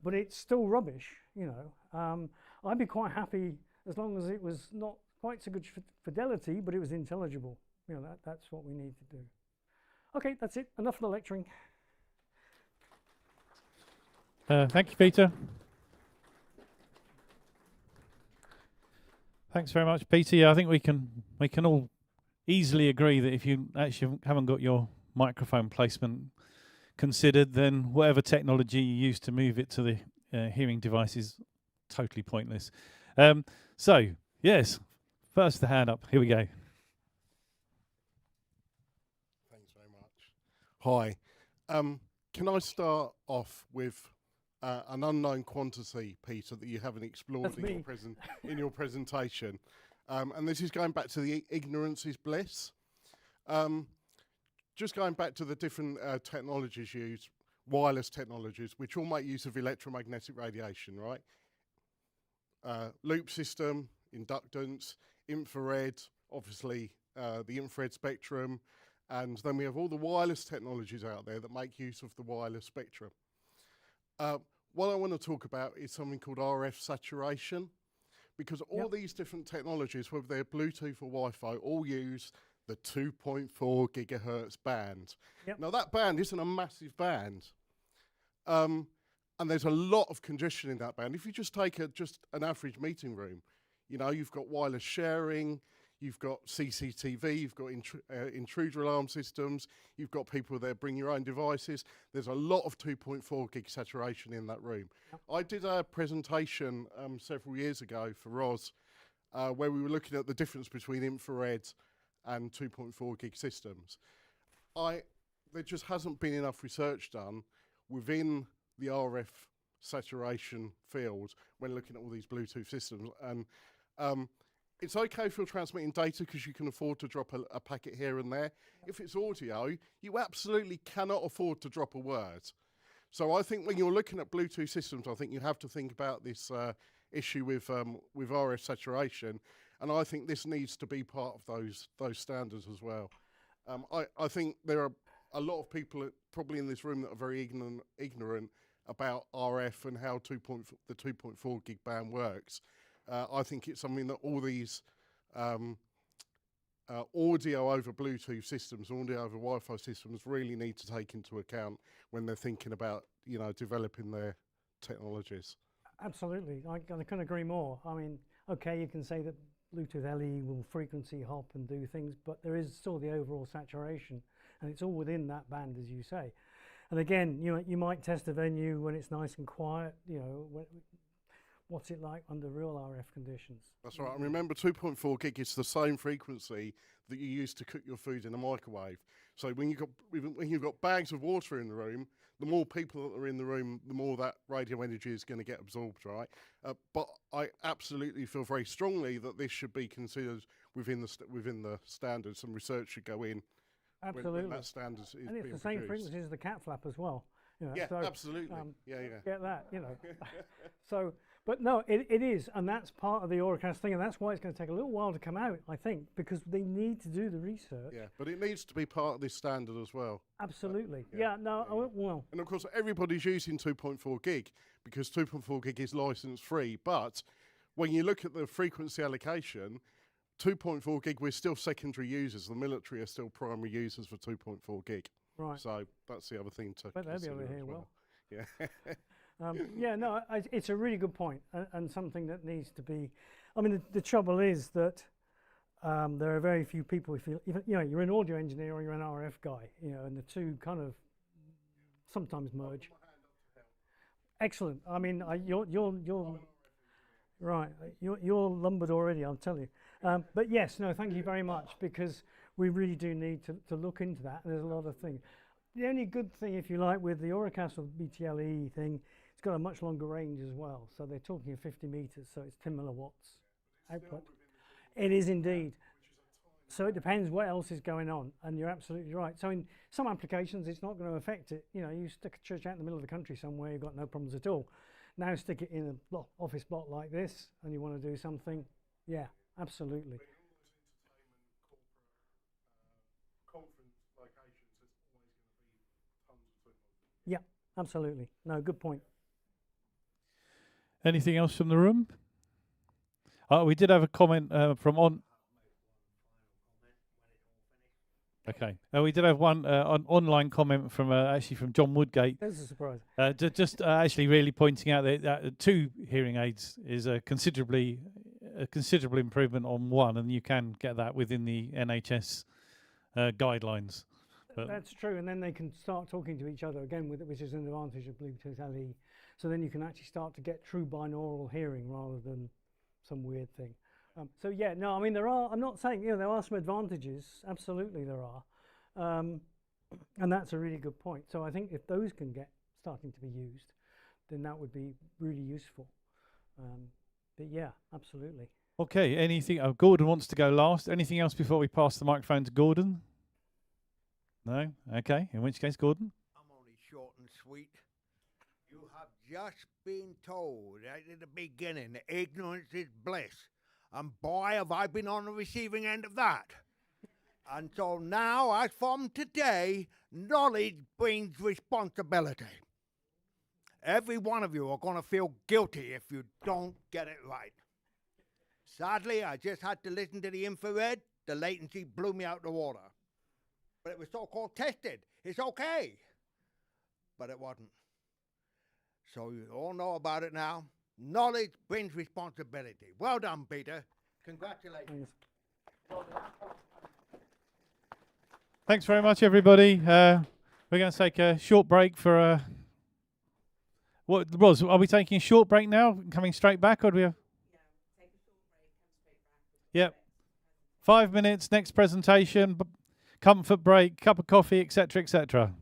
but it's still rubbish, you know. I'd be quite happy as long as it was not quite so good fidelity, but it was intelligible. You know, that's what we need to do. Okay, that's it. Enough of the lecturing. Thank you, Peter. Thanks very much, Peter. Yeah, I think we can all easily agree that if you actually haven't got your microphone placement considered, then whatever technology you use to move it to the hearing device is totally pointless. So, yes, first the hand up. Here we go. Thanks very much. Hi. Can I start off with an unknown quantity, Peter, that you haven't explored in your presentation? And this is going back to the ignorance is bliss. Just going back to the different technologies used, wireless technologies, which all make use of electromagnetic radiation, right? Loop system, inductance, infrared, obviously the infrared spectrum, and then we have all the wireless technologies out there that make use of the wireless spectrum. What I want to talk about is something called RF saturation, because all these different technologies, whether they're Bluetooth or Wi-Fi, all use the 2.4 gigahertz band. Now that band isn't a massive band, and there's a lot of congestion in that band. If you just take just an average meeting room, you know, you've got wireless sharing, you've got CCTV, you've got intruder alarm systems, you've got people there bring your own devices. There's a lot of 2.4 gig saturation in that room. I did a presentation several years ago for Roz where we were looking at the difference between infrared and 2.4 gig systems. There just hasn't been enough research done within the RF saturation field when looking at all these Bluetooth systems. And it's okay if you're transmitting data because you can afford to drop a packet here and there. If it's audio, you absolutely cannot afford to drop a word. So I think when you're looking at Bluetooth systems, I think you have to think about this issue with RF saturation. And I think this needs to be part of those standards as well. I think there are a lot of people probably in this room that are very ignorant about RF and how the 2.4 gig band works. I think it's something that all these audio over Bluetooth systems, audio over Wi-Fi systems really need to take into account when they're thinking about, you know, developing their technologies. Absolutely, I couldn't agree more. I mean, okay, you can say that Bluetooth LE will frequency hop and do things, but there is still the overall saturation, and it's all within that band, as you say. And again, you might test a venue when it's nice and quiet. You know, what's it like under real RF conditions? That's right. And remember, 2.4 gig is the same frequency that you use to cook your food in a microwave. So when you've got bags of water in the room, the more people that are in the room, the more that radio energy is going to get absorbed, right? But I absolutely feel very strongly that this should be considered within the standards, and research should go in. Absolutely. When that standard is and it's the same frequency as the cat flap as well. You know, yeah, so, absolutely. Get that, you know. So, but no, it is, and that's part of the Auracast thing, and that's why it's going to take a little while to come out, I think, because they need to do the research. Yeah, but it needs to be part of this standard as well. Absolutely. Well. And of course, everybody's using 2.4 gig because 2.4 gig is license free. But when you look at the frequency allocation, 2.4 gig, we're still secondary users. The military are still primary users for 2.4 gig. Right. So that's the other thing to consider. But they'll be over here well. Yeah. It's a really good point, and something that needs to be. I mean, the trouble is that there are very few people. If you're an audio engineer or you're an RF guy, you know, and the two kind of sometimes merge. Excellent. I mean, you're right. You're lumbered already, I'll tell you. But yes, no, thank you very much, because we really do need to look into that. And there's a lot of things. The only good thing, if you like, with the Auracast or BTLE thing, it's got a much longer range as well. So they're talking of 50 meters, so it's 10 milliwatts output. It is indeed. So it depends what else is going on, and you're absolutely right. So in some applications, it's not going to affect it. You know, you stick a church out in the middle of the country somewhere, you've got no problems at all. Now stick it in a office block like this, and you want to do something, yeah, absolutely. Yeah, absolutely. No, good point. Anything else from the room? We did have a comment from on. Okay. We did have one online comment from actually from John Woodgate. That's a surprise. Just actually really pointing out that 2 hearing aids is a considerable improvement on 1, and you can get that within the NHS guidelines. But That's true, and then they can start talking to each other again, which is an advantage of Bluetooth LE. So then you can actually start to get true binaural hearing rather than some weird thing. So yeah, no, I mean I'm not saying there are some advantages. Absolutely, there are, and that's a really good point. So I think if those can get starting to be used, then that would be really useful. But yeah, absolutely. okay, anything? Oh, Gordon wants to go last. Anything else before we pass the microphone to Gordon? No? Okay, in which case, Gordon? I'm only short and sweet. You have just been told right at the beginning that ignorance is bliss. And boy, have I been on the receiving end of that. And so now, as from today, knowledge brings responsibility. Every one of you are going to feel guilty if you don't get it right. Sadly, I just had to listen to the infrared. The latency blew me out the water. But it was so-called tested. It's okay. But it wasn't. So you all know about it now. Knowledge brings responsibility. Well done, Peter. Congratulations. Thanks very much, everybody. We're going to take a short break for... what, Roz, are we taking a short break now? Coming straight back, or do we have... take a short break, come straight back. Yep. 5 minutes, next presentation, comfort break, cup of coffee, etc., etc.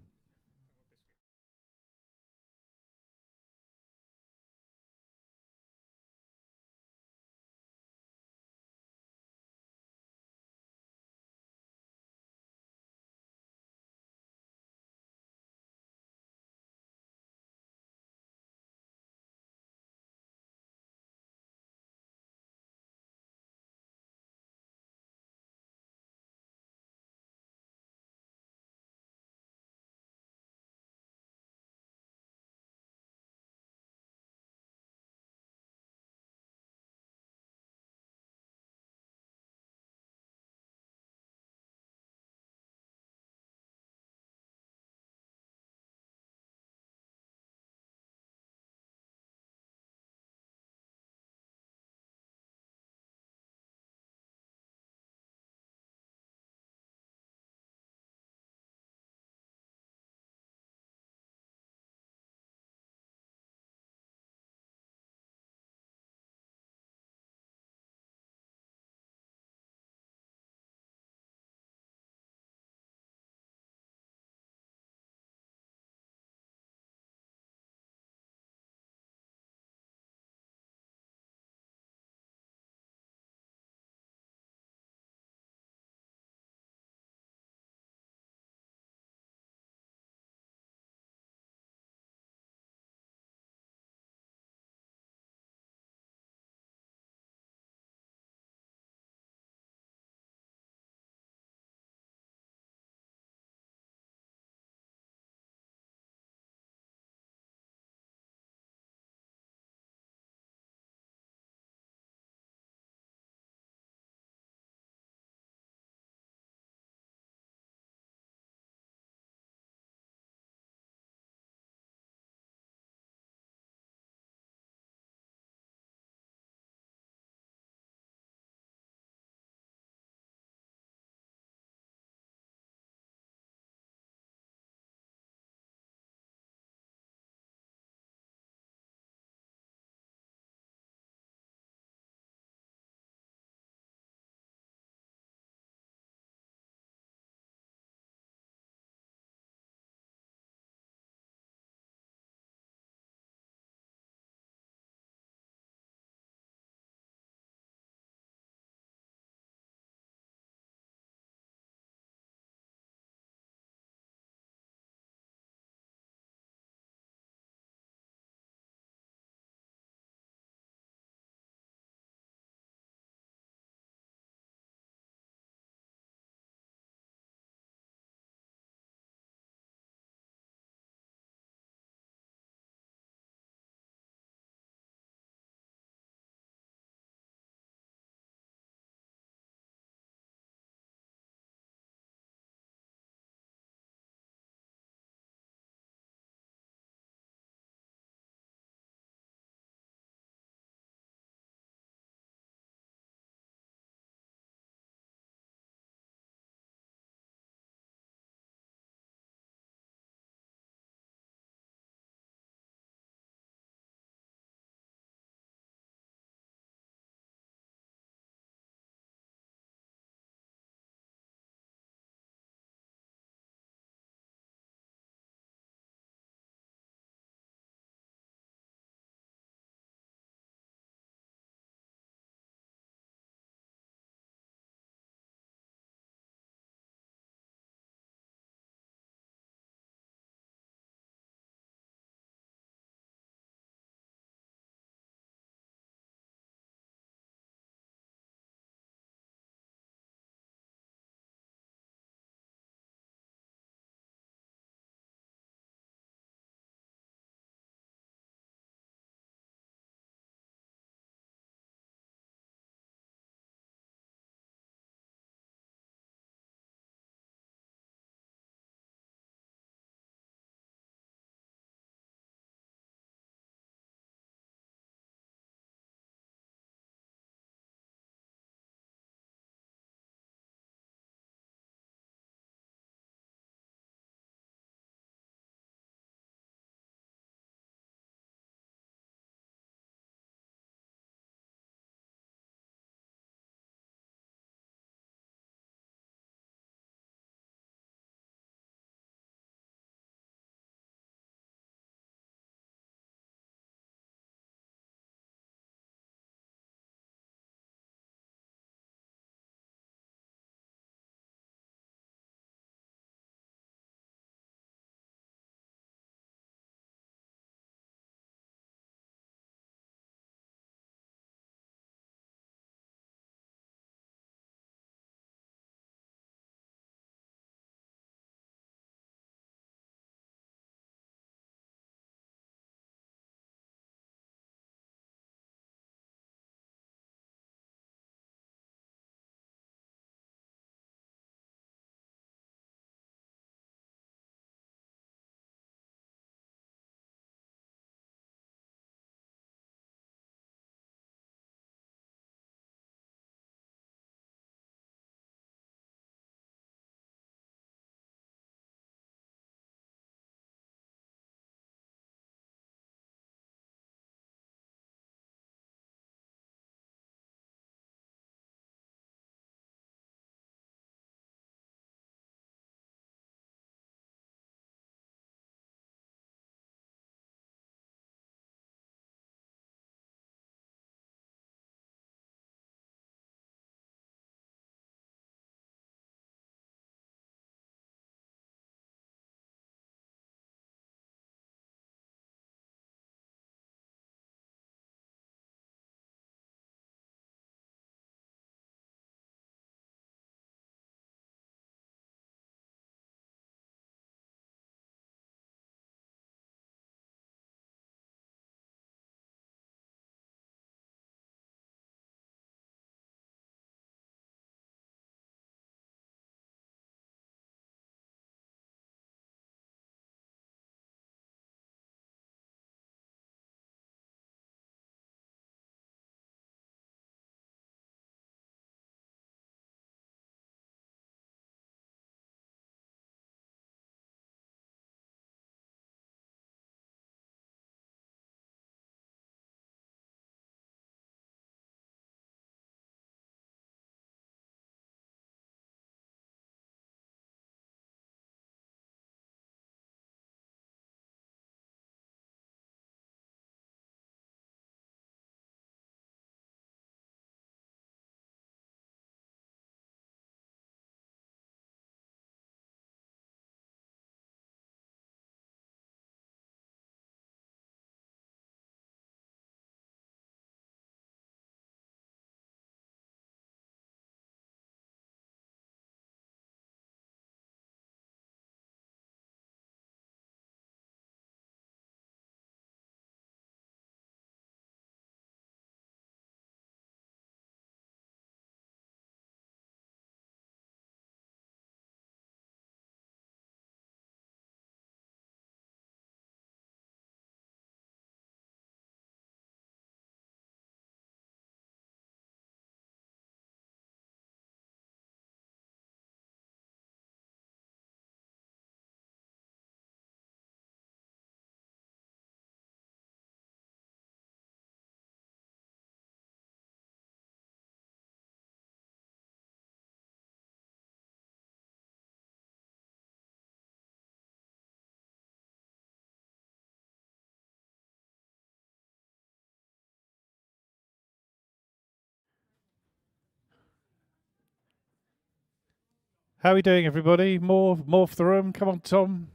How are we doing, everybody? More for the room. Come on, Tom.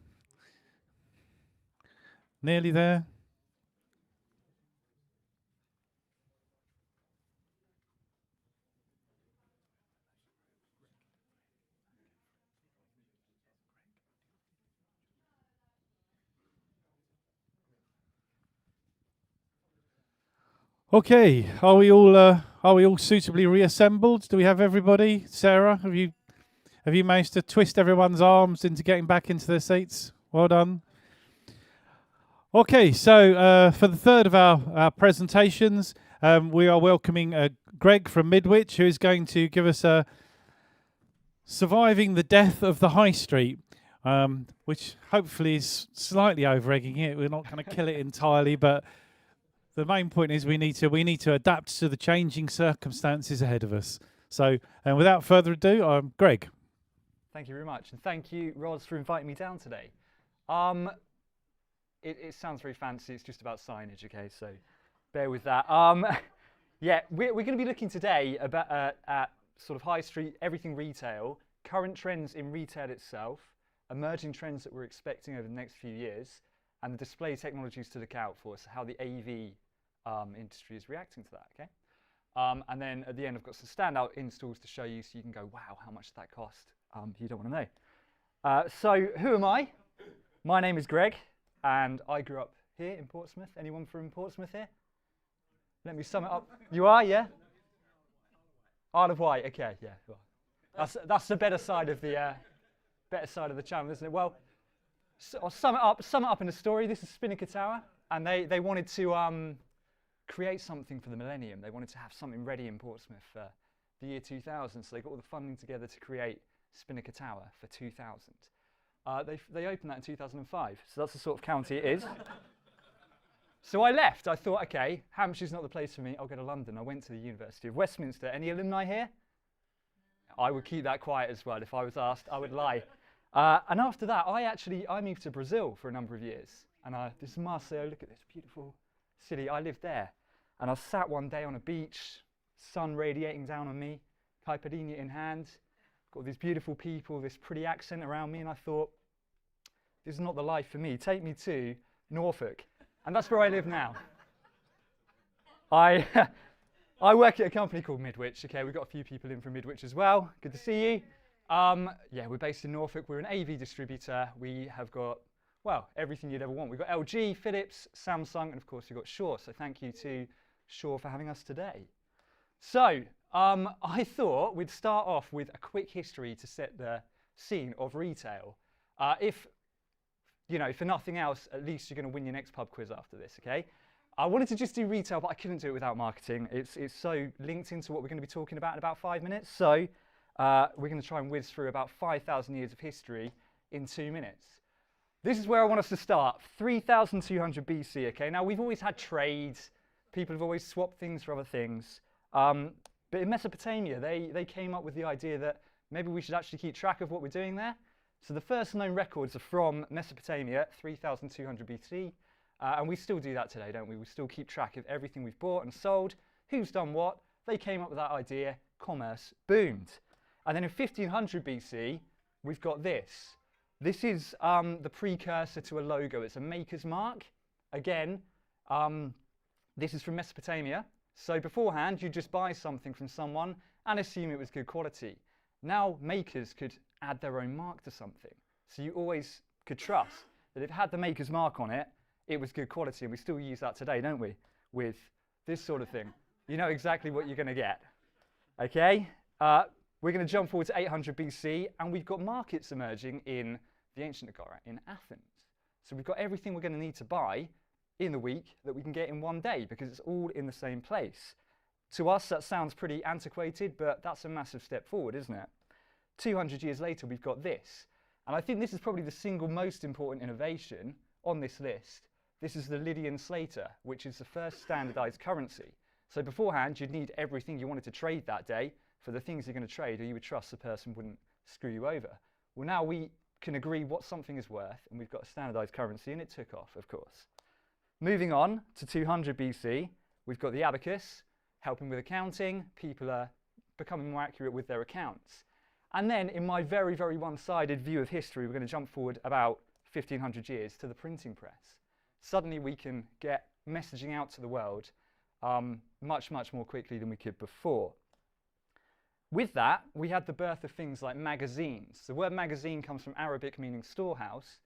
Nearly there. Okay, are we all suitably reassembled? Do we have everybody? Sarah, have you managed to twist everyone's arms into getting back into their seats? Well done. Okay, so for the third of our presentations, we are welcoming Greg from Midwich, who is going to give us a surviving the death of the high street, which hopefully is slightly over-egging it. We're not going to kill it entirely, but the main point is we need to adapt to the changing circumstances ahead of us. So, and without further ado, I'm Greg. Thank you very much, and thank you, Roz, for inviting me down today. It sounds very fancy. It's just about signage, okay? So, bear with that. Yeah, we're going to be looking today about at sort of high street, everything retail, current trends in retail itself, emerging trends that we're expecting over the next few years, and the display technologies to look out for, so how the AV industry is reacting to that, okay? And then at the end, I've got some standout installs to show you so you can go, wow, how much did that cost? You don't want to know. So who am I? My name is Greg, and I grew up here in Portsmouth. Anyone from Portsmouth here? Let me sum it up. You are, yeah? Isle of Wight, okay, yeah. Well, that's the better side of the channel, isn't it? Well, so I'll sum it up in a story. This is Spinnaker Tower, and they wanted to create something for the millennium. They wanted to have something ready in Portsmouth for the year 2000, so they got all the funding together to create Spinnaker Tower for 2000. They opened that in 2005, so that's the sort of county it is. So I left. I thought, okay, Hampshire's not the place for me. I'll go to London. I went to the University of Westminster. Any alumni here? I would keep that quiet as well. If I was asked, I would lie. And after that, I moved to Brazil for a number of years. And this is Marseille. Look at this beautiful city. I lived there. And I sat one day on a beach, sun radiating down on me, caipirinha in hand, got these beautiful people, this pretty accent around me, and I thought, this is not the life for me. Take me to Norfolk. And that's where I live now. I work at a company called Midwich. Okay, we've got a few people in from Midwich as well. Good to see you. Yeah, we're based in Norfolk. We're an AV distributor. We have got, well, everything you'd ever want. We've got LG, Philips, Samsung, and of course we've got Shure. So thank you to Shure for having us today. So I thought we'd start off with a quick history to set the scene of retail. If, you know, for nothing else, at least you're going to win your next pub quiz after this, okay? I wanted to just do retail, but I couldn't do it without marketing. It's so linked into what we're going to be talking about in about 5 minutes. So we're going to try and whiz through about 5,000 years of history in 2 minutes. This is where I want us to start, 3,200 BC, okay? Now, we've always had trade. People have always swapped things for other things. But in Mesopotamia, they came up with the idea that maybe we should actually keep track of what we're doing there. So the first known records are from Mesopotamia, 3,200 BC. And we still do that today, don't we? We still keep track of everything we've bought and sold, who's done what. They came up with that idea, commerce boomed. And then in 1500 BC, we've got this. This is the precursor to a logo. It's a maker's mark. Again, this is from Mesopotamia. So beforehand, you just buy something from someone and assume it was good quality. Now makers could add their own mark to something. So you always could trust that if it had the maker's mark on it, it was good quality. And we still use that today, don't we? With this sort of thing. You know exactly what you're going to get. Okay? We're going to jump forward to 800 BC, and we've got markets emerging in the ancient Agora, in Athens. So we've got everything we're going to need to buy in the week that we can get in one day, because it's all in the same place. To us, that sounds pretty antiquated, but that's a massive step forward, isn't it? 200 years later, we've got this. And I think this is probably the single most important innovation on this list. This is the Lydian slater, which is the first standardized currency. So beforehand, you'd need everything you wanted to trade that day for the things you're going to trade, or you would trust the person wouldn't screw you over. Well, now we can agree what something is worth, and we've got a standardized currency, and it took off, of course. Moving on to 200 BC, we've got the abacus, helping with accounting. People are becoming more accurate with their accounts. And then in my very, very one-sided view of history, we're going to jump forward about 1500 years to the printing press. Suddenly we can get messaging out to the world much, much more quickly than we could before. With that, we had the birth of things like magazines. The word magazine comes from Arabic meaning storehouse,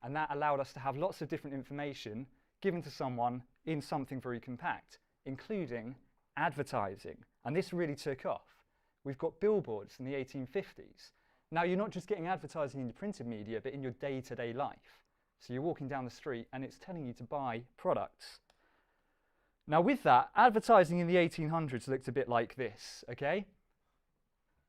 and that allowed us to have lots of different information given to someone in something very compact, including advertising. And this really took off. We've got billboards in the 1850s. Now, you're not just getting advertising in your printed media, but in your day-to-day life. So you're walking down the street, and it's telling you to buy products. Now, with that, advertising in the 1800s looked a bit like this, okay?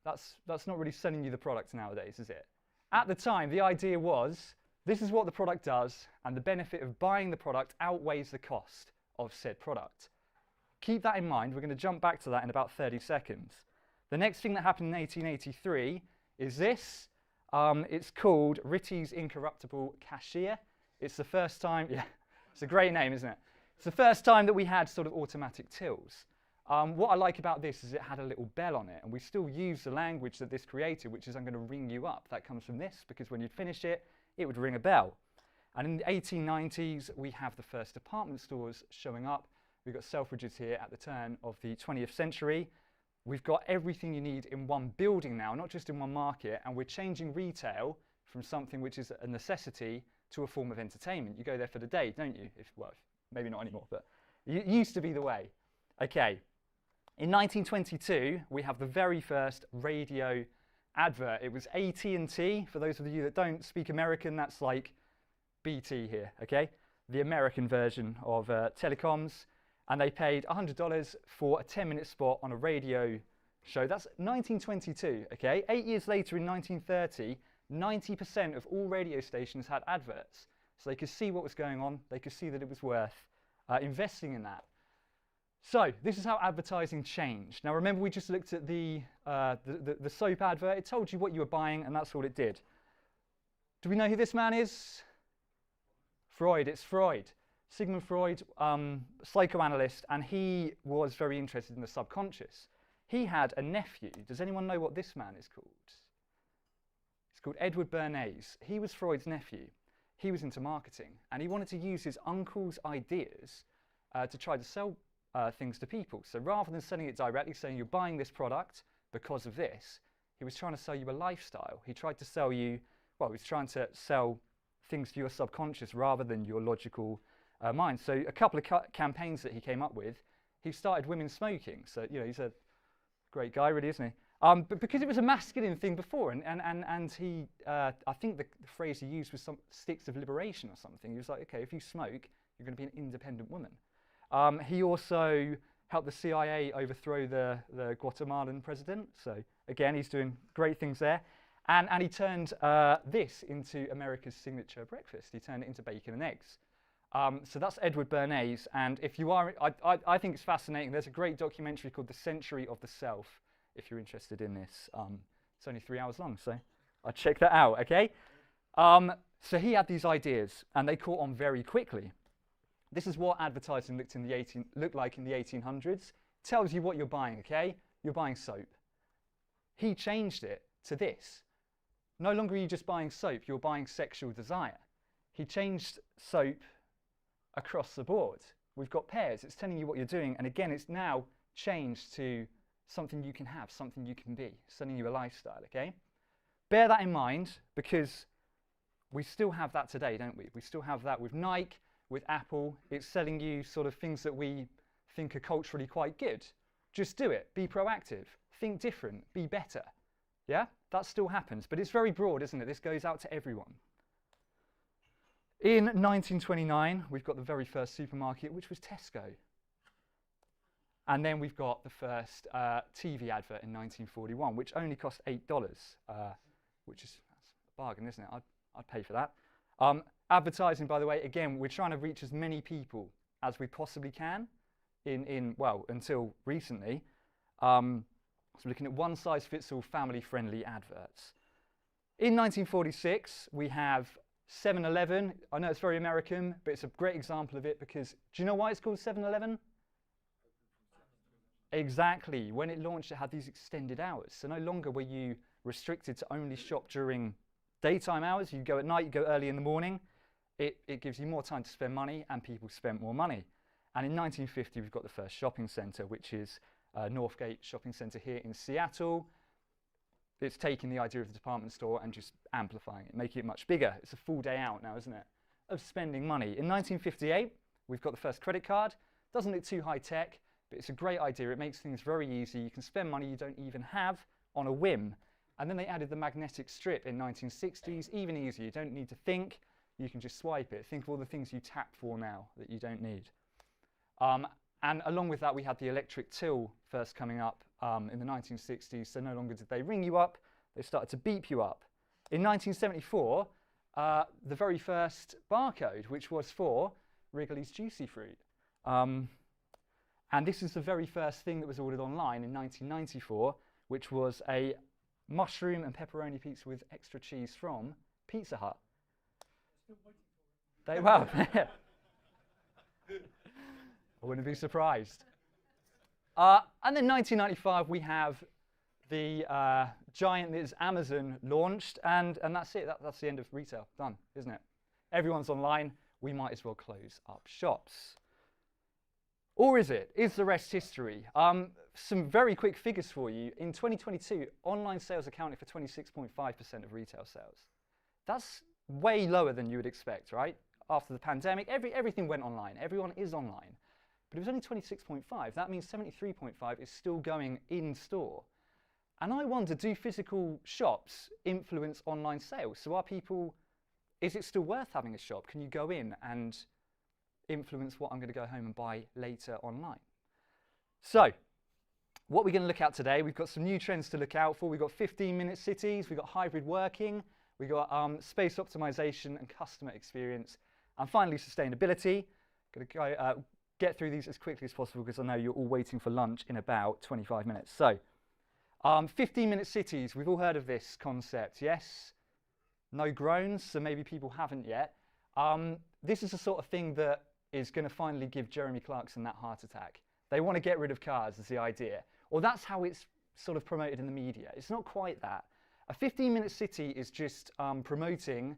That's not really selling you the product nowadays, is it? At the time, the idea was, this is what the product does, and the benefit of buying the product outweighs the cost of said product. Keep that in mind. We're going to jump back to that in about 30 seconds. The next thing that happened in 1883 is this. It's called Ritty's Incorruptible Cashier. It's the first time, yeah, it's a great name, isn't it? It's the first time that we had sort of automatic tills. What I like about this is it had a little bell on it, and we still use the language that this created, which is I'm going to ring you up. That comes from this, because when you'd finish it, it would ring a bell. And in the 1890s, we have the first department stores showing up. We've got Selfridges here at the turn of the 20th century. We've got everything you need in one building now, not just in one market, and we're changing retail from something which is a necessity to a form of entertainment. You go there for the day, don't you? Well, maybe not anymore, but it used to be the way. Okay. In 1922, we have the very first radio advert. It was AT&T. For those of you that don't speak American, that's like BT here, okay? The American version of telecoms. And they paid $100 for a 10-minute spot on a radio show. That's 1922, okay? 8 years later, in 1930, 90% of all radio stations had adverts. So they could see what was going on. They could see that it was worth investing in that. So this is how advertising changed. Now remember, we just looked at the soap advert. It told you what you were buying, and that's all it did. Do we know who this man is? Freud. It's Freud. Sigmund Freud, psychoanalyst, and he was very interested in the subconscious. He had a nephew. Does anyone know what this man is called? He's called Edward Bernays. He was Freud's nephew. He was into marketing, and he wanted to use his uncle's ideas to try to sell things to people. So rather than selling it directly, saying you're buying this product because of this, he was trying to sell you a lifestyle. He tried to sell you, well, he was trying to sell things for your subconscious rather than your logical mind. So a couple of campaigns that he came up with, he started women smoking. So, you know, he's a great guy, really, isn't he? But because it was a masculine thing before, and he, I think the phrase he used was some sticks of liberation or something. He was like, okay, if you smoke, you're going to be an independent woman. He also helped the CIA overthrow the Guatemalan president. So again, he's doing great things there. And he turned this into America's signature breakfast. He turned it into bacon and eggs. So that's Edward Bernays. And if you are, I think it's fascinating. There's a great documentary called The Century of the Self, if you're interested in this. It's only 3 hours long, so I'll check that out, okay? So he had these ideas, and they caught on very quickly. This is what advertising looked like in the 1800s. Tells you what you're buying, okay? You're buying soap. He changed it to this. No longer are you just buying soap, you're buying sexual desire. He changed soap across the board. We've got pairs. It's telling you what you're doing. And again, it's now changed to something you can have, something you can be, selling you a lifestyle, okay? Bear that in mind, because we still have that today, don't we? We still have that with Nike, with Apple. It's selling you sort of things that we think are culturally quite good. Just do it. Be proactive. Think different. Be better. Yeah? That still happens. But it's very broad, isn't it? This goes out to everyone. In 1929, we've got the very first supermarket, which was Tesco. And then we've got the first TV advert in 1941, which only cost $8, which is that's a bargain, isn't it? I'd pay for that. Advertising, by the way, again, we're trying to reach as many people as we possibly can well, until recently. So we're looking at one-size-fits-all family-friendly adverts. In 1946, we have 7-Eleven. I know it's very American, but it's a great example of it because, do you know why it's called 7-Eleven? Exactly. When it launched, it had these extended hours. So no longer were you restricted to only shop during daytime hours. You go at night, you go early in the morning. It gives you more time to spend money, and people spent more money. And in 1950, we've got the first shopping centre, which is Northgate Shopping Centre here in Seattle. It's taking the idea of the department store and just amplifying it, making it much bigger. It's a full day out now, isn't it, of spending money. In 1958, we've got the first credit card. Doesn't look too high tech, but it's a great idea. It makes things very easy. You can spend money you don't even have on a whim. And then they added the magnetic strip in 1960s, even easier. You don't need to think. You can just swipe it. Think of all the things you tap for now that you don't need. And along with that, we had the electric till first coming up in the 1960s. So no longer did they ring you up, they started to beep you up. In 1974, the very first barcode, which was for Wrigley's Juicy Fruit. And this is the very first thing that was ordered online in 1994, which was a mushroom and pepperoni pizza with extra cheese from Pizza Hut. Well, I wouldn't be surprised. And then 1995, we have the giant that is Amazon launched, and that's it. That's the end of retail. Done, isn't it? Everyone's online. We might as well close up shops. Or is it? Is the rest history? Some very quick figures for you. In 2022, online sales accounted for 26.5% of retail sales. That's way lower than you would expect, right? After the pandemic, everything went online. Everyone is online. But it was only 26.5. That means 73.5 is still going in store. And I wonder, do physical shops influence online sales? So is it still worth having a shop? Can you go in and influence what I'm going to go home and buy later online? So, what we're going to look at today, we've got some new trends to look out for. We've got 15-minute cities, we've got hybrid working, we've got space optimization and customer experience, and finally sustainability. Going to go, get through these as quickly as possible because I know you're all waiting for lunch in about 25 minutes. So, 15-minute cities, we've all heard of this concept, yes? No groans, so maybe people haven't yet. This is the sort of thing that is going to finally give Jeremy Clarkson that heart attack. They want to get rid of cars is the idea. Or that's how it's sort of promoted in the media. It's not quite that. A 15-minute city is just promoting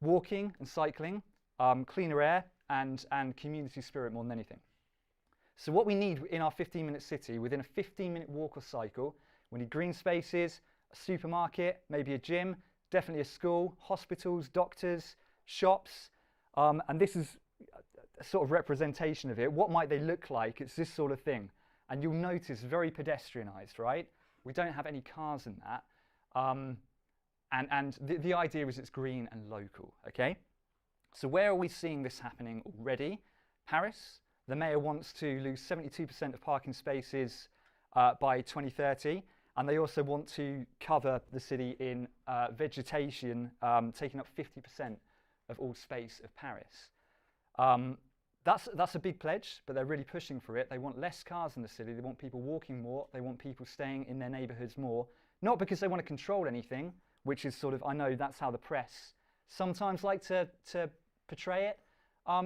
walking and cycling, cleaner air, and community spirit more than anything. So what we need in our 15-minute city, within a 15-minute walk or cycle, we need green spaces, a supermarket, maybe a gym, definitely a school, hospitals, doctors, shops, and this is a sort of representation of it. What might they look like? It's this sort of thing. And you'll notice very pedestrianised, right? We don't have any cars in that. And the idea is it's green and local, okay? So where are we seeing this happening already? Paris. The mayor wants to lose 72% of parking spaces by 2030. And they also want to cover the city in vegetation, taking up 50% of all space of Paris. That's a big pledge, but they're really pushing for it. They want less cars in the city. They want people walking more. They want people staying in their neighbourhoods more. Not because they want to control anything, which is sort of, I know that's how the press sometimes like to portray it.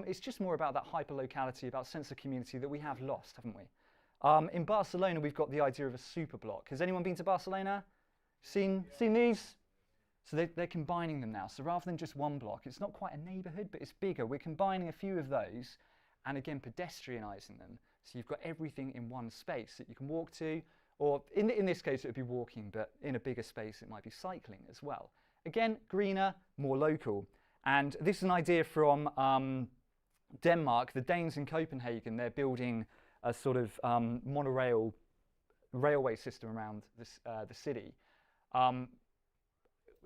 It's just more about that hyper-locality, about sense of community that we have lost, haven't we? In Barcelona, we've got the idea of a super block. Has anyone been to Barcelona? Seen these? So they're combining them now. So rather than just one block, it's not quite a neighbourhood, but it's bigger. We're combining a few of those and again, pedestrianising them. So you've got everything in one space that you can walk to, or in this case, it would be walking, but in a bigger space, it might be cycling as well. Again, greener, more local. And this is an idea from Denmark. The Danes in Copenhagen, they're building a sort of monorail railway system around this, the city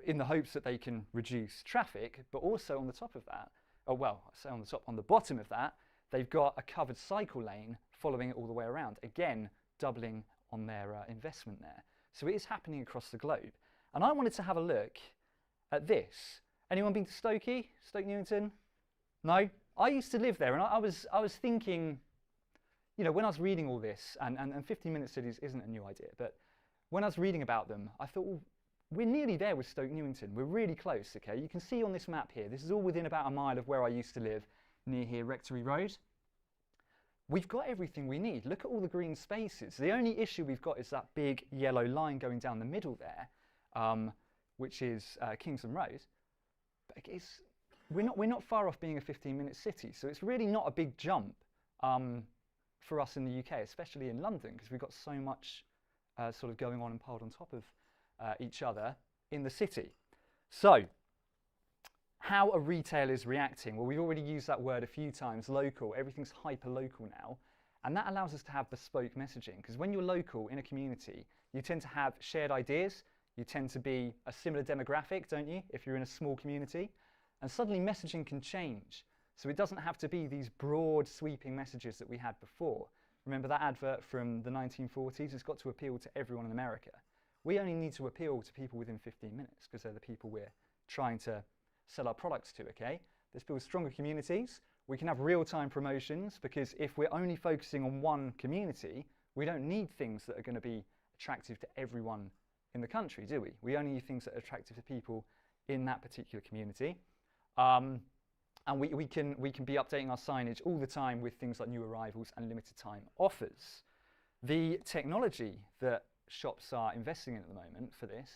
in the hopes that they can reduce traffic, but also on the top of that, on the bottom of that, they've got a covered cycle lane following it all the way around, again, doubling on their investment there. So it is happening across the globe. And I wanted to have a look at this. Anyone been to Stoke Newington? No? I used to live there, and I was thinking, you know, when I was reading all this, and 15-minute cities isn't a new idea, but when I was reading about them, I thought, well, we're nearly there with Stoke Newington. We're really close, okay? You can see on this map here, this is all within about a mile of where I used to live, near here, Rectory Road. We've got everything we need. Look at all the green spaces. The only issue we've got is that big yellow line going down the middle there. which is Kingsland Road. But we're not far off being a 15-minute city, so it's really not a big jump for us in the UK, especially in London, because we've got so much sort of going on and piled on top of each other in the city. So, how are retailers reacting? Well, we've already used that word a few times, local. Everything's hyper-local now. And that allows us to have bespoke messaging, because when you're local in a community, you tend to have shared ideas. You tend to be a similar demographic, don't you, if you're in a small community? And suddenly messaging can change. So it doesn't have to be these broad, sweeping messages that we had before. Remember that advert from the 1940s? It's got to appeal to everyone in America. We only need to appeal to people within 15 minutes, because they're the people we're trying to sell our products to, okay? This builds stronger communities. We can have real-time promotions, because if we're only focusing on one community, we don't need things that are going to be attractive to everyone in the country, do we? We only need things that are attractive to people in that particular community. And we can be updating our signage all the time with things like new arrivals and limited time offers. The technology that shops are investing in at the moment for this,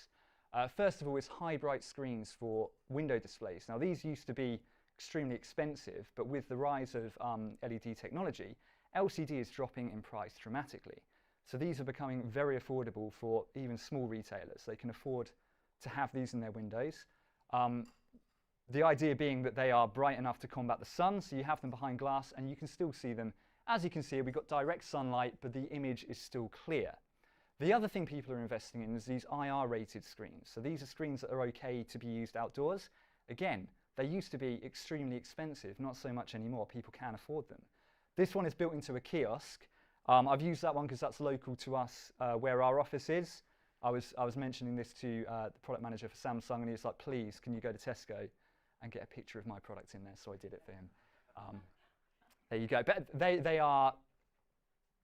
first of all, is high bright screens for window displays. Now, these used to be extremely expensive, but with the rise of LED technology, LCD is dropping in price dramatically. So these are becoming very affordable for even small retailers. They can afford to have these in their windows. The idea being that they are bright enough to combat the sun, so you have them behind glass and you can still see them. As you can see, we've got direct sunlight, but the image is still clear. The other thing people are investing in is these IR-rated screens. So these are screens that are okay to be used outdoors. Again, they used to be extremely expensive, not so much anymore. People can afford them. This one is built into a kiosk. I've used that one because that's local to us where our office is. I was mentioning this to the product manager for Samsung, and he was like, please, can you go to Tesco and get a picture of my product in there? So I did it for him. There you go. But they are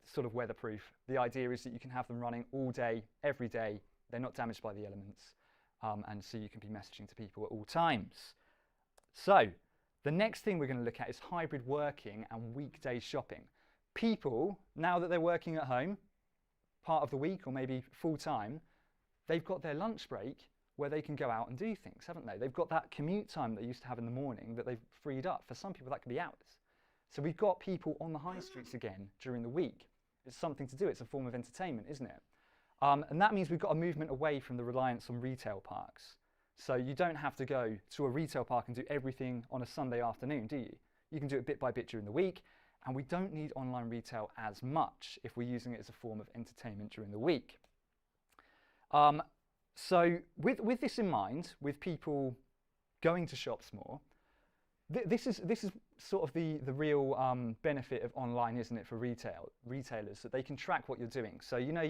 sort of weatherproof. The idea is that you can have them running all day, every day. They're not damaged by the elements. And so you can be messaging to people at all times. So the next thing we're going to look at is hybrid working and weekday shopping. People, now that they're working at home, part of the week or maybe full time, they've got their lunch break where they can go out and do things, haven't they? They've got that commute time they used to have in the morning that they've freed up. For some people, that could be hours. So we've got people on the high streets again during the week. It's something to do. It's a form of entertainment, isn't it? And that means we've got a movement away from the reliance on retail parks. So you don't have to go to a retail park and do everything on a Sunday afternoon, do you? You can do it bit by bit during the week. And we don't need online retail as much if we're using it as a form of entertainment during the week. So with this in mind, with people going to shops more, this is sort of the real benefit of online, isn't it, for retailers, that they can track what you're doing. So you know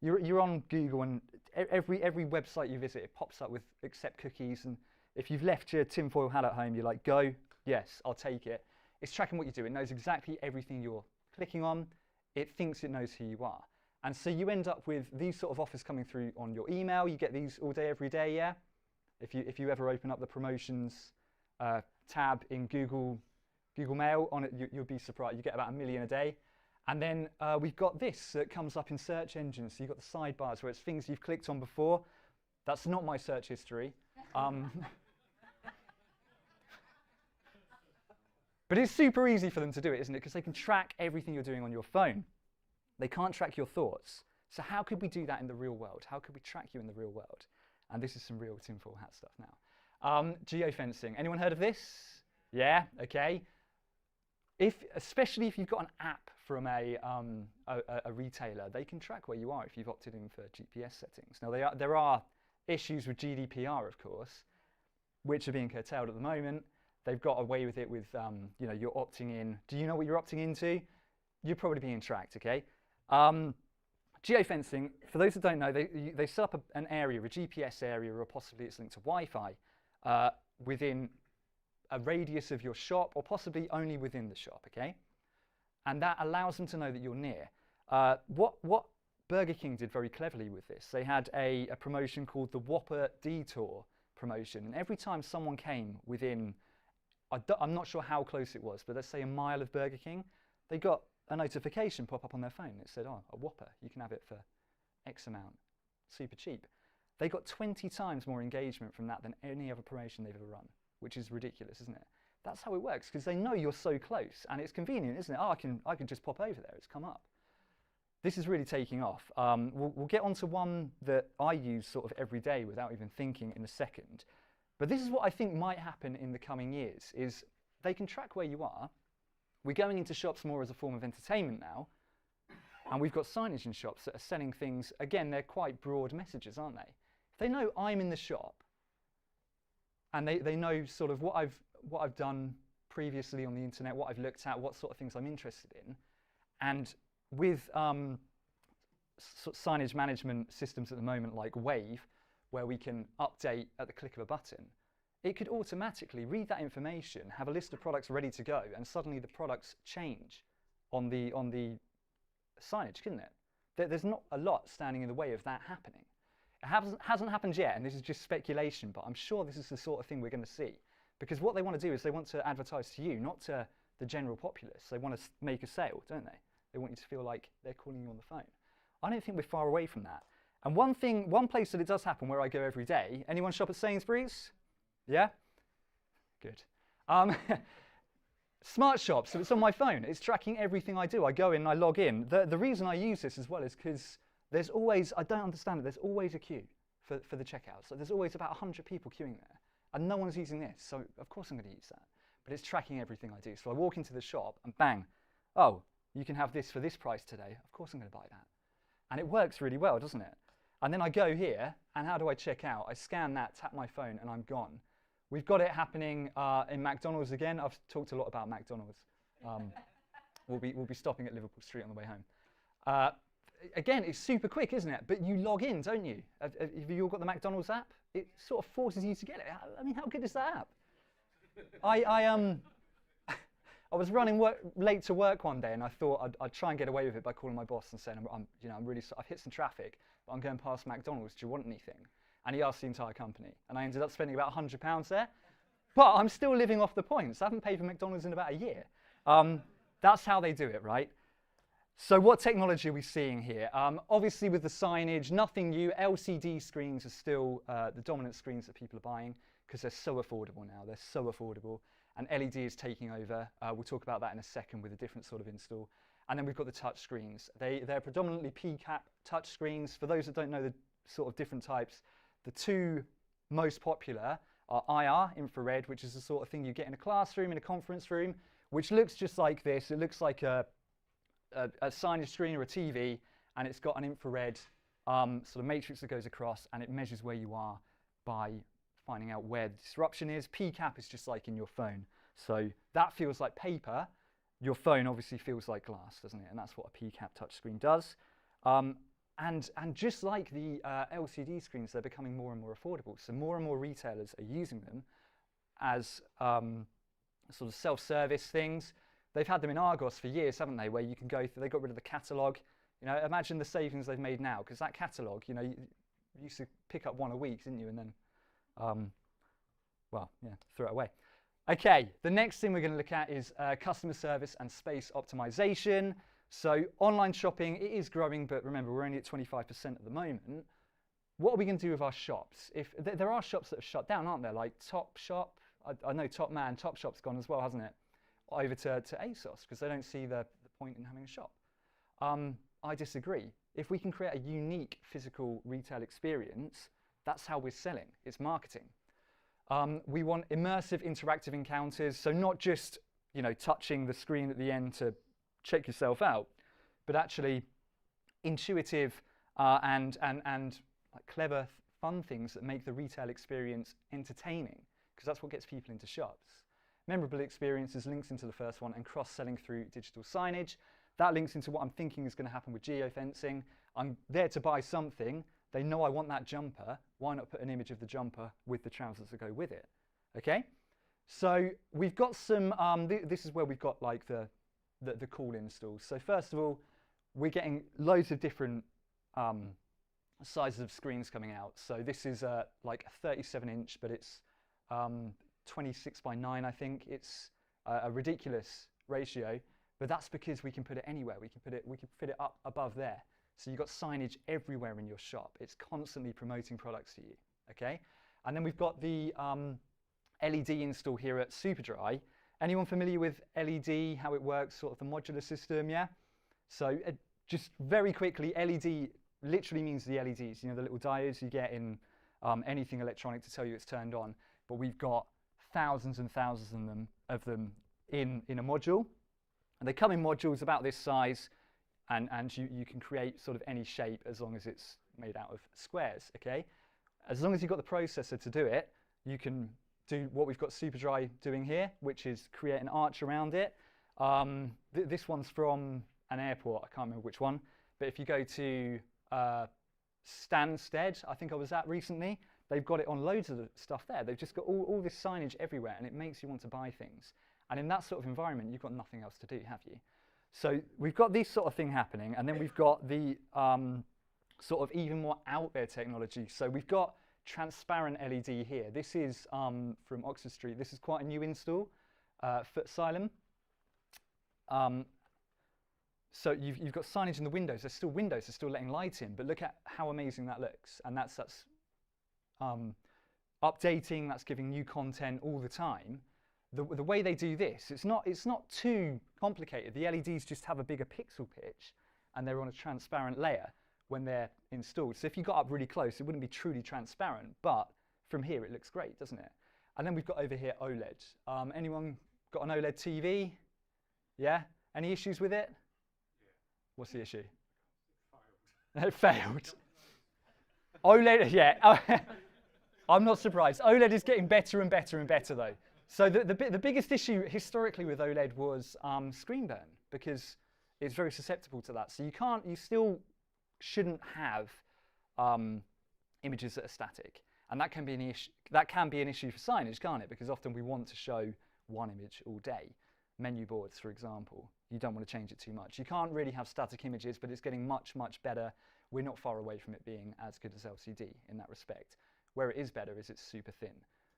you're on Google, and every website you visit, it pops up with accept cookies, and if you've left your tinfoil hat at home, you're like, go, yes, I'll take it. It's tracking what you do. It knows exactly everything you're clicking on. It thinks it knows who you are. And so you end up with these sort of offers coming through on your email. You get these all day, every day, yeah? If you ever open up the promotions tab in Google Mail, on it, you'll be surprised. You get about 1 million a day. And then we've got this that comes up in search engines. So you've got the sidebars where it's things you've clicked on before. That's not my search history. But it's super easy for them to do it, isn't it? Because they can track everything you're doing on your phone. They can't track your thoughts. So how could we do that in the real world? How could we track you in the real world? And this is some real tinfoil hat stuff now. Geofencing. Anyone heard of this? Yeah? Okay. Especially if you've got an app from a retailer, they can track where you are if you've opted in for GPS settings. Now, there are issues with GDPR, of course, which are being curtailed at the moment. They've got away with it with, you're opting in. Do you know what you're opting into? You're probably being tracked, okay? Geofencing, for those that don't know, they set up an area, a GPS area, or possibly it's linked to Wi-Fi within a radius of your shop, or possibly only within the shop, okay? And that allows them to know that you're near. What Burger King did very cleverly with this, they had a promotion called the Whopper Detour promotion, and every time someone came within, I'm not sure how close it was, but let's say a mile of Burger King, they got a notification pop up on their phone. It said, oh, a Whopper, you can have it for X amount, super cheap. They got 20 times more engagement from that than any other promotion they've ever run, which is ridiculous, isn't it? That's how it works, because they know you're so close, and it's convenient, isn't it? Oh, I can just pop over there, it's come up. This is really taking off. We'll get onto one that I use sort of every day without even thinking in a second. But this is what I think might happen in the coming years, is they can track where you are. We're going into shops more as a form of entertainment now, and we've got signage in shops that are selling things. Again, they're quite broad messages, aren't they? If they know I'm in the shop, and they know sort of what I've done previously on the internet, what I've looked at, what sort of things I'm interested in, and with signage management systems at the moment like Wave, where we can update at the click of a button, it could automatically read that information, have a list of products ready to go, and suddenly the products change on the signage, couldn't it? There's not a lot standing in the way of that happening. It hasn't happened yet, and this is just speculation, but I'm sure this is the sort of thing we're going to see. Because what they want to do is they want to advertise to you, not to the general populace. They want to make a sale, don't they? They want you to feel like they're calling you on the phone. I don't think we're far away from that. And one place that it does happen where I go every day, anyone shop at Sainsbury's? Yeah? Good. Smart Shop, so it's on my phone. It's tracking everything I do. I go in, I log in. The reason I use this as well is because there's always, I don't understand it, there's always a queue for the checkout. So there's always about 100 people queuing there. And no one's using this, so of course I'm going to use that. But it's tracking everything I do. So I walk into the shop and bang, oh, you can have this for this price today. Of course I'm going to buy that. And it works really well, doesn't it? And then I go here, and how do I check out? I scan that, tap my phone, and I'm gone. We've got it happening in McDonald's again. I've talked a lot about McDonald's. We'll be stopping at Liverpool Street on the way home. Again, it's super quick, isn't it? But you log in, don't you? Have you all got the McDonald's app? It sort of forces you to get it. I mean, how good is that app? I was running late to work one day, and I thought I'd try and get away with it by calling my boss and saying, I've hit some traffic, but I'm going past McDonald's. Do you want anything? And he asked the entire company, and I ended up spending about £100 there. But I'm still living off the points. I haven't paid for McDonald's in about a year. That's how they do it, right? So what technology are we seeing here? Obviously with the signage, nothing new. LCD screens are still the dominant screens that people are buying because they're so affordable now. They're so affordable. And LED is taking over. We'll talk about that in a second with a different sort of install. And then we've got the touch screens. They're predominantly PCAP touch screens. For those that don't know the sort of different types, the two most popular are IR, infrared, which is the sort of thing you get in a classroom, in a conference room, which looks just like this. It looks like a signage screen or a TV, and it's got an infrared sort of matrix that goes across, and it measures where you are by finding out where the disruption is. PCAP is just like in your phone. So that feels like paper. Your phone obviously feels like glass, doesn't it? And that's what a PCAP touchscreen does. And just like the LCD screens, they're becoming more and more affordable. So more and more retailers are using them as sort of self-service things. They've had them in Argos for years, haven't they, where you can go through, they got rid of the catalogue. You know, imagine the savings they've made now, because that catalogue, you know, you used to pick up one a week, didn't you? And then, well, yeah, throw it away. Okay, the next thing we're going to look at is customer service and space optimization. So online shopping, it is growing, but remember, we're only at 25% at the moment. What are we going to do with our shops? If there are shops that have shut down, aren't there? Like Topshop, I know Topshop's gone as well, hasn't it? Over to ASOS, because they don't see the point in having a shop. I disagree. If we can create a unique physical retail experience, that's how we're selling. It's marketing. We want immersive interactive encounters, so not just, you know, touching the screen at the end to check yourself out, but actually intuitive and like clever, fun things that make the retail experience entertaining, because that's what gets people into shops. Memorable experiences links into the first one, and cross-selling through digital signage. That links into what I'm thinking is going to happen with geofencing. I'm there to buy something. They know I want that jumper. Why not put an image of the jumper with the trousers that go with it? Okay? So we've got some, this is where we've got like the cool installs. So first of all, we're getting loads of different sizes of screens coming out. So this is like a 37-inch, but it's 26 by 9, I think. It's a ridiculous ratio, but that's because we can put it anywhere. We can fit it up above there. So you've got signage everywhere in your shop. It's constantly promoting products to you, okay? And then we've got the LED install here at Superdry. Anyone familiar with LED, how it works, sort of the modular system, yeah? So just very quickly, LED literally means the LEDs, you know, the little diodes you get in anything electronic to tell you it's turned on. But we've got thousands and thousands of them in a module. And they come in modules about this size, and you can create sort of any shape as long as it's made out of squares, okay? As long as you've got the processor to do it, you can do what we've got Superdry doing here, which is create an arch around it. This one's from an airport, I can't remember which one, but if you go to Stansted, I think I was at recently, they've got it on loads of the stuff there. They've just got all this signage everywhere, and it makes you want to buy things. And in that sort of environment, you've got nothing else to do, have you? So we've got this sort of thing happening, and then we've got the sort of even more out there technology. So we've got transparent LED here. This is from Oxford Street. This is quite a new install, Footsylum. So you've got signage in the windows. There's still windows, they're still letting light in, but look at how amazing that looks. And that's updating, that's giving new content all the time. The way they do this, it's not too complicated. The LEDs just have a bigger pixel pitch, and they're on a transparent layer when they're installed. So if you got up really close, it wouldn't be truly transparent, but from here it looks great, doesn't it? And then we've got over here OLED. Anyone got an OLED TV? Yeah? Any issues with it? What's the issue? It failed. OLED, yeah. I'm not surprised. OLED is getting better and better and better though. So the biggest issue historically with OLED was screen burn, because it's very susceptible to that. So you still shouldn't have images that are static, and that can be an issue. That can be an issue for signage, can't it? Because often we want to show one image all day. Menu boards, for example, you don't want to change it too much. You can't really have static images, but it's getting much, much better. We're not far away from it being as good as LCD in that respect. Where it is better is it's super thin.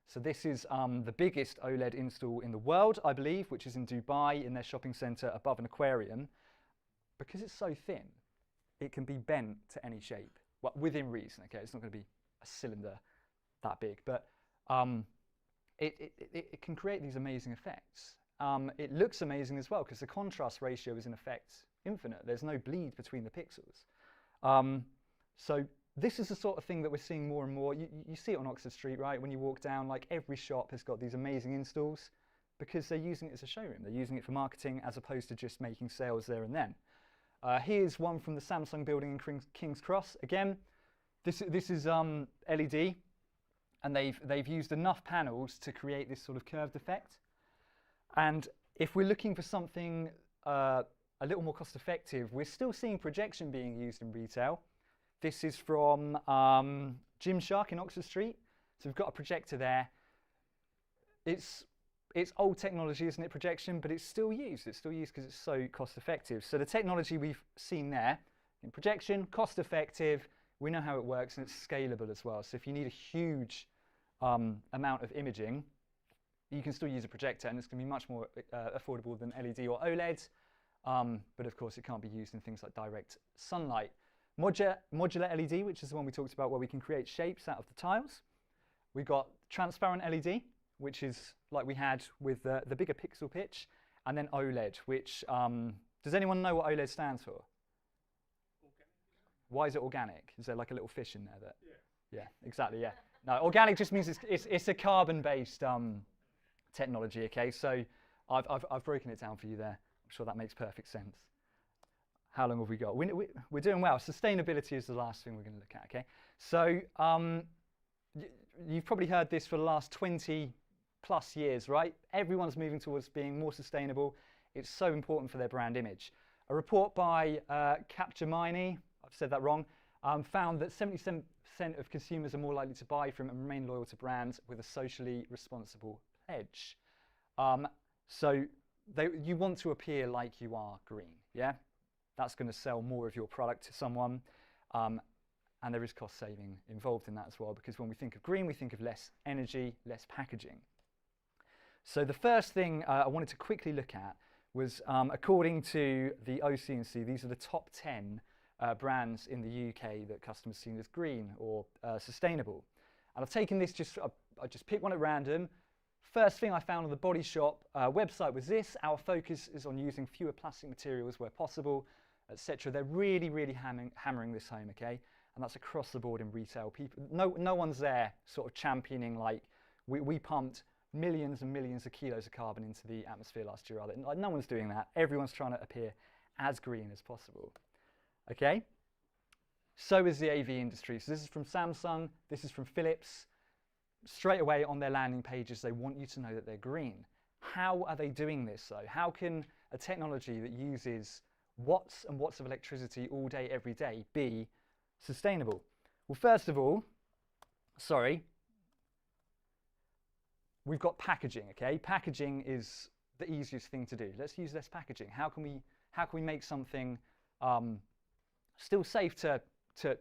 So this is the biggest OLED install in the world, I believe, which is in Dubai in their shopping centre above an aquarium. Because it's so thin, it can be bent to any shape, well, within reason. Okay, it's not going to be a cylinder that big, but it can create these amazing effects. It looks amazing as well because the contrast ratio is in effect infinite. There's no bleed between the pixels. So this is the sort of thing that we're seeing more and more. You see it on Oxford Street, right? When you walk down, like every shop has got these amazing installs because they're using it as a showroom. They're using it for marketing as opposed to just making sales there and then. Here's one from the Samsung building in King's Cross. Again, this is LED, and they've used enough panels to create this sort of curved effect. And if we're looking for something a little more cost effective, we're still seeing projection being used in retail. This is from Gymshark in Oxford Street. So we've got a projector there. It's old technology, isn't it, projection, but it's still used. It's still used because it's so cost effective. So the technology we've seen there, in projection, cost effective, we know how it works, and it's scalable as well. So if you need a huge amount of imaging, you can still use a projector, and it's going to be much more affordable than LED or OLED. But of course, it can't be used in things like direct sunlight. Modular LED, which is the one we talked about, where we can create shapes out of the tiles. We've got transparent LED, which is like we had with the bigger pixel pitch, and then OLED, which, does anyone know what OLED stands for? Organic. Why is it organic? Is there like a little fish in there that? Yeah, exactly, yeah. No, organic just means it's a carbon-based technology, okay? So I've broken it down for you there. I'm sure that makes perfect sense. How long have we got? We're doing well. Sustainability is the last thing we're going to look at, okay? So you've probably heard this for the last 20 plus years, right? Everyone's moving towards being more sustainable. It's so important for their brand image. A report by Capgemini, I've said that wrong, found that 77% of consumers are more likely to buy from and remain loyal to brands with a socially responsible pledge. So you want to appear like you are green, yeah? That's going to sell more of your product to someone. And there is cost saving involved in that as well, because when we think of green, we think of less energy, less packaging. So the first thing I wanted to quickly look at was, according to the OC&C, these are the top 10 brands in the UK that customers seen as green or sustainable. And I've taken this, I just picked one at random. First thing I found on the Body Shop website was this: our focus is on using fewer plastic materials where possible, etc. They're really, really hammering this home, okay? And that's across the board in retail. People, no one's there sort of championing like, we pumped millions and millions of kilos of carbon into the atmosphere last year. Like, no one's doing that. Everyone's trying to appear as green as possible, okay? So is the AV industry. So this is from Samsung, this is from Philips. Straight away on their landing pages, they want you to know that they're green. How are they doing this though? How can a technology that uses watts and watts of electricity all day, every day be sustainable? Well, first of all, we've got packaging, okay? Packaging is the easiest thing to do. Let's use less packaging. How can we make something still safe to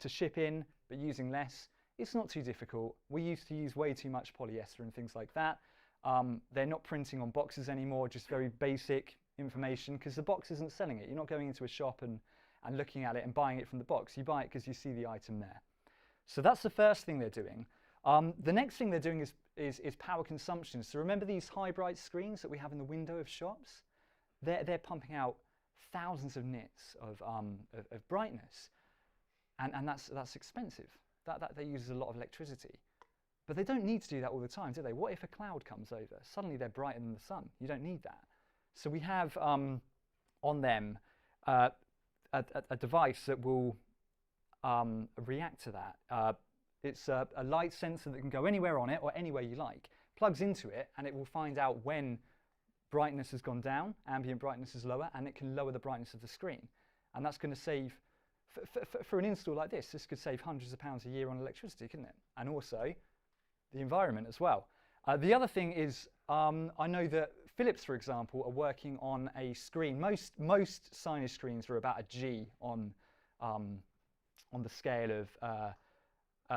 ship in, but using less? It's not too difficult. We used to use way too much polyester and things like that. They're not printing on boxes anymore, just very basic information, because the box isn't selling it. You're not going into a shop and looking at it and buying it from the box. You buy it because you see the item there. So that's the first thing they're doing. The next thing they're doing is power consumption. So remember these high bright screens that we have in the window of shops? They're pumping out thousands of nits of brightness, and that's expensive. That uses a lot of electricity. But they don't need to do that all the time, do they? What if a cloud comes over? Suddenly they're brighter than the sun. You don't need that. So we have on them a device that will react to that. It's a light sensor that can go anywhere on it or anywhere you like. Plugs into it and it will find out when brightness has gone down, ambient brightness is lower, and it can lower the brightness of the screen. And that's going to save, for an install like this could save hundreds of pounds a year on electricity, couldn't it? And also the environment as well. The other thing is, I know that Philips, for example, are working on a screen. Most signage screens are about a G on the scale of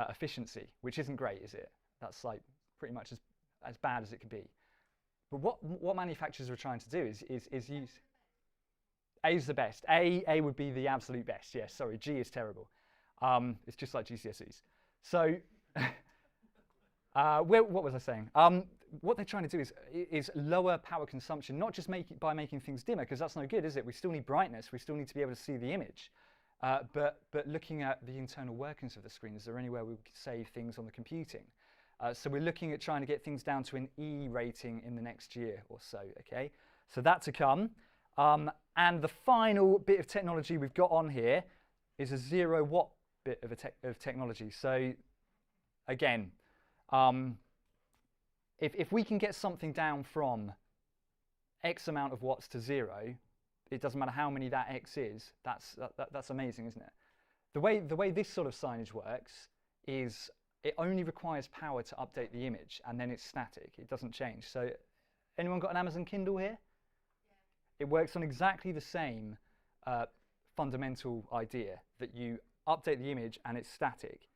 efficiency, which isn't great, is it? That's like pretty much as bad as it can be. But what manufacturers are trying to do is use. A is the best. A would be the absolute best. Yes, sorry, G is terrible. It's just like GCSEs. So, what was I saying? What they're trying to do is lower power consumption, not just by making things dimmer, because that's no good, is it? We still need brightness. We still need to be able to see the image. But looking at the internal workings of the screen, is there anywhere we could save things on the computing? So we're looking at trying to get things down to an E rating in the next year or so, okay? So that to come. And the final bit of technology we've got on here is a 0 watt bit of technology. So again, if we can get something down from X amount of watts to 0, it doesn't matter how many that X is, that's amazing, isn't it? The way this sort of signage works is it only requires power to update the image, and then it's static. It doesn't change. So anyone got an Amazon Kindle here? It works on exactly the same fundamental idea, that you update the image and it's static.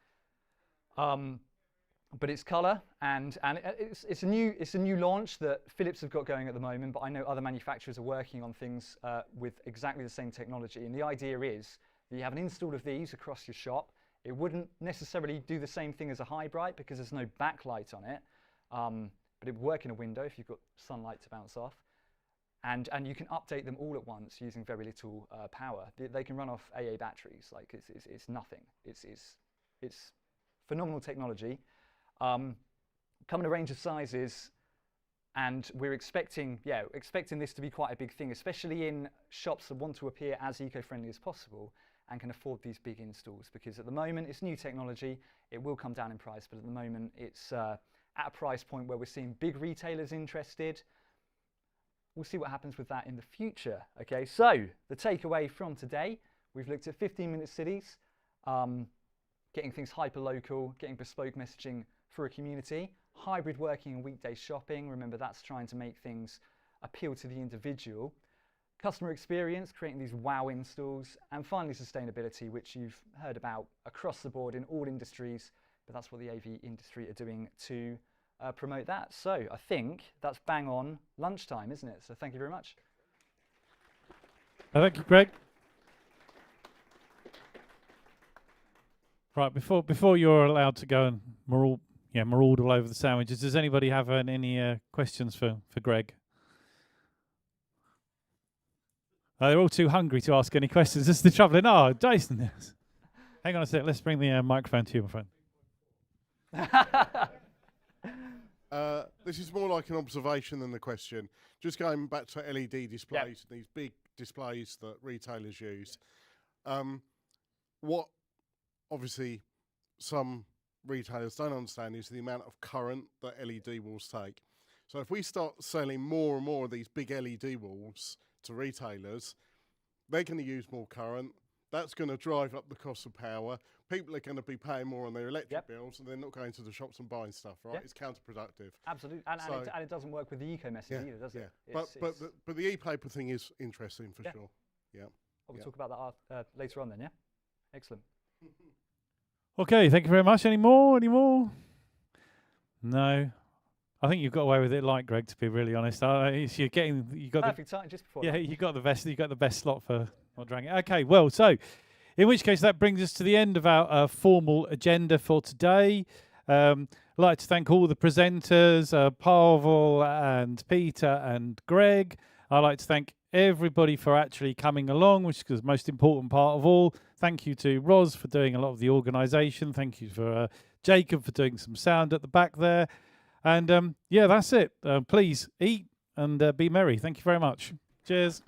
But it's color, and it's a new launch that Philips have got going at the moment, but I know other manufacturers are working on things with exactly the same technology. And the idea is that you have an install of these across your shop. It wouldn't necessarily do the same thing as a high bright because there's no backlight on it, but it would work in a window if you've got sunlight to bounce off. And you can update them all at once using very little power. They can run off AA batteries. Like it's nothing. It's phenomenal technology. Come in a range of sizes, and we're expecting this to be quite a big thing, especially in shops that want to appear as eco-friendly as possible and can afford these big installs. Because at the moment it's new technology, it will come down in price, but at the moment it's at a price point where we're seeing big retailers interested. We'll see what happens with that in the future. Okay, so the takeaway from today, we've looked at 15-minute cities, getting things hyper-local, getting bespoke messaging for a community, hybrid working and weekday shopping. Remember, that's trying to make things appeal to the individual. Customer experience, creating these wow installs, and finally sustainability, which you've heard about across the board in all industries, but that's what the AV industry are doing to promote that. So I think that's bang on lunchtime, isn't it? So thank you very much. Thank you, Greg. Right, before you're allowed to go and maraud all over the sandwiches, does anybody have any questions for Greg? They're all too hungry to ask any questions. This is the trouble. Oh, Jason. Hang on a sec. Let's bring the microphone to you, my friend. This is more like an observation than a question. Just going back to LED displays, these big displays that retailers use. What obviously some retailers don't understand is the amount of current that LED walls take. So if we start selling more and more of these big LED walls to retailers, they're going to use more current. That's going to drive up the cost of power. People are going to be paying more on their electric bills, and they're not going to the shops and buying stuff, right? It's counterproductive. Absolutely, and it doesn't work with the eco message either, does it? But the e-paper thing is interesting for sure. Yeah. We'll talk about that later on then. Yeah. Excellent. Okay, thank you very much. Any more? No. I think you've got away with it, like Greg. To be really honest, you got perfect time just before. You got the best slot for not dragging. Okay, well, so in which case that brings us to the end of our formal agenda for today. I'd like to thank all the presenters, Pavel and Peter and Greg. I'd like to thank everybody for actually coming along, which is the most important part of all. Thank you to Roz for doing a lot of the organisation. Thank you for Jacob for doing some sound at the back there. And that's it. Please eat and be merry. Thank you very much. Cheers.